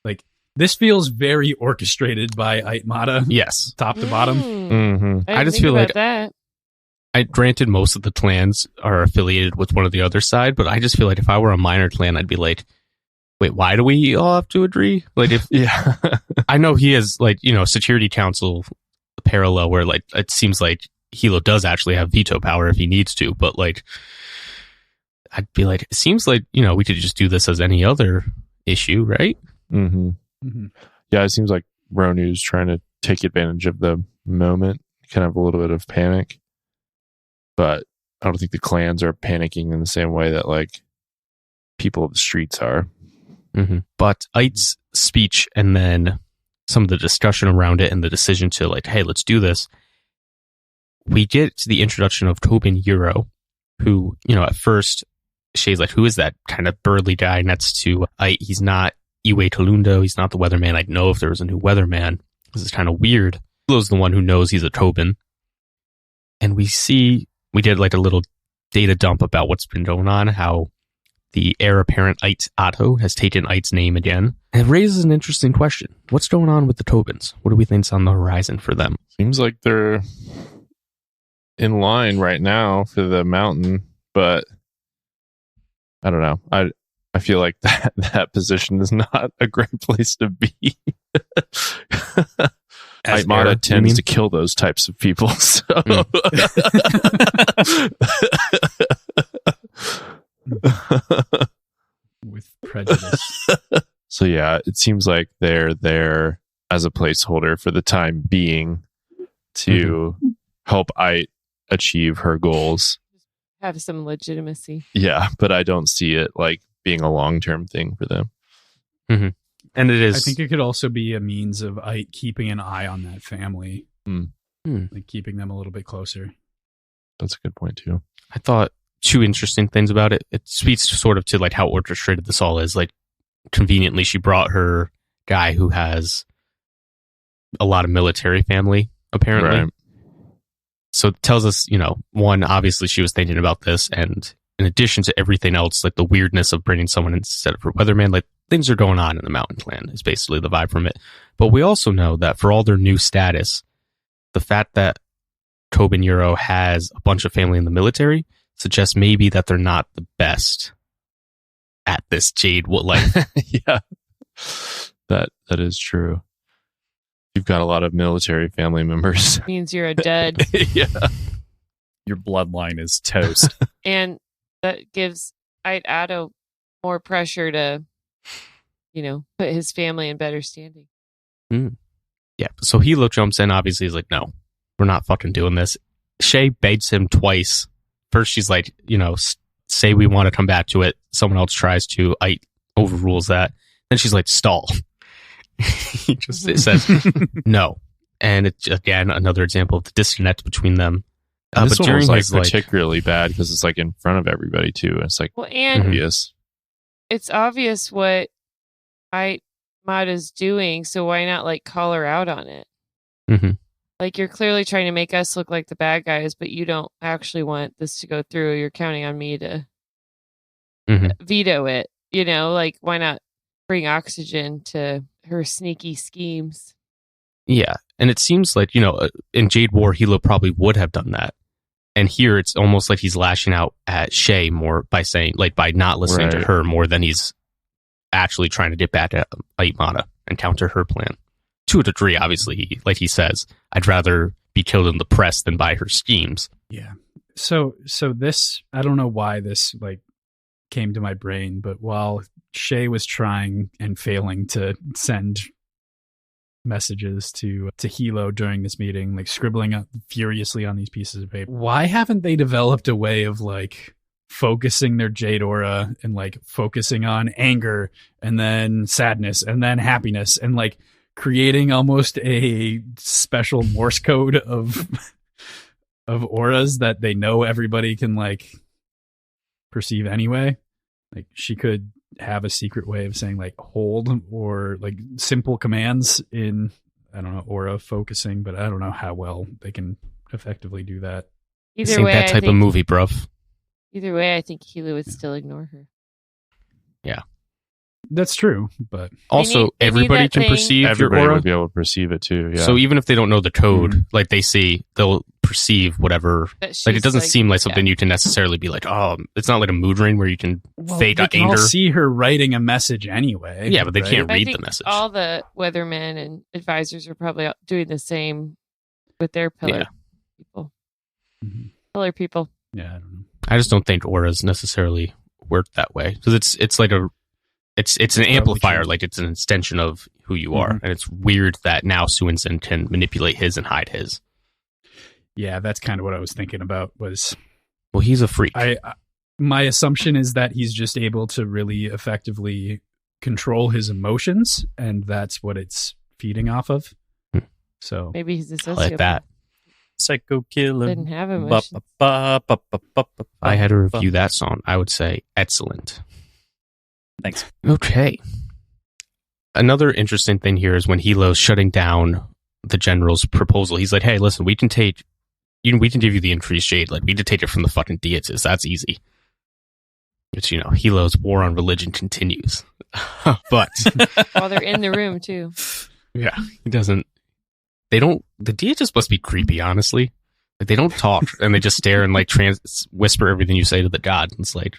Like, this feels very orchestrated by Aitmata. Yes. Top to bottom. Mm-hmm. I just feel like... that. Granted, most of the clans are affiliated with one of the other side, but I just feel like if I were a minor clan, I'd be like, wait, why do we all have to agree? Like, if I know he has, like, you know, Security Council parallel where, like, it seems like Hilo does actually have veto power if he needs to, but, like, I'd be like, it seems like, you know, we could just do this as any other issue, right? Mm-hmm. Mm-hmm. Yeah, it seems like Ronu's trying to take advantage of the moment, kind of a little bit of panic, but I don't think the clans are panicking in the same way that, like, people of the streets are. Mm-hmm. But Ait's speech and then some of the discussion around it and the decision to, like, hey, let's do this. We get to the introduction of Tobin Euro, who, you know, at first, Shay's like, who is that kind of burly guy next to Ait? He's not Iwe Kalundo. He's not the weatherman. I'd know if there was a new weatherman. This is kind of weird. Hilo's the one who knows he's a Tobin. And we did like a little data dump about what's been going on, how the heir apparent Ait Otto has taken Ait's name again. And it raises an interesting question. What's going on with the Tobins? What do we think's on the horizon for them? Seems like they're in line right now for the mountain, but I don't know. I feel like that position is not a great place to be. Aitmata tends to kill those types of people. So. With prejudice. So yeah, it seems like they're there as a placeholder for the time being to help Ait achieve her goals. have some legitimacy. Yeah, but I don't see it like being a long-term thing for them. Mm-hmm. And it is. I think it could also be a means of keeping an eye on that family, like keeping them a little bit closer. That's a good point too. I thought two interesting things about it. It speaks sort of to like how orchestrated this all is. Like, conveniently, she brought her guy who has a lot of military family, apparently. Right. So it tells us, one, obviously she was thinking about this, and in addition to everything else, like the weirdness of bringing someone instead of her weatherman, like things are going on in the mountain clan is basically the vibe from it. But we also know that for all their new status, the fact that Tobin Euro has a bunch of family in the military suggests maybe that they're not the best at this Jade life. Yeah, that is true. You've got a lot of military family members. Means you're a dud. Yeah. Your bloodline is toast. And that gives Ido more pressure to, put his family in better standing. Yeah. So Hilo jumps in, obviously he's like, no, we're not fucking doing this. Shay begs him twice. First she's like, say we want to come back to it. Someone else tries to. Ite overrules that. Then she's like, stall. He just says no. And it's, again, another example of the disconnect between them. This but one was his, particularly bad because it's like in front of everybody too. It's like obvious. It's obvious what Mada's doing, so why not like call her out on it? Mm-hmm. Like, you're clearly trying to make us look like the bad guys, but you don't actually want this to go through. You're counting on me to veto it. Like, why not bring oxygen to her sneaky schemes? Yeah. And it seems like, in Jade War, Hilo probably would have done that. And here it's almost like he's lashing out at Shay more by saying, like, by not listening to her more than he's actually trying to get back at Mada and counter her plan. To a degree, obviously, like he says, I'd rather be killed in the press than by her schemes. Yeah. So this, I don't know why this like came to my brain, but while Shay was trying and failing to send messages to Hilo during this meeting, like scribbling up furiously on these pieces of paper, why haven't they developed a way of like focusing their Jade aura and like focusing on anger and then sadness and then happiness and like creating almost a special Morse code of auras that they know everybody can like perceive anyway? Like, she could have a secret way of saying like hold or like simple commands in, I don't know, aura focusing, but I don't know how well they can effectively do that. Either way, that type of movie, bruv. Either way, I think Hilo would still ignore her. Yeah. That's true, but also everybody can perceive your aura. Would be able to perceive it too. Yeah. So even if they don't know the code, like they'll perceive whatever. Like, it doesn't seem like something you can necessarily be like, oh, it's not like a mood ring where you can fake they can anger. all see her writing a message anyway. Yeah, but they can't I read think the message. All the weathermen and advisors are probably doing the same with their pillar people. Mm-hmm. Pillar people. Yeah, I don't know. I just don't think auras necessarily work that way because it's like it's an amplifier, like it's an extension of who you are, and it's weird that now Suinsen can manipulate his and hide his. Yeah, that's kind of what I was thinking about. Well, he's a freak. My assumption is that he's just able to really effectively control his emotions, and that's what it's feeding off of. So maybe he's a sociopath. Like that. Psycho killer. Didn't have emotions. If I had to review that song, I would say excellent. Thanks. Okay. Another interesting thing here is when Hilo's shutting down the general's proposal. He's like, hey, listen, we can give you the increased Jade. Like, we can take it from the fucking deities. That's easy. Which, Hilo's war on religion continues. But while they're in the room too. Yeah, he doesn't. The deities must be creepy, honestly. Like, they don't talk and they just stare and like whisper everything you say to the god. It's like,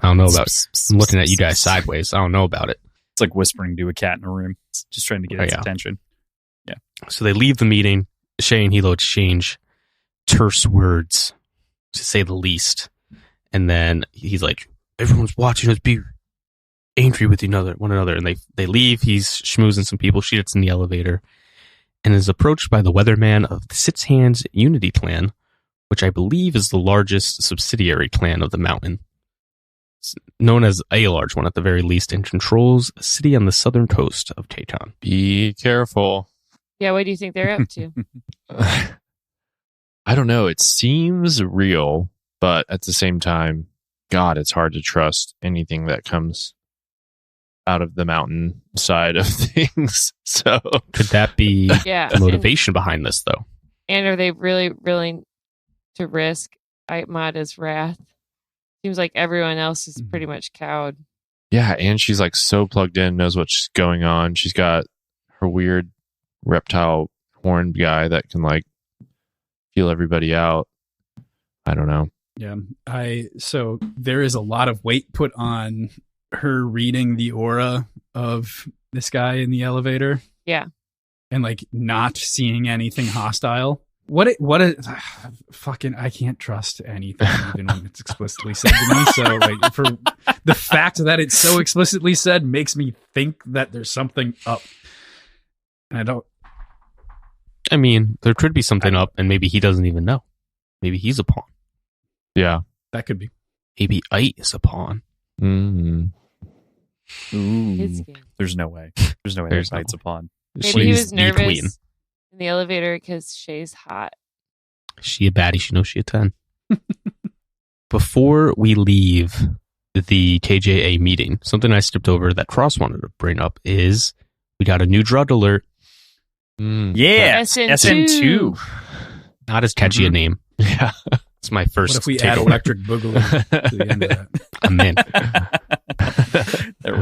I don't know about it. I'm looking at you guys sideways. I don't know about it. It's like whispering to a cat in a room. It's just trying to get its attention. Yeah. So they leave the meeting. Shay and Hilo exchange terse words, to say the least. And then he's like, everyone's watching us be angry with one another. And they leave. He's schmoozing some people. She gets in the elevator and is approached by the weatherman of the Six Hands Unity Clan, which I believe is the largest subsidiary clan of the mountain. It's known as a large one at the very least, and controls a city on the southern coast of Taytan. Be careful. Yeah, what do you think they're up to? I don't know. It seems real, but at the same time, God, it's hard to trust anything that comes out of the mountain side of things. So could that be yeah, the motivation behind this, though? And are they really willing to risk Aitmada's wrath? Seems like everyone else is pretty much cowed. Yeah, and she's like so plugged in, knows what's going on. She's got her weird reptile horn guy that can like feel everybody out. I don't know. Yeah, so there is a lot of weight put on her reading the aura of this guy in the elevator. Yeah. And like not seeing anything hostile. Fucking, I can't trust anything even when it's explicitly said to me. So like for the fact that it's so explicitly said makes me think that there's something up. And I mean, there could be something up and maybe he doesn't even know. Maybe he's a pawn. Yeah. That could be. Maybe Ait is a pawn. Mm-hmm. Ooh, there's no way. There's no way there's Ait's a pawn. Maybe he was nervous in the elevator because Shay's hot. She a baddie. She knows she a 10. Before we leave the KJA meeting, something I skipped over that Cross wanted to bring up is we got a new drug alert. Yeah, SN2. Not as catchy a name. Yeah. It's my first. What if we add Electric Boogaloo to the end of that? I'm in. There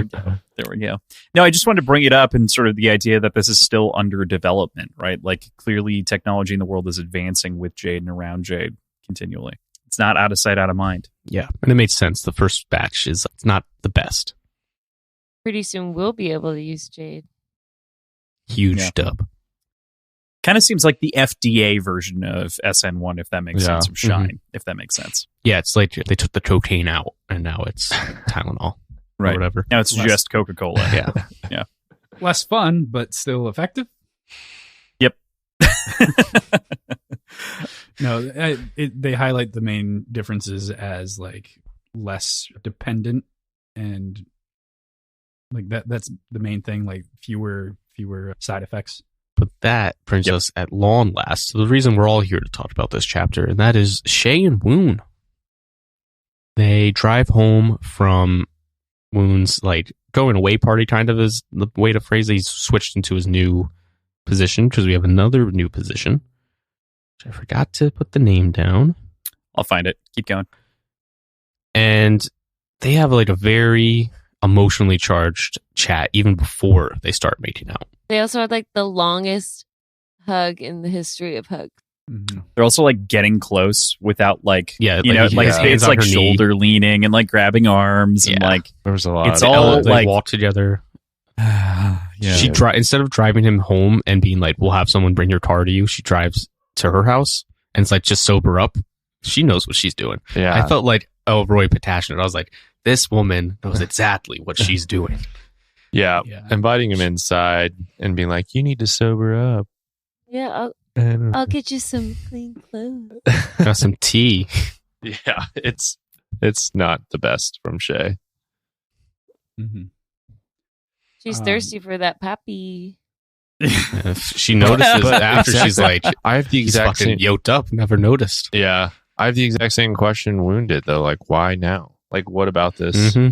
we go. No, I just wanted to bring it up and sort of the idea that this is still under development, right? Like clearly technology in the world is advancing with Jade and around Jade continually. It's not out of sight, out of mind. Yeah, and it made sense. The first batch is not the best. Pretty soon we'll be able to use Jade. Huge dub. Kind of seems like the FDA version of SN1, if that makes sense, of Shine, if that makes sense. Yeah, it's like they took the cocaine out and now it's Tylenol. Right. Or whatever. Now it's just Coca-Cola. Yeah. Yeah. Less fun, but still effective. Yep. No, they highlight the main differences as like less dependent and like that's the main thing, like fewer side effects. But that brings us at long last to the reason we're all here to talk about this chapter, and that is Shay and Woon. They drive home from Woon's like going away party, kind of is the way to phrase it. He's switched into his new position because we have another new position, which I forgot to put the name down. I'll find it. Keep going. And they have like a very emotionally charged chat even before they start making out. They also had like the longest hug in the history of hugs. Mm-hmm. They're also like getting close without like, yeah, you know, like it's like shoulder leaning and like grabbing arms and like there was a lot. It's all they like walk together. Yeah. She instead of driving him home and being like, "We'll have someone bring your car to you," she drives to her house and it's like, "Just sober up." She knows what she's doing. Yeah, I felt like Roy Patashnet. I was like, this woman knows exactly what she's doing. Yeah, inviting him inside and being like, "You need to sober up." Yeah, I'll get you some clean clothes. Got some tea. Yeah, it's not the best from Shay. Mm-hmm. She's thirsty for that puppy. If she notices after, she's like, I have the exact same yoked up. Never noticed. Yeah, I have the exact same question Wounded though. Like, why now? Like, what about this? Mm-hmm.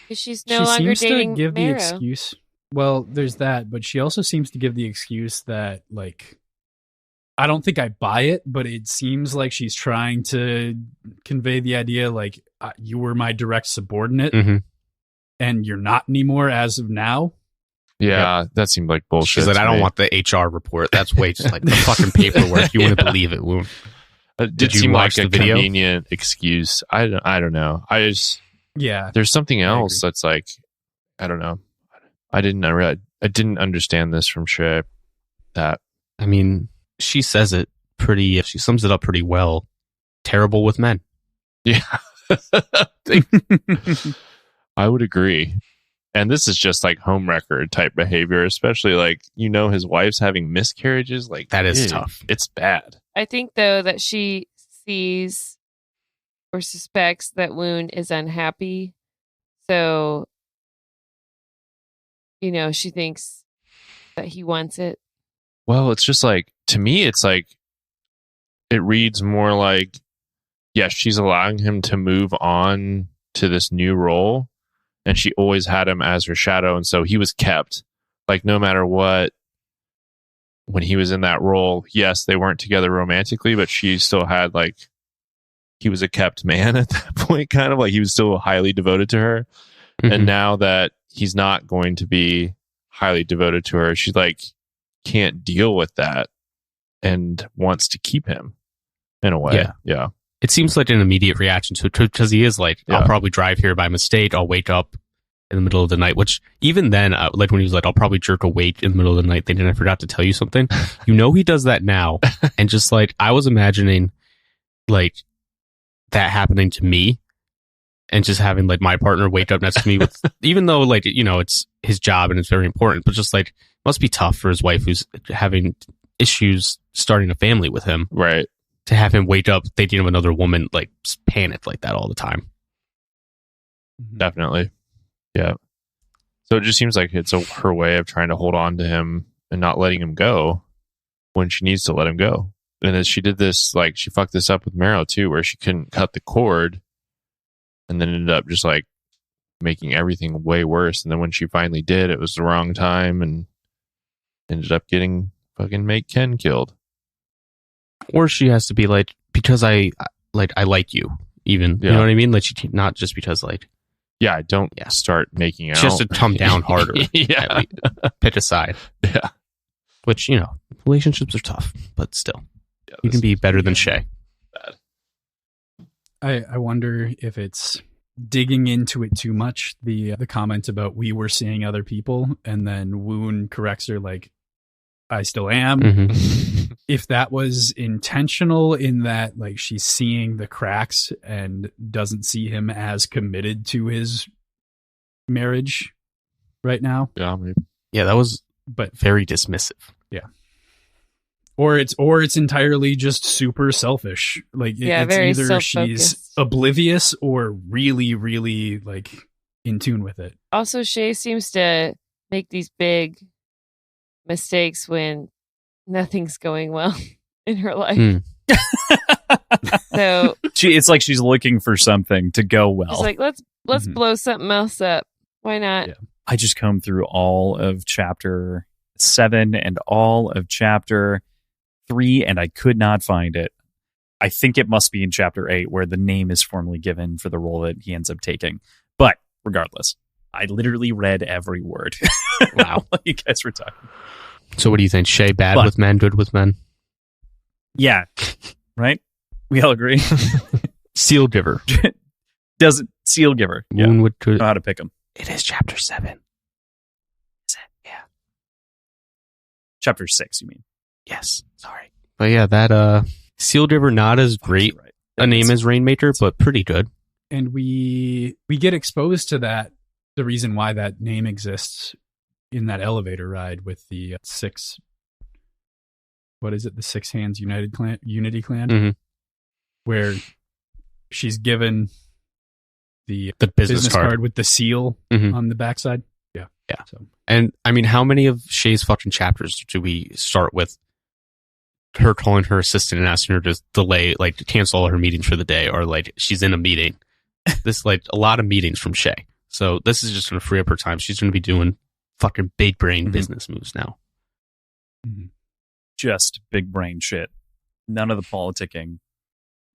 Because she's no longer dating to give Marrow. the excuse. Well, there's that, but she also seems to give the excuse that, like, I don't think I buy it, but it seems like she's trying to convey the idea, like, you were my direct subordinate, and you're not anymore as of now. Yeah, that seemed like bullshit. She's like, I don't want the HR report. That's way just like the fucking paperwork. You wouldn't believe it. Did you watch like a video? Convenient excuse? I don't know. There's something else that's like, I don't know. I didn't understand this from Shay. That, I mean, she says it pretty. She sums it up pretty well. Terrible with men. Yeah, I would agree. And this is just like homewrecker type behavior, especially like, his wife's having miscarriages. Like, that is tough. It's bad. I think, though, that she sees or suspects that Woon is unhappy. So, she thinks that he wants it. Well, it's just like, to me, it's like, it reads more like, yes, she's allowing him to move on to this new role. And she always had him as her shadow. And so he was kept, like, no matter what, when he was in that role, yes, they weren't together romantically, but she still had, like, he was a kept man at that point, kind of like he was still highly devoted to her. Mm-hmm. And now that he's not going to be highly devoted to her, she, like, can't deal with that and wants to keep him in a way. Yeah. It seems like an immediate reaction to it because he is like, I'll probably drive here by mistake. I'll wake up in the middle of the night, which even then, like when he was like, I'll probably jerk awake in the middle of the night thinking I forgot to tell you something. He does that now. And just like, I was imagining like that happening to me and just having like my partner wake up next to me with, even though like, it's his job and it's very important, but just like, it must be tough for his wife who's having issues starting a family with him. Right. To have him wake up thinking of another woman, like panicked like that all the time. Definitely. Yeah. So it just seems like it's her way of trying to hold on to him and not letting him go when she needs to let him go. And as she did this, like she fucked this up with Marrow too, where she couldn't cut the cord and then ended up just like making everything way worse. And then when she finally did, it was the wrong time and ended up getting fucking Make Ken killed. Or she has to be like, because I like you, even. You know what I mean? Like, she not just because, like... Yeah, don't start making out. She has to come down harder. Pick a side. Yeah. Which, relationships are tough, but still. Yeah, you can be better than Shay. Bad. I wonder if it's digging into it too much, the comment about we were seeing other people, and then Woon corrects her like, I still am. Mm-hmm. If that was intentional in that like she's seeing the cracks and doesn't see him as committed to his marriage right now. Yeah, maybe. Yeah, that was very dismissive. Yeah. Or it's entirely just super selfish. Like it's either she's oblivious or really, really like in tune with it. Also, Shay seems to make these big mistakes when nothing's going well in her life. So it's like she's looking for something to go well. She's like, let's blow something else up. Why not? Yeah. I just combed through all of chapter 7 and all of chapter 3, and I could not find it. I think it must be in chapter 8 where the name is formally given for the role that he ends up taking. But regardless, I literally read every word. Wow. What you guys were talking. So what do you think? Shay bad with men, good with men? Yeah. Right? We all agree. Seal giver. Doesn't seal giver. Woon would know how to pick them. It is chapter 7. Is it? Yeah. Chapter 6, you mean? Yes. Sorry. But yeah, that seal giver not as great a name as Rainmaker, but pretty good. And we get exposed to that, the reason why that name exists in that elevator ride with the six, what is it? The Six Hands Unity Clan, where she's given the business card with the seal on the backside. Yeah. Yeah. So. And I mean, how many of Shay's fucking chapters do we start with her calling her assistant and asking her to delay, like to cancel all her meetings for the day, or like she's in a meeting? This like a lot of meetings from Shay. So this is just going to free up her time. She's going to be doing fucking big brain business moves now. Just big brain shit. None of the politicking.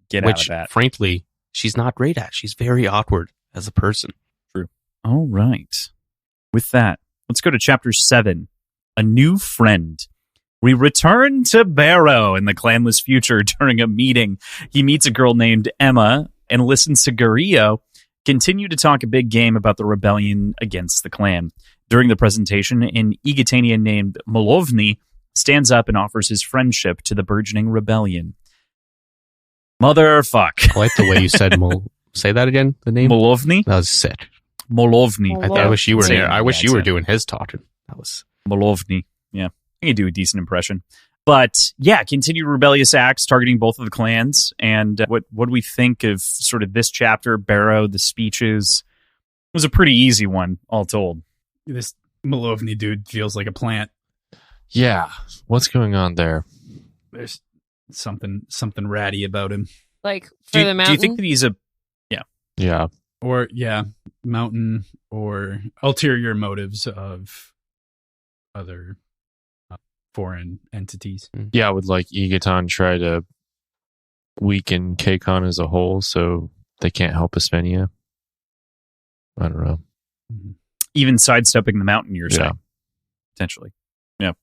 Get out of that. Frankly, she's not great at. She's very awkward as a person. True. All right. With that, let's go to chapter 7. A new friend. We return to Barrow in the clanless future. During a meeting, he meets a girl named Emma and listens to Gario continue to talk a big game about the rebellion against the clan. During the presentation, an Egatanian named Molovny stands up and offers his friendship to the burgeoning rebellion. Motherfuck. I like the way you said say that again, the name? Molovny? That was sick. Molovny. I wish you were Same there. I wish you were accent. doing his talking. That was Molovny. Yeah. I can do a decent impression. But yeah, continued rebellious acts targeting both of the clans. And what do we think of sort of this chapter? Barrow, the speeches. It was a pretty easy one, all told. This Molovny dude feels like a plant. Yeah. What's going on there? There's something ratty about him. Like for the mountain. Do you think that he's a... Yeah. Or, mountain or ulterior motives of other foreign entities. Yeah, would like Egaton try to weaken K-Con as a whole so they can't help Aspenia? I don't know. Even sidestepping the mountain, you're Yeah. saying? Potentially. Yeah.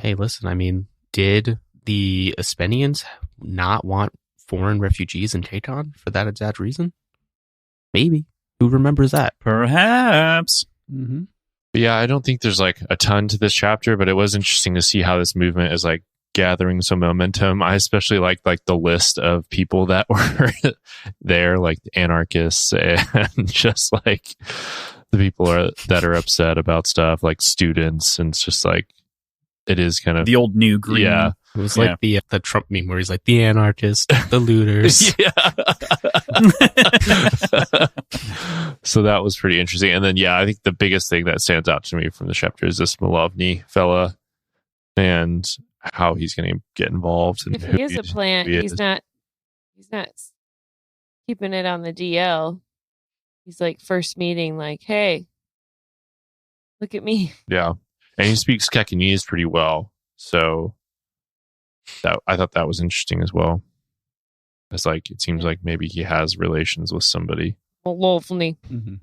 Hey, listen, I mean, did the Aspenians not want foreign refugees in Tayton for that exact reason? Maybe. Who remembers that? Perhaps. Mm-hmm. But yeah, I don't think there's like a ton to this chapter, but it was interesting to see how this movement is like gathering some momentum. I especially like the list of people that were there, like the anarchists and just like the people that are upset about stuff, like students, and it's just like it is kind of The old new green. Yeah. It was like the Trump meme where he's like, the anarchists, the looters. So that was pretty interesting. And then, I think the biggest thing that stands out to me from the chapter is this Molovny fella and how he's going to get involved. And If he is a plant, he's not keeping it on the DL. He's like first meeting, like, hey, look at me. Yeah. And he speaks Kekanese pretty well. So I thought that was interesting as well. It's like, it seems like maybe he has relations with somebody. Molovny. Mm-hmm.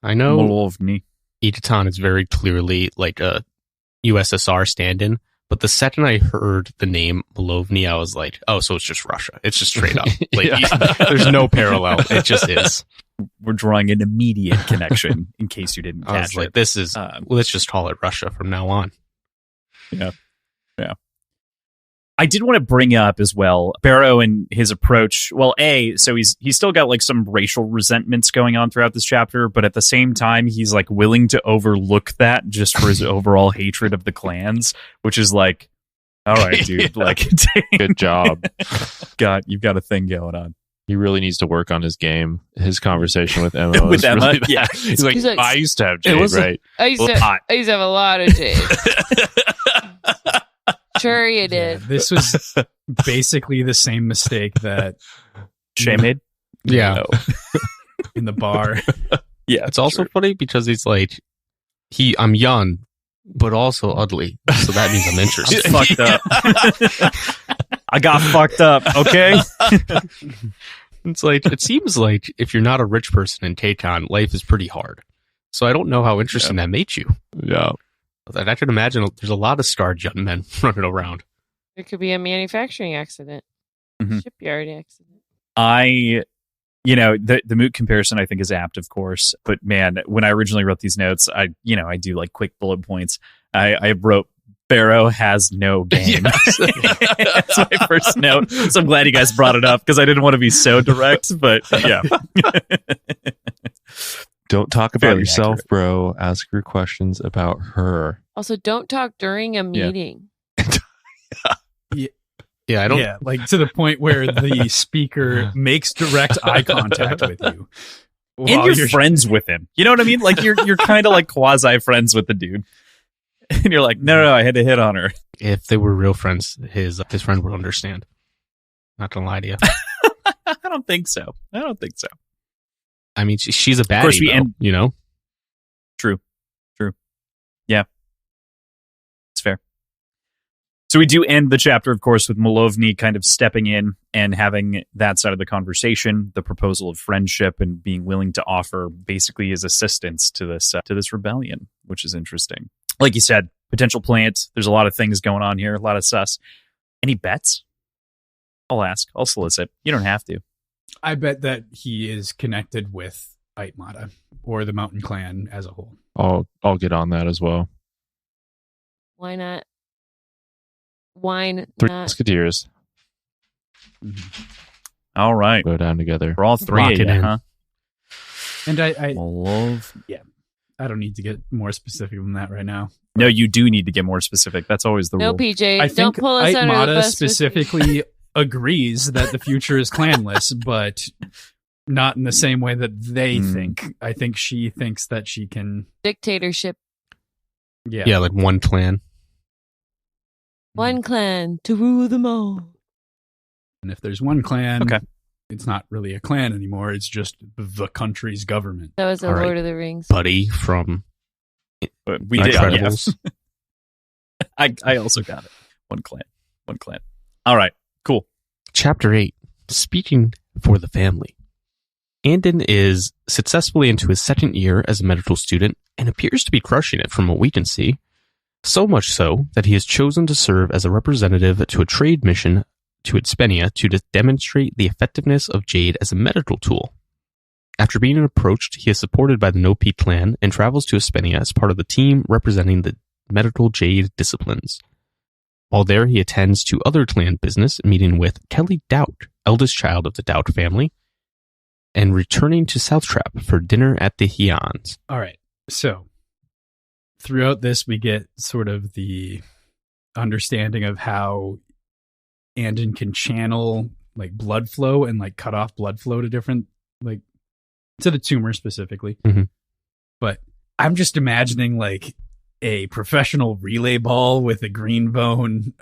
I know Molovny. Egaton is very clearly like a USSR stand-in, but the second I heard the name Molovny, I was like, oh, so it's just Russia. It's just straight up. Like, there's no parallel. It just is. We're drawing an immediate connection in case you didn't I catch was like, it. this is, let's just call it Russia from now on. Yeah. I did want to bring up as well Barrow and his approach. Well, so he's still got like some racial resentments going on throughout this chapter, but at the same time, he's like willing to overlook that just for his overall hatred of the clans, which is like, all right, dude, like, Good job. you've got a thing going on. He really needs to work on his game. His conversation with Emma With was Emma, really bad. yeah. He's like, I used to have It Jade, was right? I used to have a lot of Jade. Sure you did. This was basically the same mistake that Shay made? Yeah. in the bar. Yeah. It's also funny because he's like, I'm young, but also ugly. So that means I'm interested. Fucked up. I got fucked up, okay? It's like, it seems like if you're not a rich person in Tayton, life is pretty hard. So I don't know how interesting that makes you. Yeah. I can imagine there's a lot of scarred young men running around. There could be a manufacturing accident, shipyard accident. The moot comparison I think is apt, of course. But man, when I originally wrote these notes, I do like quick bullet points. I wrote Barrow has no game. That's my first note. So I'm glad you guys brought it up because I didn't want to be so direct. But yeah. Don't talk about Fairly yourself, accurate. bro. Ask her questions about her. Also, don't talk during a meeting. Yeah, I don't. Yeah, like to the point where the speaker makes direct eye contact with you. And you're friends with him. You know what I mean? Like you're kind of like quasi friends with the dude. And you're like, no, I had to hit on her. If they were real friends, his friend would understand. Not gonna lie to you. I don't think so. I mean, she's a baddie, Of course, we though, end. you know? True. Yeah. It's fair. So we do end the chapter, of course, with Molovny kind of stepping in and having that side of the conversation, the proposal of friendship and being willing to offer basically his assistance to this rebellion, which is interesting. Like you said, potential plant. There's a lot of things going on here, a lot of sus. Any bets? I'll ask. I'll solicit. You don't have to. I bet that he is connected with Aitmata or the Mountain Clan as a whole. I'll get on that as well. Why not? Why Three not? Musketeers All right. go down together. We're all three Lock of it you, in. huh? And I love. I don't need to get more specific than that right now. No, you do need to get more specific. That's always the rule. PJ, I don't think pull us under the Mata bus. specifically agrees that the future is clanless, but not in the same way that they think. I think she thinks that she can Dictatorship. Yeah, like one clan. One clan to rule them all. And if there's one clan, Okay. it's not really a clan anymore. It's just the country's government. That was the All right. Lord of the Rings. Buddy from But we did. Incredibles. Yeah. I also got it. One clan. All right. Cool. Chapter 8, Speaking for the Family. Anden is successfully into his second year as a medical student and appears to be crushing it from what we can see. So much so that he has chosen to serve as a representative to a trade mission to Ispenia to demonstrate the effectiveness of Jade as a medical tool. After being approached, he is supported by the No-P clan and travels to Ispenia as part of the team representing the medical Jade disciplines. While there, he attends to other clan business, meeting with Kelly Doubt, eldest child of the Doubt family, and returning to Southtrap for dinner at the Hyans. All right. So throughout this, we get sort of the understanding of how Anden can channel like blood flow and like cut off blood flow to different, like to the tumor specifically. Mhm. But I'm just imagining like a professional relay ball with a green bone,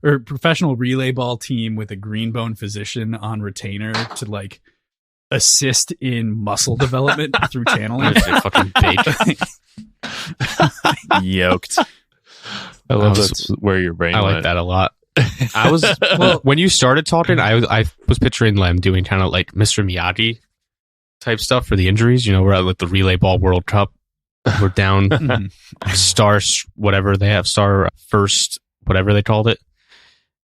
or professional relay ball team with a green bone physician on retainer to like assist in muscle development through channeling. It's a fucking bait. Yoked. I love I was- that's where your brain I went. like that a lot. I was when you started talking, I was picturing them doing kind of like Mr. Miyagi type stuff for the injuries. You know, we're at like the Relay Ball World Cup. We're down star whatever they have, star first whatever they called it.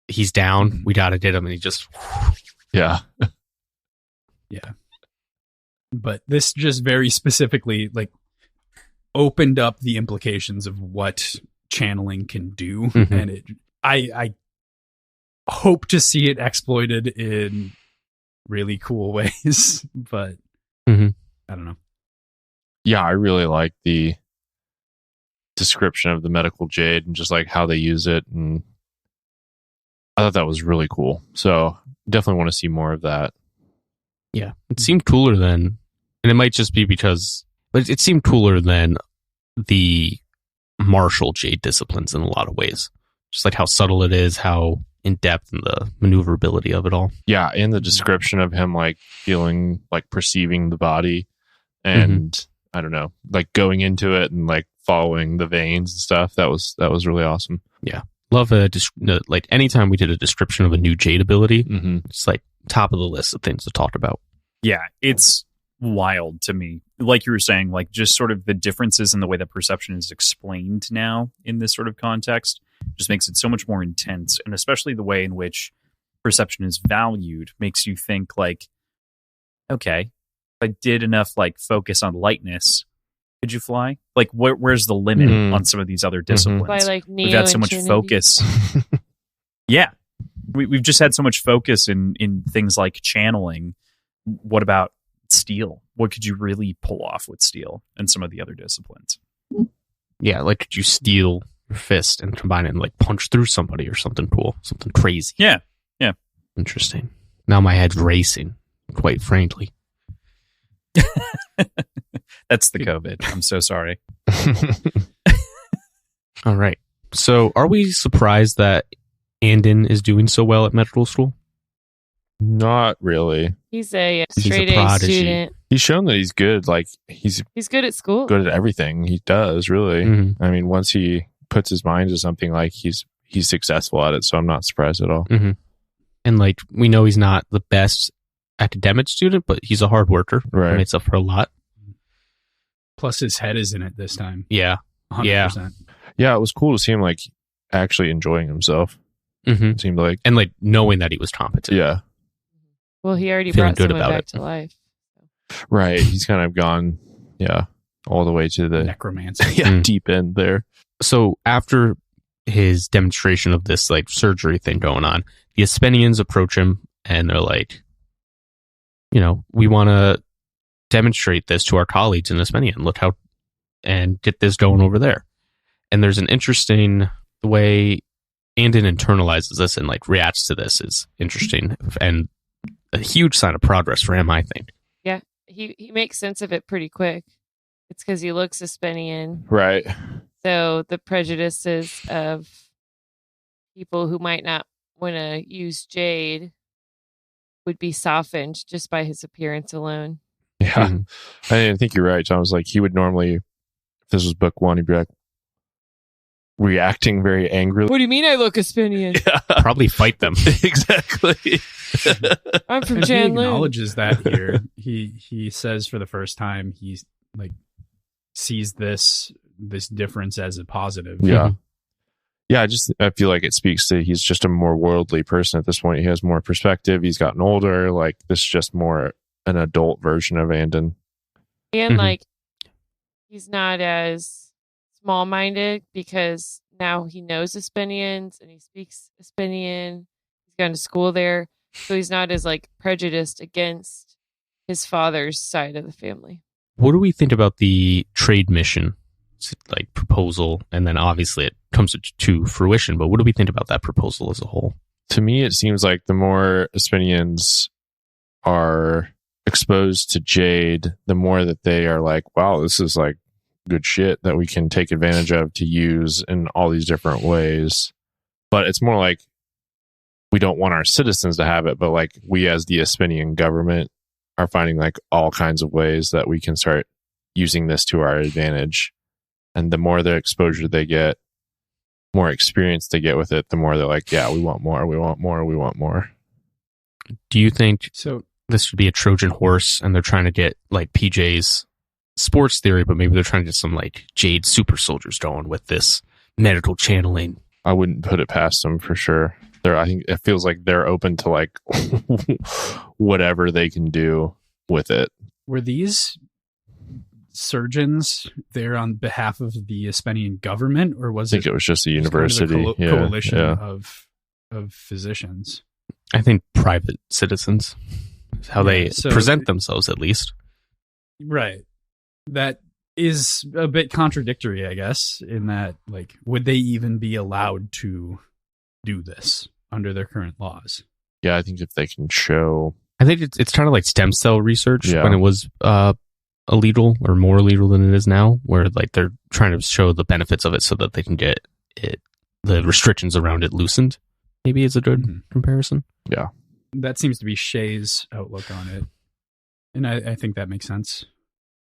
He's down. We gotta get him, and he just Yeah. Yeah. But this just very specifically like opened up the implications of what channeling can do. Mhm. And I hope to see it exploited in really cool ways, but Mhm. I don't know. Yeah, I really like the description of the medical jade and just like how they use it, and I thought that was really cool. So definitely want to see more of that. yeah, it seemed cooler than, and it might just be because, but it seemed cooler than the martial Jade disciplines in a lot of ways. Just like how subtle it is, how in depth, and the maneuverability of it all. Yeah, and the description of him like feeling like perceiving the body and I don't know, like going into it and like following the veins and stuff. That was really awesome. Love like anytime we did a description of a new Jade ability, Mm-hmm. it's like top of the list of things to talk about. Yeah, it's wild to me. Like you were saying, like just sort of the differences in the way that perception is explained now in this sort of context just makes it so much more intense. And especially the way in which perception is valued makes you think like, okay, if I did enough like focus on lightness, could you fly? Like where's the limit on some of these other disciplines? By like Neo We've had so and much Trinity. focus. Yeah. We've just had so much focus in things like channeling. What about steel? What could you really pull off with steel and some of the other disciplines? Yeah, like could you steal your fist and combine it and like punch through somebody or something cool, something crazy. Yeah. Interesting. Now my head's racing, quite frankly. That's the COVID. I'm so sorry. All right. So are we surprised that Anden is doing so well at medical school? Not really. He's a He's a straight A prodigy. student. He's shown that he's good. Like he's He's good at school. good at everything he does. Really. Mhm. I mean, once he puts his mind to something, like he's successful at it. So I'm not surprised at all. And like we know he's not the best academic student, but he's a hard worker. Right. Makes up for a lot. Plus his head is in it this time. Yeah. 100%. Yeah, it was cool to see him like actually enjoying himself. Mm-hmm. It seemed like. And like knowing that he was competent. Yeah. Well, he already Feeling brought good someone about back it. to life. Right. He's kind of gone. Yeah. All the way to the Necromancer. deep end there. So after his demonstration of this like surgery thing going on, the Ispenians approach him and they're like, you know, we want to demonstrate this to our colleagues in Espenian. Look how, and get this going over there. And there's an interesting way Anden internalizes this and like reacts to this is interesting and a huge sign of progress for him, I think. Yeah, he makes sense of it pretty quick. It's because he looks Espenian. Right. So the prejudices of people who might not want to use Jade would be softened just by his appearance alone. Yeah. I think you're right, John. I was like, he would normally, if this was book one, he'd be like reacting very angrily. What do you mean I look Espenian? Yeah. Probably fight them. Exactly. I'm from And he Janlin. acknowledges that here. He says for the first time he's like sees this difference as a positive. Yeah. Yeah, I feel like it speaks to he's just a more worldly person at this point. He has more perspective. He's gotten older. Like, this is just more an adult version of Anden. And like, he's not as small-minded because now he knows Espenians and he speaks Espenian. He's gone to school there. So he's not as like prejudiced against his father's side of the family. What do we think about the trade mission, like proposal, and then obviously it comes to fruition, but what do we think about that proposal as a whole? To me, it seems like the more Espenians are exposed to Jade, the more that they are like, wow, this is like good shit that we can take advantage of to use in all these different ways. But it's more like we don't want our citizens to have it, but like we as the Espenian government are finding like all kinds of ways that we can start using this to our advantage. And the more the exposure they get, more experience they get with it, the more they're like, yeah, we want more, we want more, we want more. Do you think So this should be a Trojan horse and they're trying to get like PJ's sports theory, but maybe they're trying to get some like Jade super soldiers going with this medical channeling? I wouldn't put it past them for sure. I think it feels like they're open to like whatever they can do with it. were these surgeons there on behalf of the Espenian government, or was I think it was just a university. kind of a coalition yeah. of physicians? I think private citizens is how they So- present themselves, at least. Right. That is a bit contradictory, I guess, in that, like, would they even be allowed to do this under their current laws? Yeah, I think if they can show. I think it's kind of like stem cell research Yeah. when it was illegal or more illegal than it is now, where like they're trying to show the benefits of it so that they can get the restrictions around it loosened. Maybe is a good comparison. Yeah. That seems to be Shay's outlook on it. And I think that makes sense.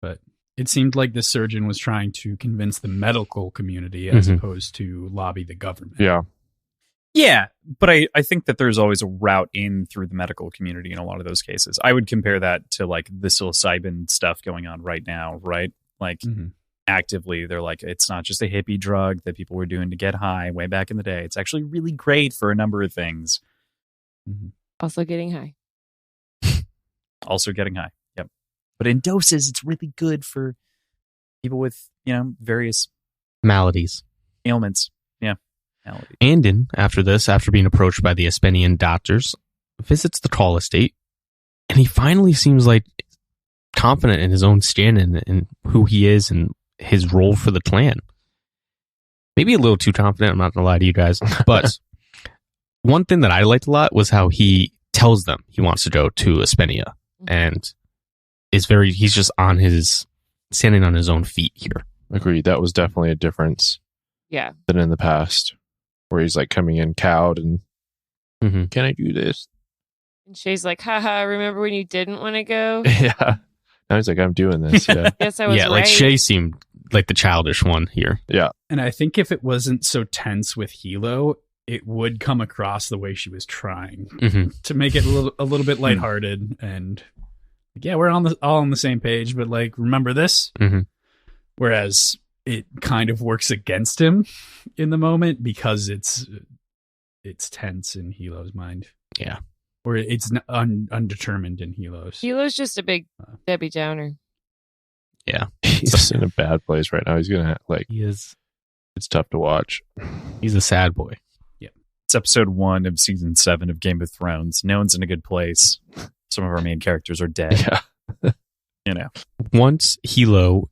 But it seemed like the surgeon was trying to convince the medical community as opposed to lobby the government. Yeah. Yeah, but I think that there's always a route in through the medical community in a lot of those cases. I would compare that to like the psilocybin stuff going on right now, right? Like actively, they're like, it's not just a hippie drug that people were doing to get high way back in the day. It's actually really great for a number of things. Also getting high. Also getting high. Yep. But in doses, it's really good for people with, various Maladies. ailments. Yeah. Anden, after this, after being approached by the Espenian doctors, visits the Call estate, and he finally seems like confident in his own stand and who he is and his role for the clan. Maybe a little too confident, I'm not going to lie to you guys, but one thing that I liked a lot was how he tells them he wants to go to Espenia, and he's just standing on his own feet here. Agreed. That was definitely a difference. Yeah. Than in the past, where he's like coming in cowed and can I do this? And Shay's like, haha, remember when you didn't want to go? Yeah. Now he's like, I'm doing this. Yeah. Yes, I was right. Like Shay seemed like the childish one here. Yeah. And I think if it wasn't so tense with Hilo, it would come across the way she was trying to make it a little bit lighthearted and yeah, we're all on the same page, but like, remember this? Whereas it kind of works against him in the moment because it's tense in Hilo's mind. Yeah. Or it's undetermined in Hilo's. Hilo's just a big Debbie Downer. Yeah. He's in a bad place right now. He's going to He is. It's tough to watch. He's a sad boy. Yeah. It's episode 1 of season 7 of Game of Thrones. No one's in a good place. Some of our main characters are dead. Yeah. Once Hilo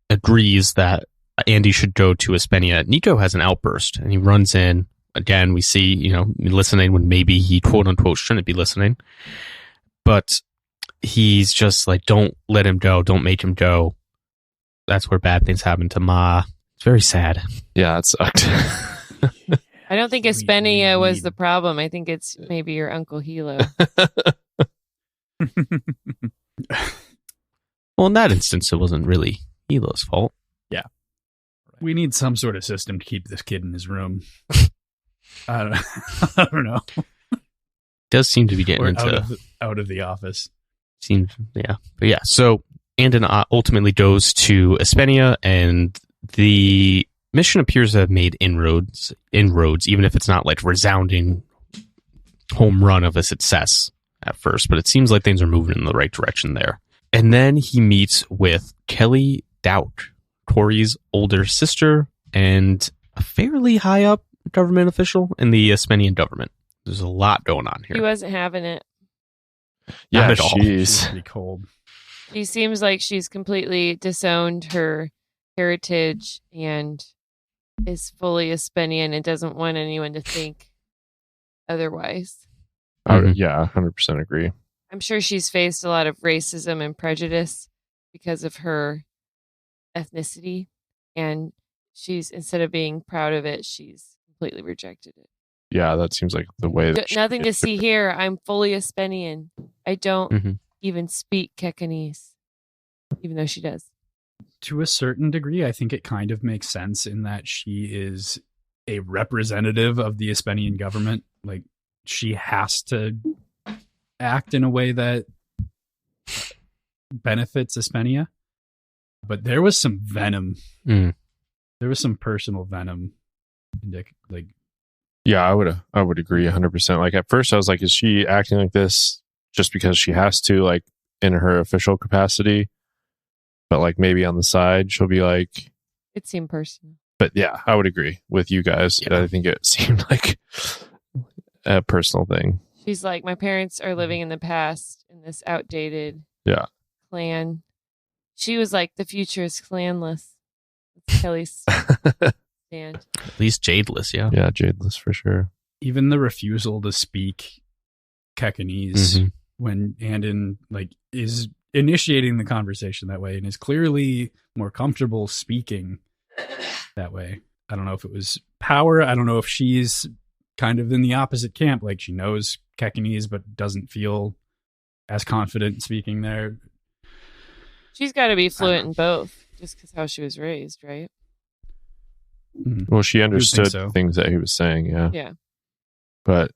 agrees that Andy should go to Espenia, Nico has an outburst and he runs in. Again, we see, listening when maybe he quote unquote shouldn't be listening. But he's just like, don't let him go. Don't make him go. That's where bad things happen to Ma. It's very sad. Yeah, it sucked. I don't think Espenia was the problem. I think it's maybe your Uncle Hilo. Well, in that instance, it wasn't really Hilo's fault. Yeah. We need some sort of system to keep this kid in his room. I don't know. Does seem to be getting out of the office. Seems, yeah. But yeah, so Anden ultimately goes to Espenia, and the mission appears to have made inroads, even if it's not like resounding home run of a success at first. But it seems like things are moving in the right direction there. And then he meets with Kelly Doubt, Tori's older sister, and a fairly high up government official in the Espenian government. There's a lot going on here. He wasn't having it. Yeah, she's pretty cold. She seems like she's completely disowned her heritage and is fully Espenian and doesn't want anyone to think otherwise. Yeah, 100% agree. I'm sure she's faced a lot of racism and prejudice because of her ethnicity, and she's, instead of being proud of it, she's completely rejected it. Yeah, that seems like the way that nothing to see here. I'm fully Espenian. I don't even speak Kekanese, even though she does. To a certain degree, I think it kind of makes sense in that she is a representative of the Espenian government. Like, she has to act in a way that benefits Espenia. But there was some venom. There was some personal venom. Yeah, I would agree 100%. Like, at first I was like, is she acting like this just because she has to, like, in her official capacity? But like, maybe on the side she'll be like, it seemed personal. But yeah, I would agree with you guys. Yeah. I think it seemed like a personal thing. She's like, my parents are living in the past in this outdated clan. She was like, the future is clanless. That's Kelly's stand. At least Jadeless, yeah. Yeah, Jadeless for sure. Even the refusal to speak Kekanese when Anden is initiating the conversation that way and is clearly more comfortable speaking that way. I don't know if it was power. I don't know if she's kind of in the opposite camp. Like, she knows Kekanese but doesn't feel as confident speaking there. She's got to be fluent in both just because how she was raised, right? Well, she understood things that he was saying, Yeah. But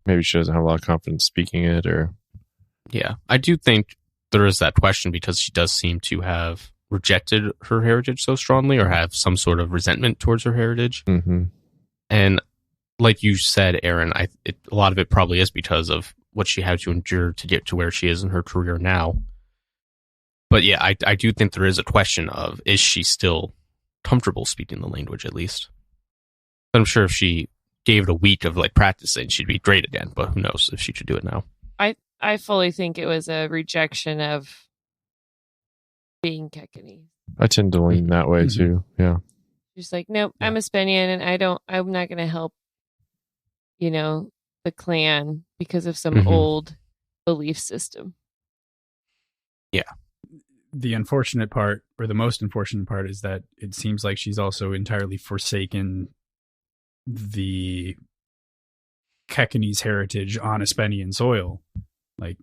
maybe she doesn't have a lot of confidence speaking it, or... Yeah, I do think there is that question because she does seem to have rejected her heritage so strongly or have some sort of resentment towards her heritage. And like you said, Aaron, a lot of it probably is because of what she had to endure to get to where she is in her career now. But yeah, I do think there is a question of, is she still comfortable speaking the language at least? I'm sure if she gave it a week of like practicing, she'd be great again, but who knows if she should do it now. I fully think it was a rejection of being Kekanese. I tend to lean that way too. Yeah. She's like, nope, I'm Espenian and I'm not going to help, the clan because of some old belief system. Yeah. The unfortunate part, or the most unfortunate part, is that it seems like she's also entirely forsaken the Kekanese heritage on Espenian soil. Like,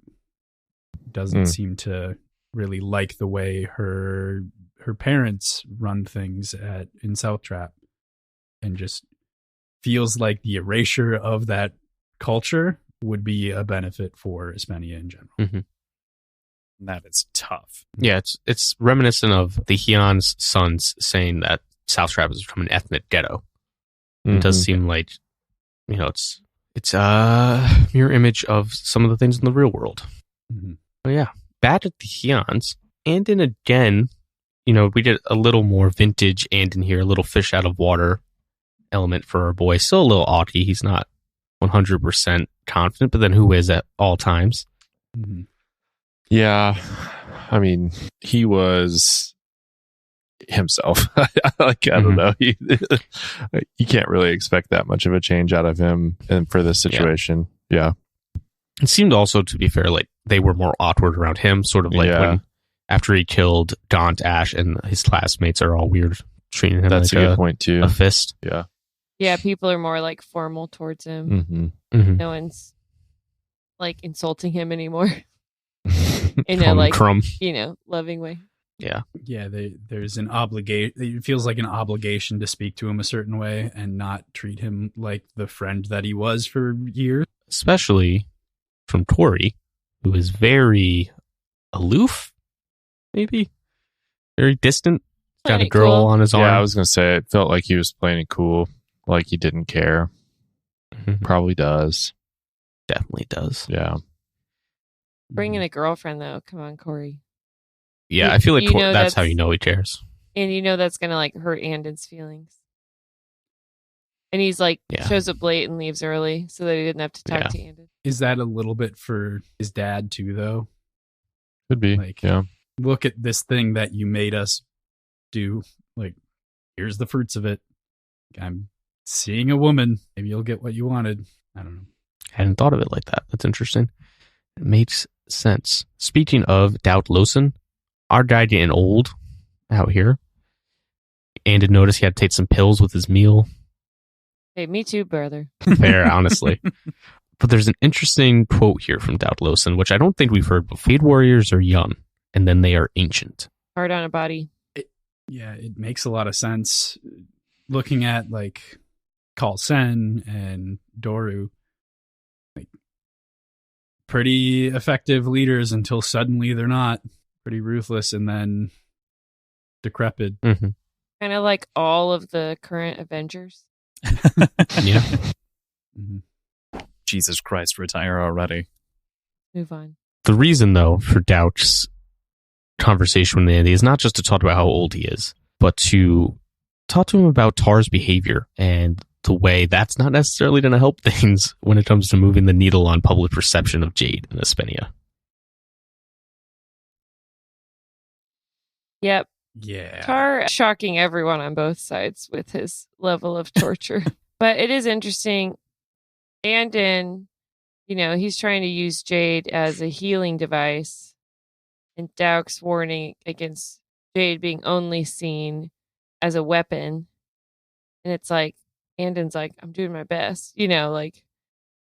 doesn't seem to really like the way her parents run things in South Trap, and just feels like the erasure of that culture would be a benefit for Espenia in general. That is tough. Yeah, it's reminiscent of the Hyun's sons saying that South Trap has become an ethnic ghetto. It does seem like, it's a mirror image of some of the things in the real world. But yeah, back at the Hyun's, Anden again, we did a little more vintage Anden here, a little fish out of water element for our boy. Still a little Augie. He's not 100% confident, but then who is at all times? Yeah. I mean, he was himself. I don't know. You can't really expect that much of a change out of him and for this situation. Yeah. It seemed also, to be fair, like they were more awkward around him, sort of like when after he killed Gaunt, Ash, and his classmates are all weird, treating him That's like a good point too. A fist. Yeah. Yeah, people are more like formal towards him. Mm-hmm. Mm-hmm. No one's like insulting him anymore in a like crumb. loving way. Yeah. There's an obligation. It feels like an obligation to speak to him a certain way and not treat him like the friend that he was for years. Especially from Tori, who is very aloof, maybe very distant. Got a girl on his arm. Yeah, I was gonna say it felt like he was playing it cool, like he didn't care. Mm-hmm. Probably does. Definitely does. Yeah. Bringing a girlfriend though, come on, Corey. Yeah, I feel like that's how you know he cares. And that's gonna like hurt Anden's feelings. And he's like shows up late and leaves early so that he didn't have to talk to Anden. Is that a little bit for his dad too, though? Could be. Like, look at this thing that you made us do. Like, here's the fruits of it. I'm seeing a woman. Maybe you'll get what you wanted. I don't know. I hadn't thought of it like that. That's interesting. It makes sense. Speaking of Doubt Lawson, our guy getting old out here. Anden noticed he had to take some pills with his meal. Hey, me too, brother. Fair, honestly. But there's an interesting quote here from Doubt Lawson, which I don't think we've heard. But Fade Warriors are young, and then they are ancient. Hard on a body. It makes a lot of sense. Looking at like Khal Sen and Doru, like pretty effective leaders until suddenly they're not. Pretty ruthless and then decrepit. Mm-hmm. Kind of like all of the current Avengers. Yeah. Mm-hmm. Jesus Christ, retire already. Move on. The reason, though, for Doubt's conversation with Andy is not just to talk about how old he is, but to talk to him about Tar's behavior and the way that's not necessarily going to help things when it comes to moving the needle on public perception of Jade and Aspenia. Yep. Yeah. Tar shocking everyone on both sides with his level of torture. But it is interesting. Anden, he's trying to use Jade as a healing device. And Dauk's warning against Jade being only seen as a weapon. And it's like, Anden's like, I'm doing my best. Like,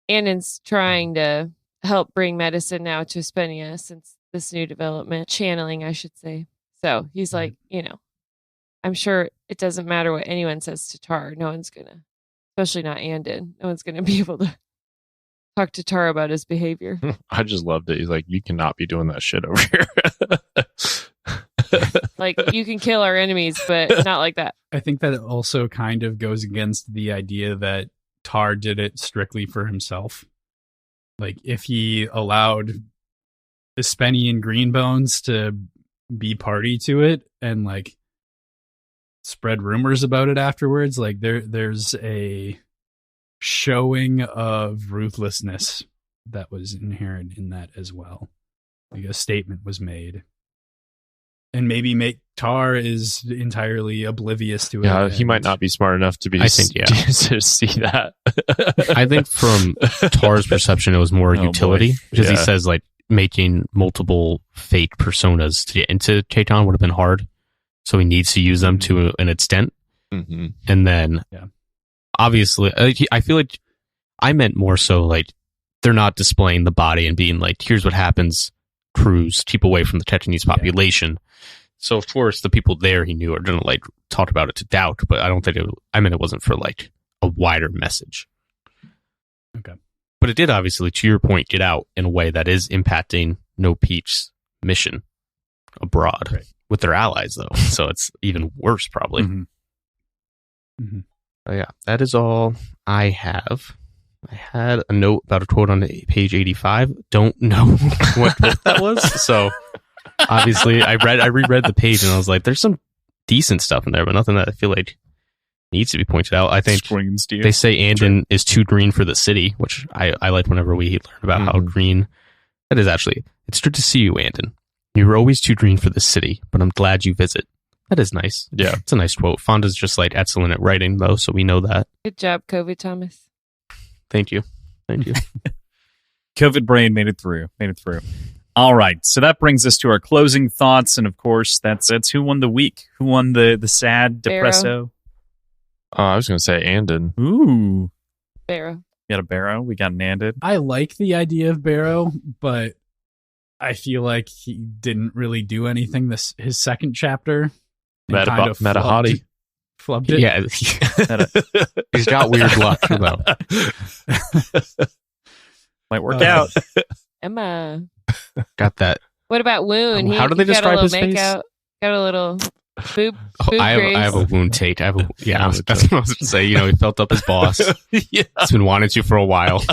Anden's trying to help bring medicine now to Aspenia since this new development. Channeling, I should say. So he's like, I'm sure it doesn't matter what anyone says to Tar. No one's going to, especially not Anden, no one's going to be able to talk to Tar about his behavior. I just loved it. He's like, you cannot be doing that shit over here. Like, you can kill our enemies, but not like that. I think that it also kind of goes against the idea that Tar did it strictly for himself. Like, if he allowed Aspenia and Greenbones to be party to it and like spread rumors about it afterwards, like there's a showing of ruthlessness that was inherent in that as well. Like a statement was made, and maybe make Tar is entirely oblivious to it. Yeah, he might not be smart enough to be. I think, to see that. I think from Tar's perception, it was more utility because he says like making multiple fake personas to get into Chaitan would have been hard, so he needs to use them to an extent. Mm-hmm. And then, obviously, I feel like I meant more so like they're not displaying the body and being like, "Here's what happens." Crews keep away from the Chetanese population. So of course, the people there he knew are gonna like talk about it to Doubt, but I don't think I mean, it wasn't for like a wider message. Okay. But it did obviously, to your point, get out in a way that is impacting No Peach's mission abroad with their allies, though. So it's even worse, probably. Mm-hmm. Mm-hmm. Oh, yeah, that is all I have. I had a note about a quote on page 85. Don't know what quote that was. So obviously, I reread the page and I was like, "There's some decent stuff in there, but nothing that I feel like needs to be pointed out." I think they say Anden is too green for the city, which I like whenever we learn about how green that is. Actually, it's good to see you, Anden. You were always too green for the city, but I'm glad you visit. That is nice. Yeah. It's a nice quote. Fonda's just like excellent at writing, though, so we know that. Good job, COVID Thomas. Thank you. COVID brain made it through. All right. So that brings us to our closing thoughts. And of course, that's who won the week. Who won the sad depresso? I was going to say Anden. Ooh. Barrow. We got a Barrow. We got an Anden. I like the idea of Barrow, but I feel like he didn't really do anything his second chapter. Meta hottie. Flubbed it. Yeah. He's got weird luck, though. Might work out. Emma. Got that. What about Wound? How do they describe his face? Got a little boob I have a wound take. That's what I was going to say. You know, he felt up his boss. Yeah. He's been wanting to for a while.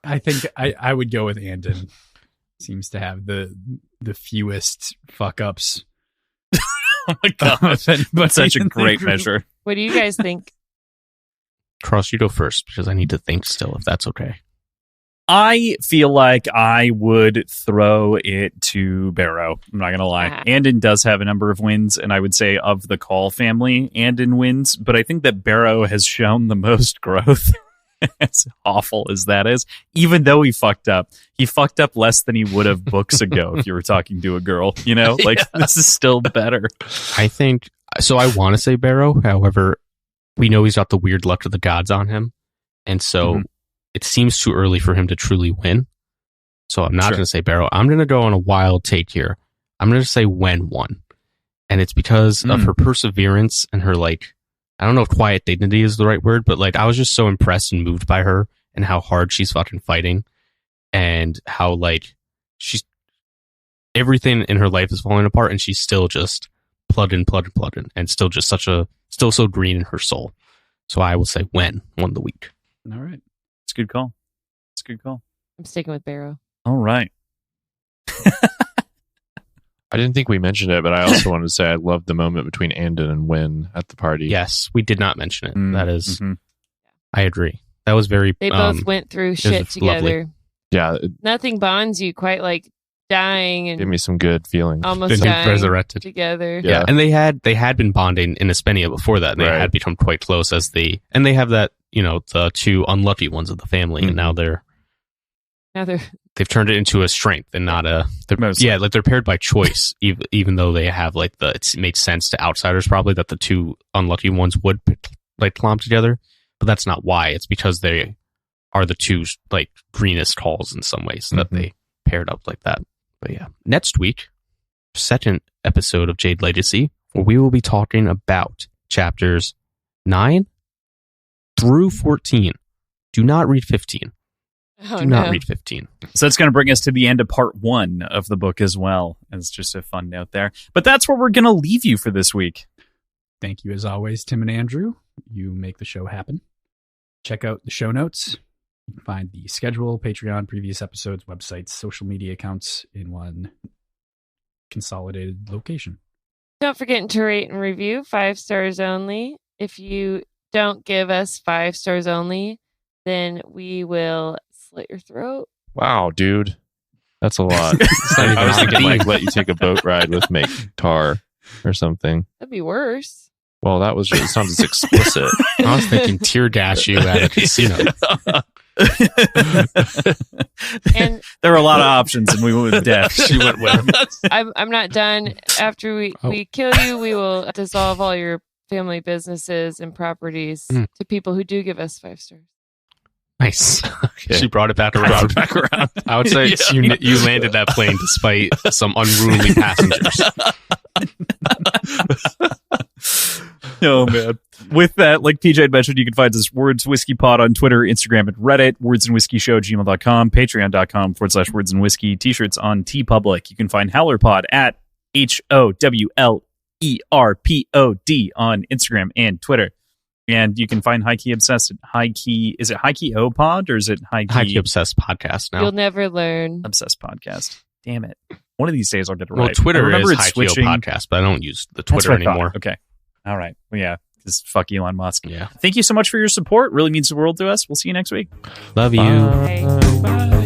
I think I would go with Anden. Seems to have the fewest fuck ups. Oh my god, that's such a great measure. What do you guys think? Cross, you go first because I need to think still, if that's okay. I feel like I would throw it to Barrow. I'm not going to lie. Anden does have a number of wins, and I would say of the Call family, Anden wins, but I think that Barrow has shown the most growth. As awful as that is, even though he fucked up less than he would have books ago if you were talking to a girl, you know, like This is still better. I think so. I want to say Barrow. However, we know he's got the weird luck of the gods on him. And so it seems too early for him to truly win. So I'm not going to say Barrow. I'm going to go on a wild take here. I'm going to say Wen won. And it's because of her perseverance and her I don't know if quiet dignity is the right word, but I was just so impressed and moved by her and how hard she's fucking fighting and how she's everything in her life is falling apart and she's still just plugging and still just still so green in her soul. So I will say Wen won the week. All right. It's a good call. I'm sticking with Barrow. All right. I didn't think we mentioned it, but I also wanted to say I loved the moment between Anden and Wen at the party. Yes, we did not mention it. That is, I agree. That was very. They both went through shit together. Lovely. Yeah, nothing bonds you quite like dying and give me some good feelings. Almost dying resurrected together. Yeah, and they had been bonding in Espenia before that. And they had become quite close and they have that the two unlucky ones of the family, and now they've turned it into a strength and not a. They're paired by choice, even though they have it made sense to outsiders probably that the two unlucky ones would clomp together, but that's not why. It's because they are the two greenest calls in some ways that they paired up like that. But yeah, next week, second episode of Jade Legacy, where we will be talking about chapters 9 through 14. Do not read 15. Do not read 15. So that's going to bring us to the end of part 1 of the book as well. It's just a fun note there. But that's where we're going to leave you for this week. Thank you as always, Tim and Andrew. You make the show happen. Check out the show notes. You can find the schedule, Patreon, previous episodes, websites, social media accounts in one consolidated location. Don't forget to rate and review 5 stars only. If you don't give us 5 stars only, then we will slit your throat. Wow, dude. That's a lot. I was thinking let you take a boat ride with Make Tar or something. That'd be worse. Well, that was just, it sounds explicit. I was thinking tear gas you at a casino. And there were a lot of options, and we went with death. She went with. I'm not done. After we kill you, we will dissolve all your family businesses and properties to people who do give us 5 stars. Nice. Okay. She brought it back around. I would say you landed that plane despite some unruly passengers. Oh, man. With that, like PJ had mentioned, you can find us Words Whiskey Pod on Twitter, Instagram, and Reddit, wordsandwhiskeyshow@gmail.com, patreon.com/words and whiskey, t-shirts on TeePublic. You can find HowlerPod at HOWLERPOD on Instagram and Twitter. And you can find High Key Obsessed at High Key. Is it High Key O Pod or is it High Key Obsessed Podcast now? You'll never learn. Obsessed Podcast. Damn it. One of these days I'll get it right. Well, Twitter is High Key O Podcast, but I don't use the Twitter anymore. Okay. All right. Well, yeah. Because fuck Elon Musk. Yeah. Thank you so much for your support. Really means the world to us. We'll see you next week. Love you. Bye.